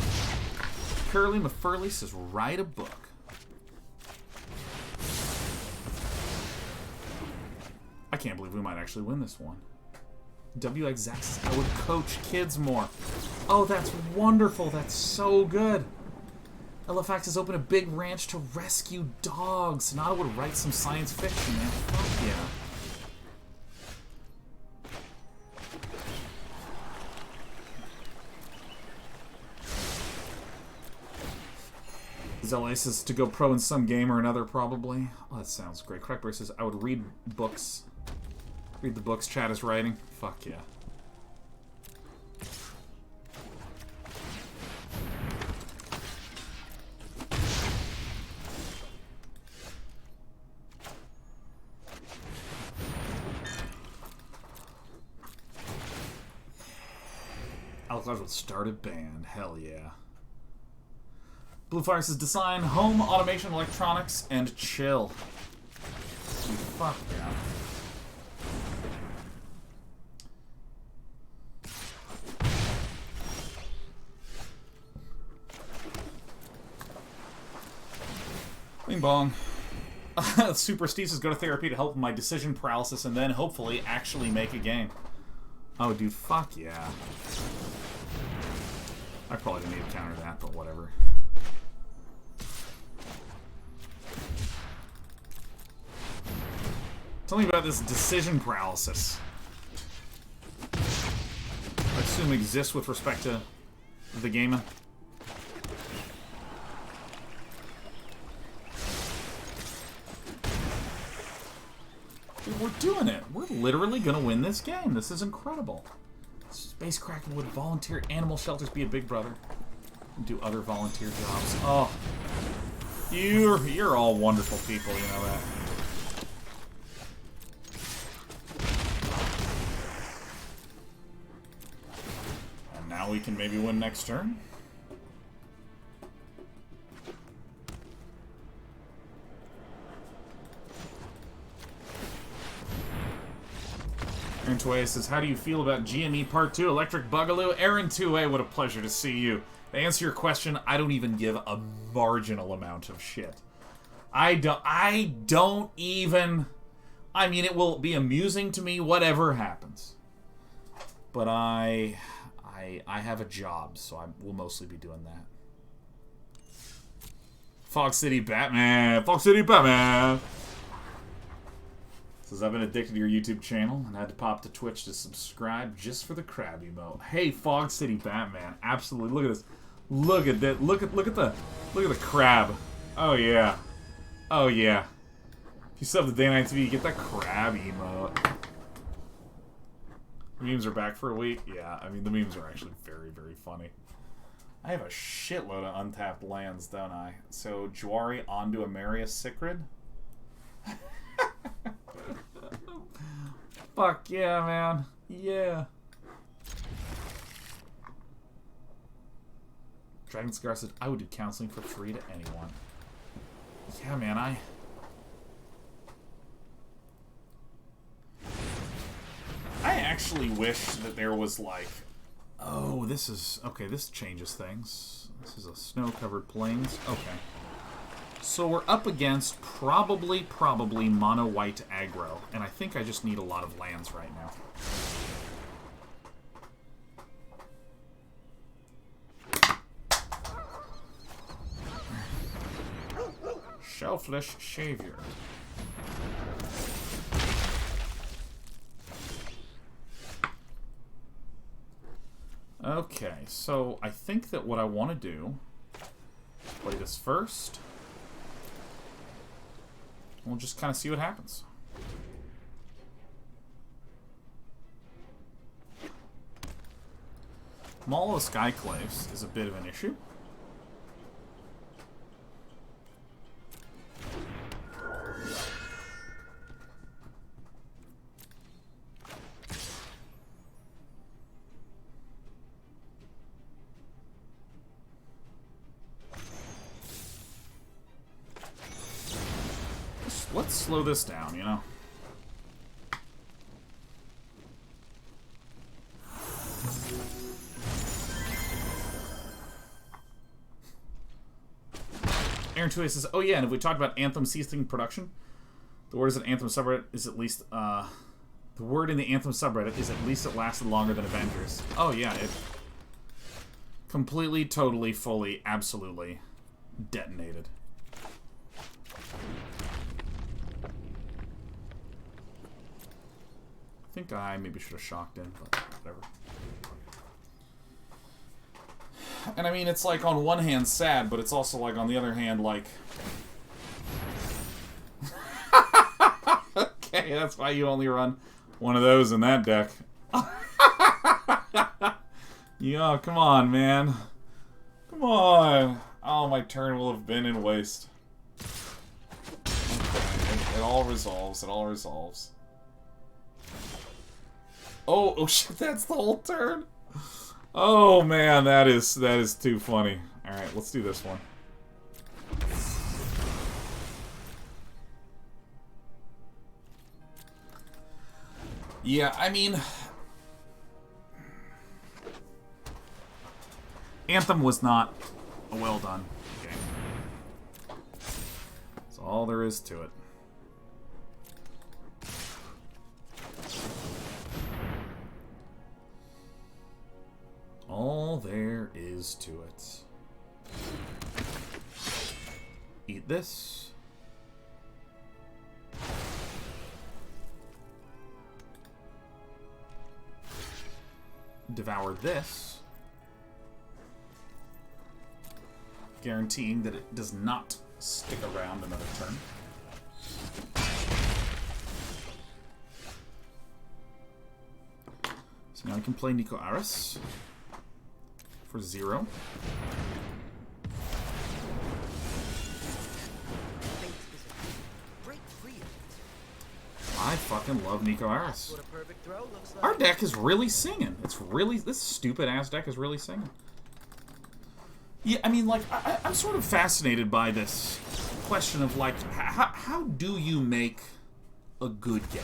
Curly McFurley says, write a book. I can't believe we might actually win this one. WX Zax says, I would coach kids more. Oh, that's wonderful. That's so good. Elifax has opened a big ranch to rescue dogs. Now I would write some science fiction, man. Fuck yeah. Zella says to go pro in some game or another, probably. Oh, that sounds great. Crackberry says, I would read books. Read the books Chad is writing. Fuck yeah. Alcaz would start a band. Hell yeah. Blue Fire says, design home automation, electronics, and chill. Fuck yeah. Bing bong. Super Steve says, go to therapy to help with my decision paralysis and then hopefully actually make a game. Oh, dude, fuck yeah. I probably didn't need to counter that, but whatever. Tell me about this decision paralysis. I assume exists with respect to the gaming. we're doing it. We're literally gonna win this game. This is incredible. Space Kraken would volunteer animal shelters, be a big brother, and do other volunteer jobs. Oh, you're all wonderful people. You know that. And now we can maybe win next turn. Aaron 2A says, how do you feel about GME Part 2, Electric Bugaloo? Aaron 2A, what a pleasure to see you. To answer your question, I don't even give a marginal amount of shit. I don't even... I mean, it will be amusing to me, whatever happens. But I have a job, so I will mostly be doing that. Fog City Batman! Fog City Batman! Says, I've been addicted to your YouTube channel and had to pop to Twitch to subscribe just for the crab emote. Hey, Fog City Batman. Absolutely. Look at this. Look at that. Look at the crab. Oh yeah. Oh yeah. If you sub the Day Night TV, you get that crab emote. Memes are back for a week. Yeah, I mean the memes are actually very, very funny. I have a shitload of untapped lands, don't I? So Jwari, Ondu, Emeria, Sigrid. Fuck yeah, man. Yeah. Dragonscar said, I would do counseling for free to anyone. Yeah, man, I actually wish that there was like... Oh, this is... Okay, this changes things. This is a snow-covered plains. Okay. So we're up against probably mono-white aggro, and I think I just need a lot of lands right now. Shellflesh Savior. Okay, so I think that what I want to do, play this first. We'll just kind of see what happens. Mall of Skyclaves is a bit of an issue. Let's slow this down, you know? Aaron 2A says, oh yeah, and if we talked about Anthem ceasing production, the word is an Anthem subreddit is at least, the word in the Anthem subreddit is at least it lasted longer than Avengers. Oh yeah, it completely, totally, fully, absolutely detonated. I think I maybe should have shocked in, but whatever. And I mean, it's like on one hand sad, but it's also like on the other hand like... Okay, that's why you only run one of those in that deck. Yeah, come on, man. Come on. Oh, my turn will have been in waste. Okay, it all resolves, it all resolves. Oh shit, that's the whole turn? Oh man, that is too funny. Alright, let's do this one. Yeah, I mean... Anthem was not a well done game. That's all there is to it. All there is to it. Eat this. Devour this. Guaranteeing that it does not stick around another turn. So now I can play Niko Aris for 0. I fucking love Niko Aris. What a perfect throw looks like. Our deck is really singing. It's really... This stupid-ass deck is really singing. Yeah, I mean, like, I'm sort of fascinated by this question of, like, how do you make a good game?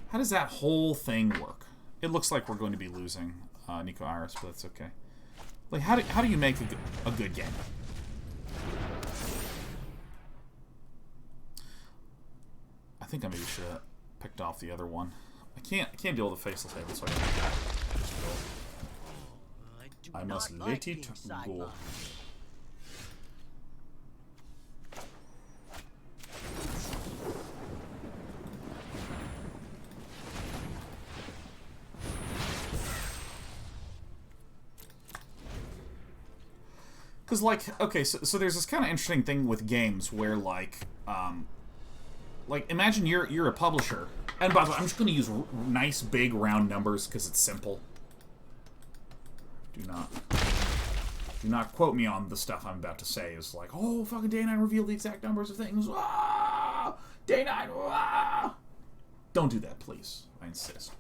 How does that whole thing work? It looks like we're going to be losing Niko Aris, but that's okay. Like, how do you make a good game? I think I maybe should have picked off the other one. I can't deal with the faceless haven, so I must let it go. Because, like, okay, so there's this kind of interesting thing with games where, like, imagine you're a publisher. And by the way, I'm just going to use nice, big, round numbers because it's simple. Do not quote me on the stuff I'm about to say. Is like, oh, fucking Day 9 revealed the exact numbers of things. Ah! Day 9, ah! Don't do that, please. I insist.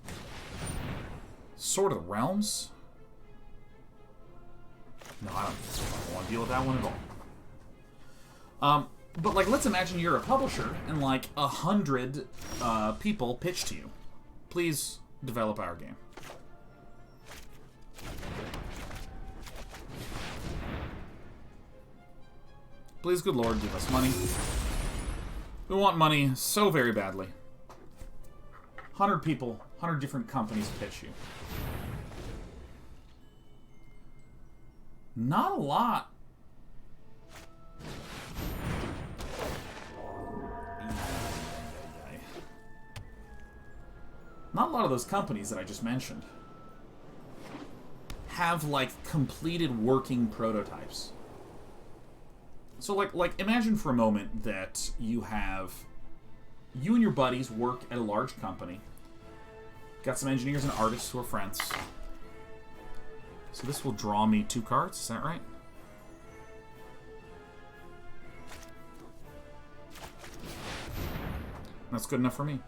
Sword of the Realms? No, I don't want to deal with that one at all. But, like, let's imagine you're a publisher and, like, 100 people pitch to you. Please develop our game. Please, good Lord, give us money. We want money so very badly. 100 people, 100 different companies pitch you. Not a lot. Not a lot of those companies that I just mentioned have, like, completed working prototypes. So, like, imagine for a moment that you and your buddies work at a large company. Got some engineers and artists who are friends. So this will draw me 2 cards, is that right? That's good enough for me.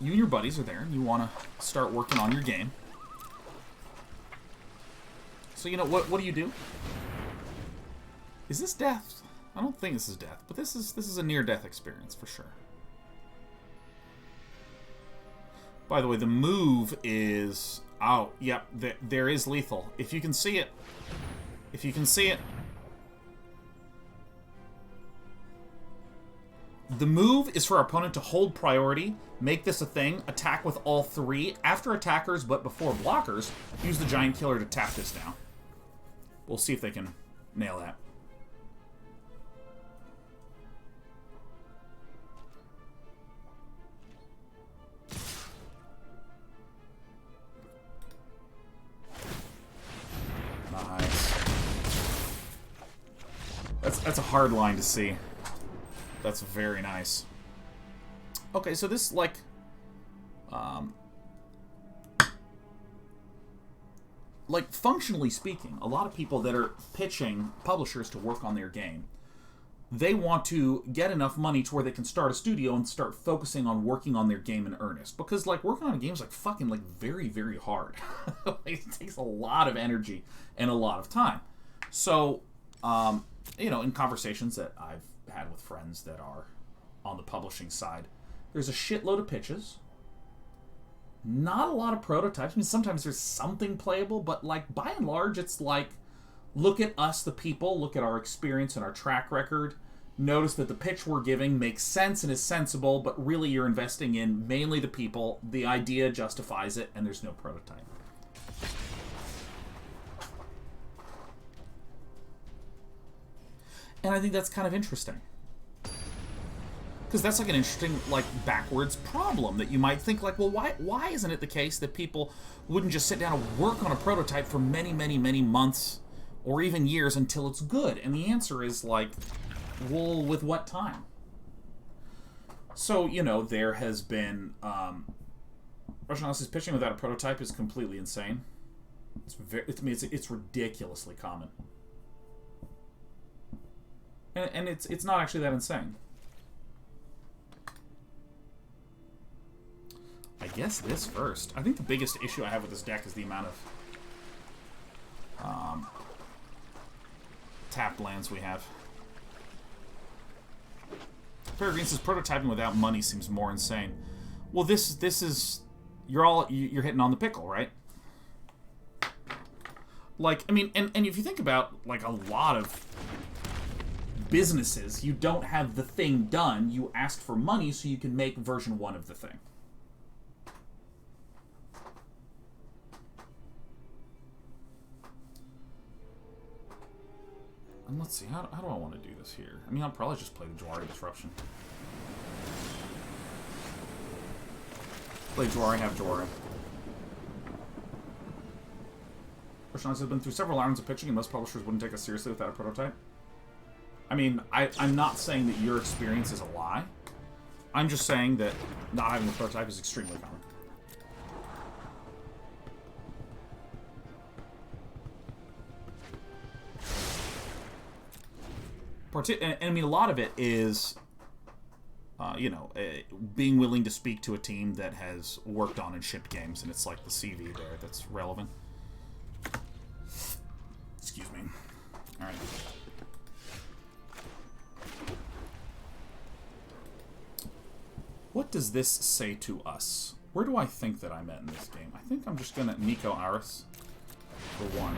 You and your buddies are there, and you want to start working on your game. So, you know, what do you do? Is this death? I don't think this is death, but this is a near-death experience, for sure. By the way, the move is... Oh, yep, there is lethal. If you can see it. If you can see it. The move is for our opponent to hold priority, make this a thing, attack with all 3, after attackers but before blockers, use the Giant Killer to tap this down. We'll see if they can nail that. Nice. That's a hard line to see. That's very nice. Okay, so this, like, functionally speaking, a lot of people that are pitching publishers to work on their game, they want to get enough money to where they can start a studio and start focusing on working on their game in earnest. Because, like, working on a game is, like, fucking, like, very, very hard. It takes a lot of energy and a lot of time. So, you know, in conversations that I've had with friends that are on the publishing side, there's a shitload of pitches, not a lot of prototypes. I mean, sometimes there's something playable, but, like, by and large, it's like, look at us, the people, look at our experience and our track record, notice that the pitch we're giving makes sense and is sensible, but really you're investing in mainly the people, the idea justifies it, and there's no prototype. And I think that's kind of interesting. Because that's, like, an interesting, like, backwards problem that you might think, like, well, why isn't it the case that people wouldn't just sit down and work on a prototype for many, many, many months or even years until it's good? And the answer is, like, well, with what time? So, you know, there has been... Russian Alice's pitching without a prototype is completely insane. It's ridiculously common. And it's not actually that insane. I guess this first. I think the biggest issue I have with this deck is the amount of tapped lands we have. Peregrine says prototyping without money seems more insane. Well, this is you're hitting on the pickle, right? Like, I mean, and if you think about like a lot of businesses, you don't have the thing done. You ask for money so you can make version 1 of the thing. And let's see, how do I want to do this here? I mean, I'll probably just play the Jwari Disruption. Play Jwari, have Jwari. Prashant has been through several rounds of pitching, and most publishers wouldn't take us seriously without a prototype. I mean, I'm not saying that your experience is a lie. I'm just saying that not having a prototype is extremely common. And I mean, a lot of it is, you know, being willing to speak to a team that has worked on and shipped games, and it's like the CV there that's relevant. Excuse me. All right. What does this say to us? Where do I think that I'm at in this game? I think I'm just gonna Niko Aris for 1.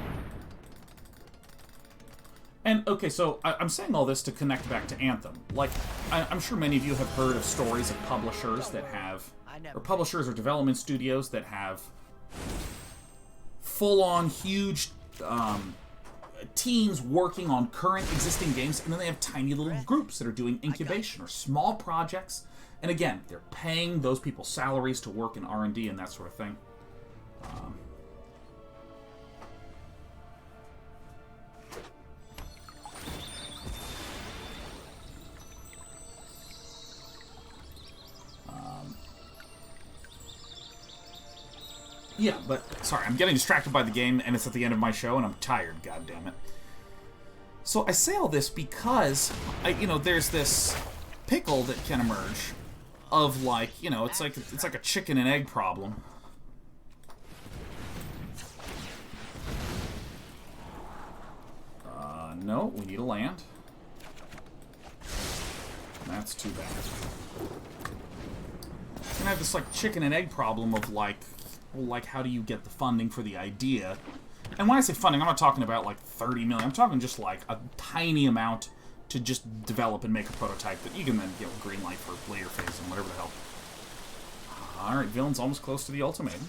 And, okay, so I'm saying all this to connect back to Anthem. Like, I'm sure many of you have heard of stories of publishers that have, or publishers or development studios that have full-on huge teams working on current existing games, and then they have tiny little groups that are doing incubation or small projects. And again, they're paying those people salaries to work in R&D and that sort of thing. Yeah, but, sorry, I'm getting distracted by the game, and it's at the end of my show, and I'm tired, goddammit. So I say all this because, you know, there's this pickle that can emerge of, like, you know, it's like a chicken and egg problem. No, we need a land. That's too bad. And I have this, like, chicken and egg problem of, like, well, like, how do you get the funding for the idea? And when I say funding, I'm not talking about, like, 30 million. I'm talking just, like, a tiny amount to just develop and make a prototype that you can then, you know, green light for later phase and whatever the hell. Alright, villain's almost close to the ultimatum.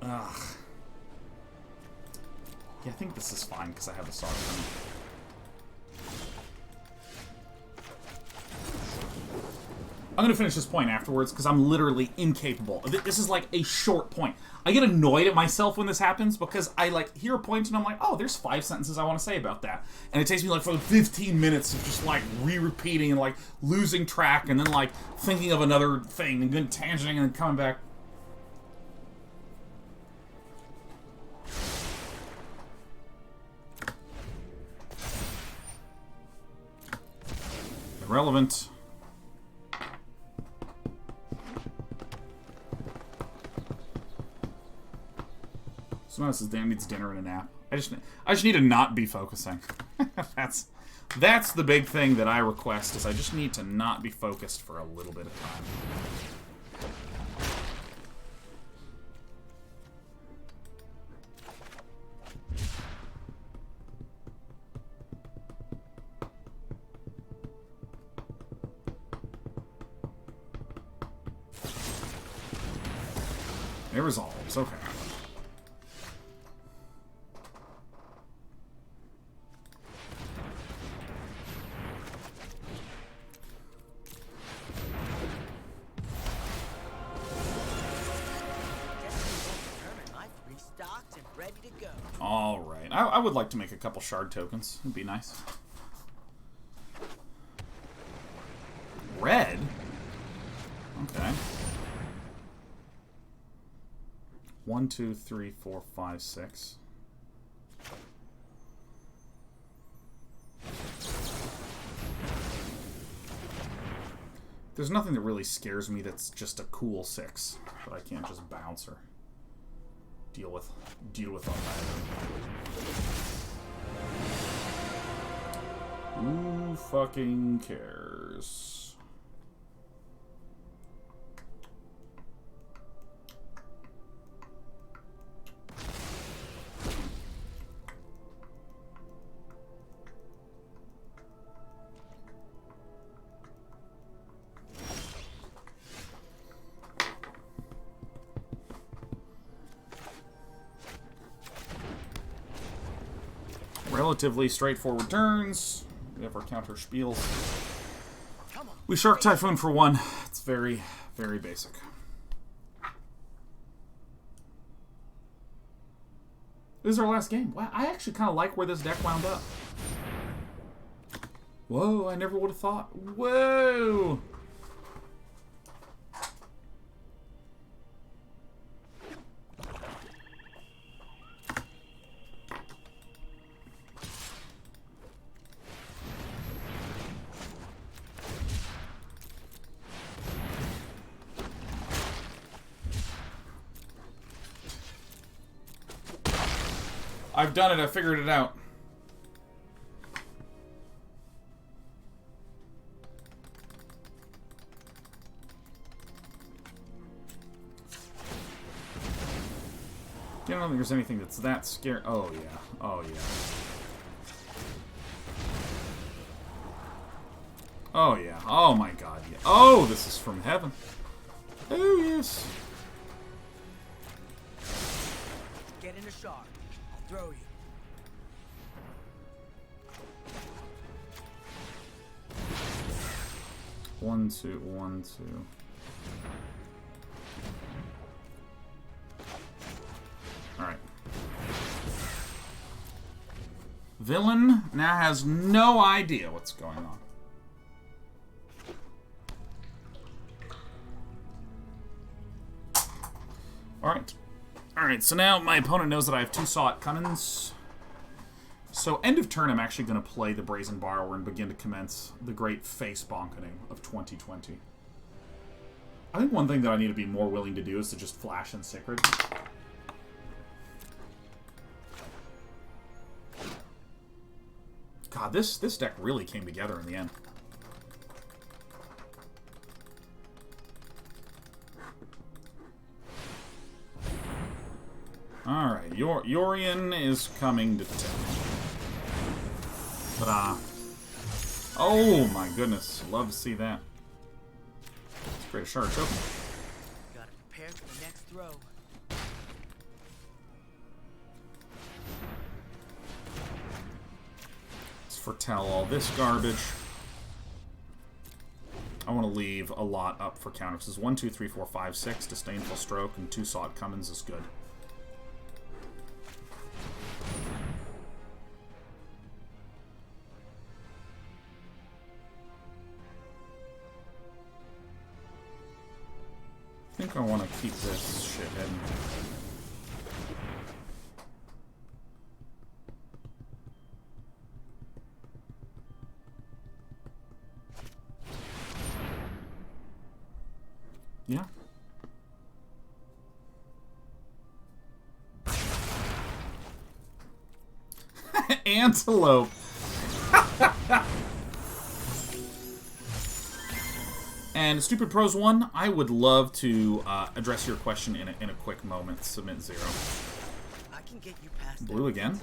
Ugh. Yeah, I think this is fine because I have a Saga. I'm gonna finish this point afterwards because I'm literally incapable. This is like a short point. I get annoyed at myself when this happens because I like hear a point and I'm like, oh, there's 5 sentences I want to say about that, and it takes me like for 15 minutes of just like re-repeating and like losing track and then like thinking of another thing and then tangenting and then coming back. Irrelevant. Someone says Dan needs dinner and a nap. I just need to not be focusing. That's the big thing that I request, is I just need to not be focused for a little bit of time. It resolves, okay. stocked and ready to go. All right. I would like to make a couple shard tokens. It'd be nice. Red? Okay. 1, 2, 3, 4, 5, 6. There's nothing that really scares me that's just a cool 6, but I can't just bounce or deal with on that. Who fucking cares? Relatively straightforward turns. We have our counter spiels. We Shark Typhoon for 1. It's very, very basic. This is our last game. Wow, I actually kind of like where this deck wound up. Whoa, I never would have thought. Whoa! I've done it. I figured it out. I don't think there's anything that's that scary. Oh, yeah. Oh, yeah. Oh, yeah. Oh, my God. Yeah. Oh, this is from heaven. Oh, yes. Get in a shark. I'll throw you. One, two, 1, 2. Alright. Villain now has no idea what's going on. Alright. Alright, so now my opponent knows that I have 2 Saw It Cummins. So end of turn, I'm actually going to play the Brazen Borrower and begin to commence the great face bonketing of 2020. I think one thing that I need to be more willing to do is to just flash in Sigrid. God, this deck really came together in the end. Alright, Yorion is coming to town. Ta-da. Oh my goodness, love to see that. Let's create a Shark Token. Gotta prepare for the next throw. Let's foretell all this garbage. I want to leave a lot up for counters. This is 1, 2, 3, 4, 5, 6. Disdainful Stroke and 2 Saw It Cummins is good. I think I want to keep this shithead. Yeah. Antelope. And Stupid Pros 1, I would love to address your question in a quick moment. Submit 0. I can get you past Blue again.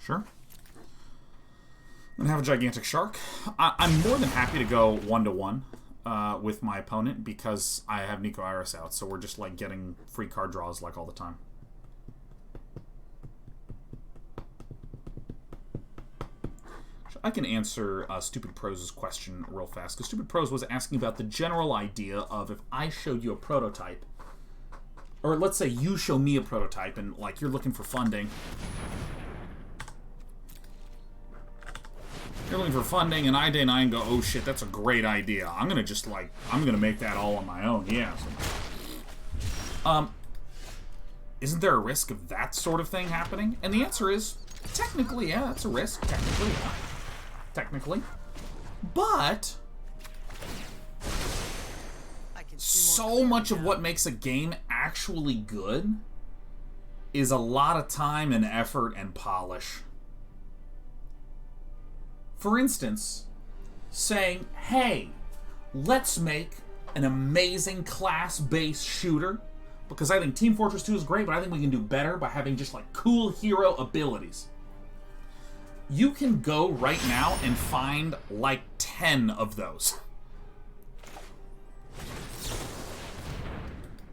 Sure. I'm gonna have a gigantic shark. I'm more than happy to go 1-1 with my opponent because I have Niko Aris out, so we're just like getting free card draws like all the time. I can answer Stupid Prose's question real fast, because Stupid Prose was asking about the general idea of if I showed you a prototype, or let's say you show me a prototype and like you're looking for funding. You're looking for funding and I deny and go, oh shit, that's a great idea. I'm gonna just like, I'm gonna make that all on my own. Yeah. Isn't there a risk of that sort of thing happening? And the answer is, technically, yeah, that's a risk. Technically, yeah. Technically. But so much of what makes a game actually good is a lot of time and effort and polish. For instance, saying, hey, let's make an amazing class-based shooter, because I think Team Fortress 2 is great, but I think we can do better by having just like cool hero abilities. You can go right now and find like 10 of those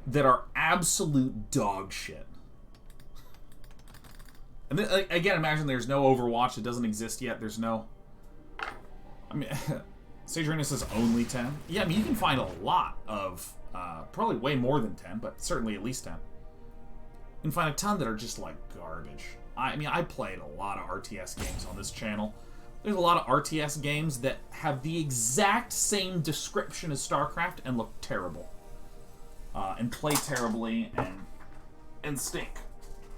that are absolute dog shit. And then, again, imagine there's no Overwatch. It doesn't exist yet. There's no... I mean, Sage Arenas is only 10. Yeah, I mean, you can find a lot of... probably way more than 10, but certainly at least 10. You can find a ton that are just like garbage. I mean, I played a lot of RTS games on this channel. There's a lot of RTS games that have the exact same description as StarCraft and look terrible. And play terribly and stink.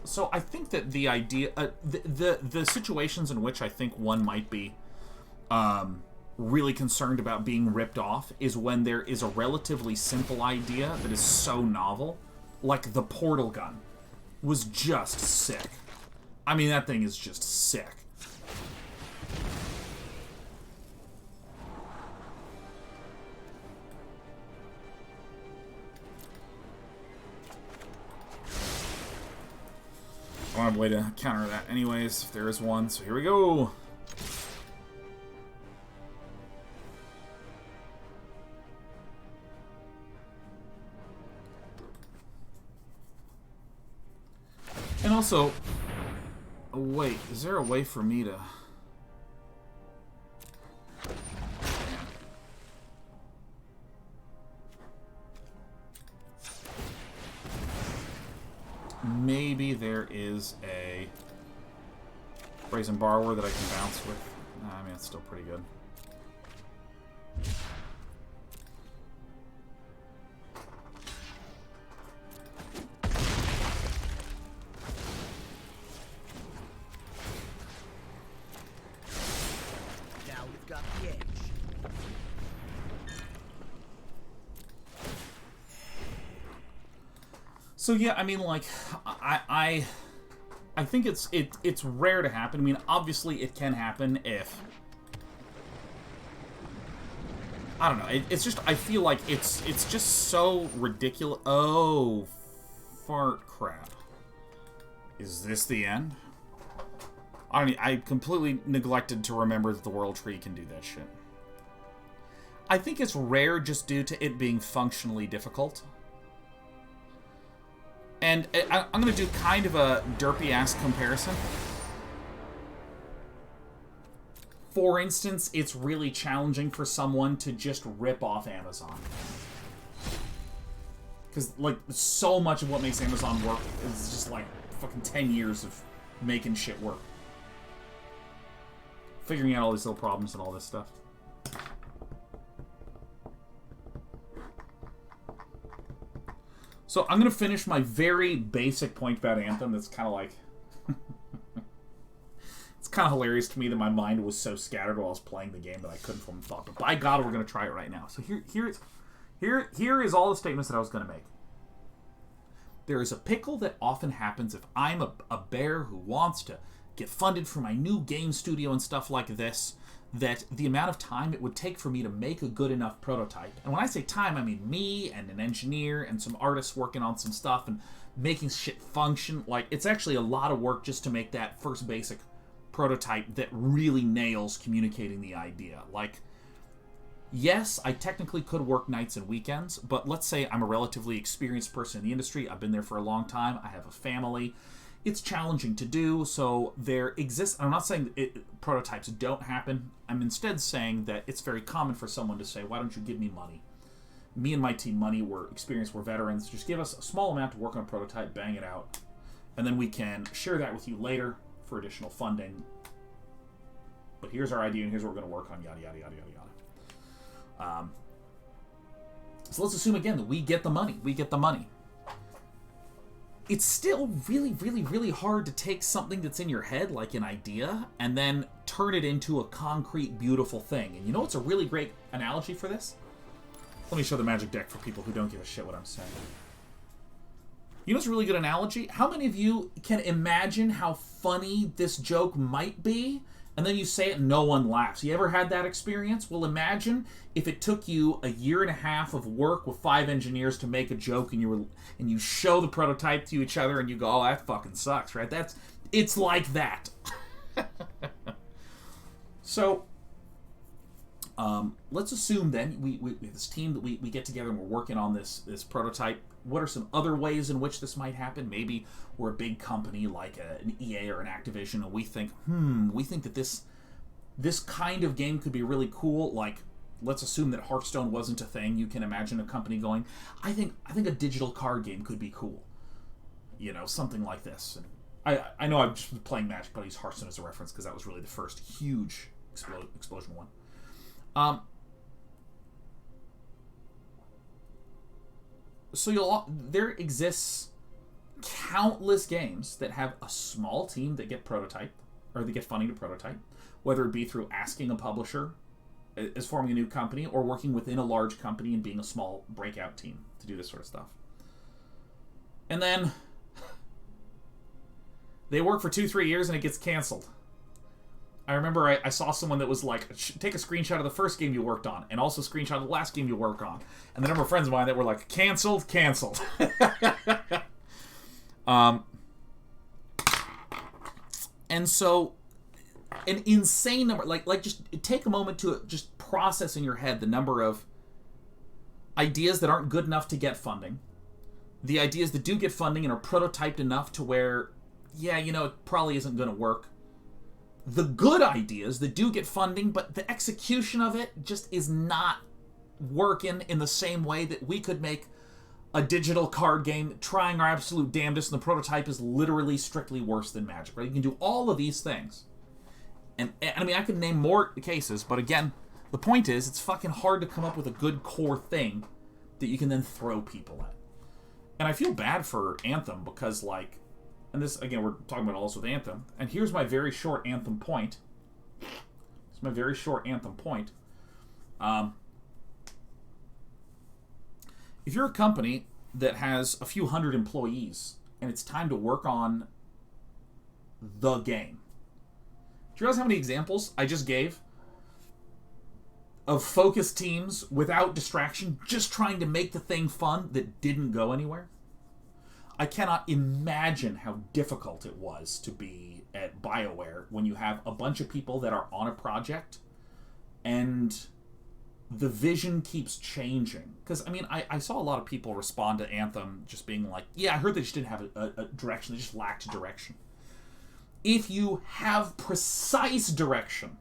So I think that the idea... the situations in which I think one might be really concerned about being ripped off is when there is a relatively simple idea that is so novel. Like the portal gun was just sick. I mean, that thing is just sick. I don't have a way to counter that anyways, if there is one, so here we go. And also, wait, is there a way for me to... Maybe there is a Brazen Borrower that I can bounce with. I mean, it's still pretty good. Now we've got the edge. So yeah, I mean, like, I think it's rare to happen. I mean, obviously it can happen if... I don't know. It's just, I feel like it's just so ridiculous. Oh, fart crap. Is this the end? I completely neglected to remember that the World Tree can do that shit. I think it's rare just due to it being functionally difficult. And I'm going to do kind of a derpy-ass comparison. For instance, it's really challenging for someone to just rip off Amazon. Because, like, so much of what makes Amazon work is just, like, fucking 10 years of making shit work. Figuring out all these little problems and all this stuff. So I'm going to finish my very basic point about Anthem that's kind of like... It's kind of hilarious to me that my mind was so scattered while I was playing the game that I couldn't form thought. But by God, we're going to try it right now. So here is all the statements that I was going to make. There is a pickle that often happens if I'm a bear who wants to get funded for my new game studio and stuff like this, that the amount of time it would take for me to make a good enough prototype. And when I say time, I mean me and an engineer and some artists working on some stuff and making shit function. Like, it's actually a lot of work just to make that first basic prototype that really nails communicating the idea. Like, yes, I technically could work nights and weekends, but let's say I'm a relatively experienced person in the industry. I've been there for a long time. I have a family. It's challenging to do, so there exists... I'm not saying prototypes don't happen. I'm instead saying that it's very common for someone to say, why don't you give me money? Me and my team, money, we're experienced, we're veterans. Just give us a small amount to work on a prototype, bang it out, and then we can share that with you later for additional funding. But here's our idea, and here's what we're going to work on, yada, yada, yada, yada, yada. So let's assume, again, that we get the money. We get the money. It's still really, really, really hard to take something that's in your head, like an idea, and then turn it into a concrete, beautiful thing. And you know what's a really great analogy for this? Let me show the Magic deck for people who don't give a shit what I'm saying. You know what's a really good analogy? How many of you can imagine how funny this joke might be, and then you say it and no one laughs? You ever had that experience? Well, imagine if it took you a year and a half of work with 5 engineers to make a joke, and you show the prototype to each other and you go, oh, that fucking sucks, right? It's like that. So, let's assume then we have this team that we get together and we're working on this prototype. What are some other ways in which this might happen? Maybe we're a big company like an EA or an Activision, and we think that this kind of game could be really cool. Like, let's assume that Hearthstone wasn't a thing. You can imagine a company going, I think a digital card game could be cool. You know, something like this. And I know I'm just playing Magic, but I use Hearthstone as a reference because that was really the first huge explosion one. So there exists countless games that have a small team that get prototyped, or they get funding to prototype, whether it be through asking a publisher as forming a new company, or working within a large company and being a small breakout team to do this sort of stuff. And then they work for 2-3 years and it gets canceled. I remember I saw someone that was like, take a screenshot of the first game you worked on, and also a screenshot of the last game you worked on. And the number of friends of mine that were like, canceled. And so, an insane number, like just take a moment to just process in your head the number of ideas that aren't good enough to get funding, the ideas that do get funding and are prototyped enough to where, yeah, you know, it probably isn't going to work. The good ideas that do get funding, but the execution of it just is not working in the same way that we could make a digital card game trying our absolute damnedest, and the prototype is literally strictly worse than Magic, right? You can do all of these things. And I mean, I could name more cases, but again, the point is, it's fucking hard to come up with a good core thing that you can then throw people at. And I feel bad for Anthem because, like, and this, again, we're talking about all this with Anthem. And here's my very short Anthem point. If you're a company that has a few hundred employees and it's time to work on the game, do you realize how many examples I just gave of focused teams without distraction, just trying to make the thing fun that didn't go anywhere? I cannot imagine how difficult it was to be at BioWare when you have a bunch of people that are on a project and the vision keeps changing. Because, I mean, I saw a lot of people respond to Anthem just being like, yeah, I heard they just didn't have a direction. They just lacked direction. If you have precise direction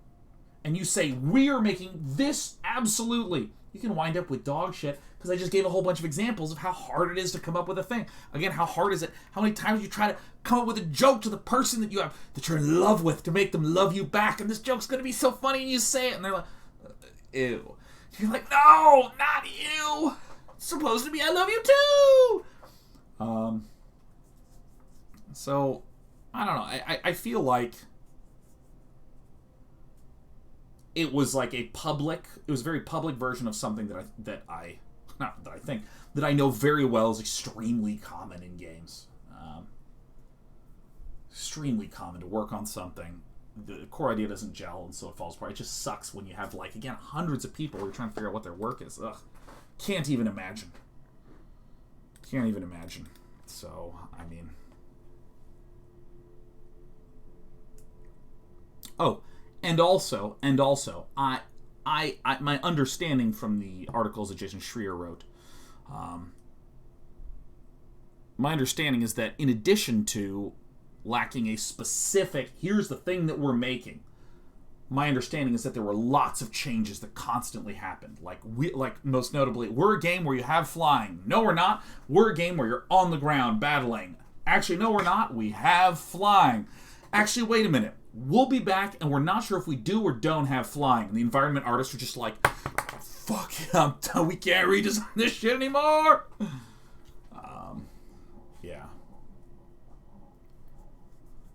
and you say, we're making this absolutely, you can wind up with dog shit, because I just gave a whole bunch of examples of how hard it is to come up with a thing. Again, how hard is it? How many times you try to come up with a joke to the person that you're in love with to make them love you back, and this joke's going to be so funny, and you say it, and they're like, ew. You're like, no, not you. It's supposed to be I love you too. So, I don't know. I feel like it was like it was a very public version of something that I know very well is extremely common in games. Extremely common to work on something. The core idea doesn't gel, and so it falls apart. It just sucks when you have, like, again, hundreds of people who are trying to figure out what their work is. Ugh. Can't even imagine. So, I mean... Oh, and also, I my understanding from the articles that Jason Schreier wrote, my understanding is that in addition to lacking a specific, here's the thing that we're making, my understanding is that there were lots of changes that constantly happened. Like most notably, we're a game where you have flying. No, we're not. We're a game where you're on the ground battling. Actually, no, we're not. We have flying. Actually, wait a minute. We'll be back, and we're not sure if we do or don't have flying. And the environment artists are just like, fuck it, I'm done. We can't redesign this shit anymore. Yeah.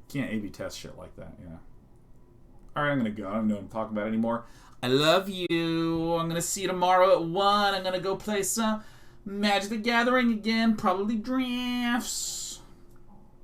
Can't A/B test shit like that, yeah. Alright, I'm gonna go. I don't know what I'm talking about anymore. I love you. I'm gonna see you tomorrow at 1. I'm gonna go play some Magic the Gathering again. Probably drafts.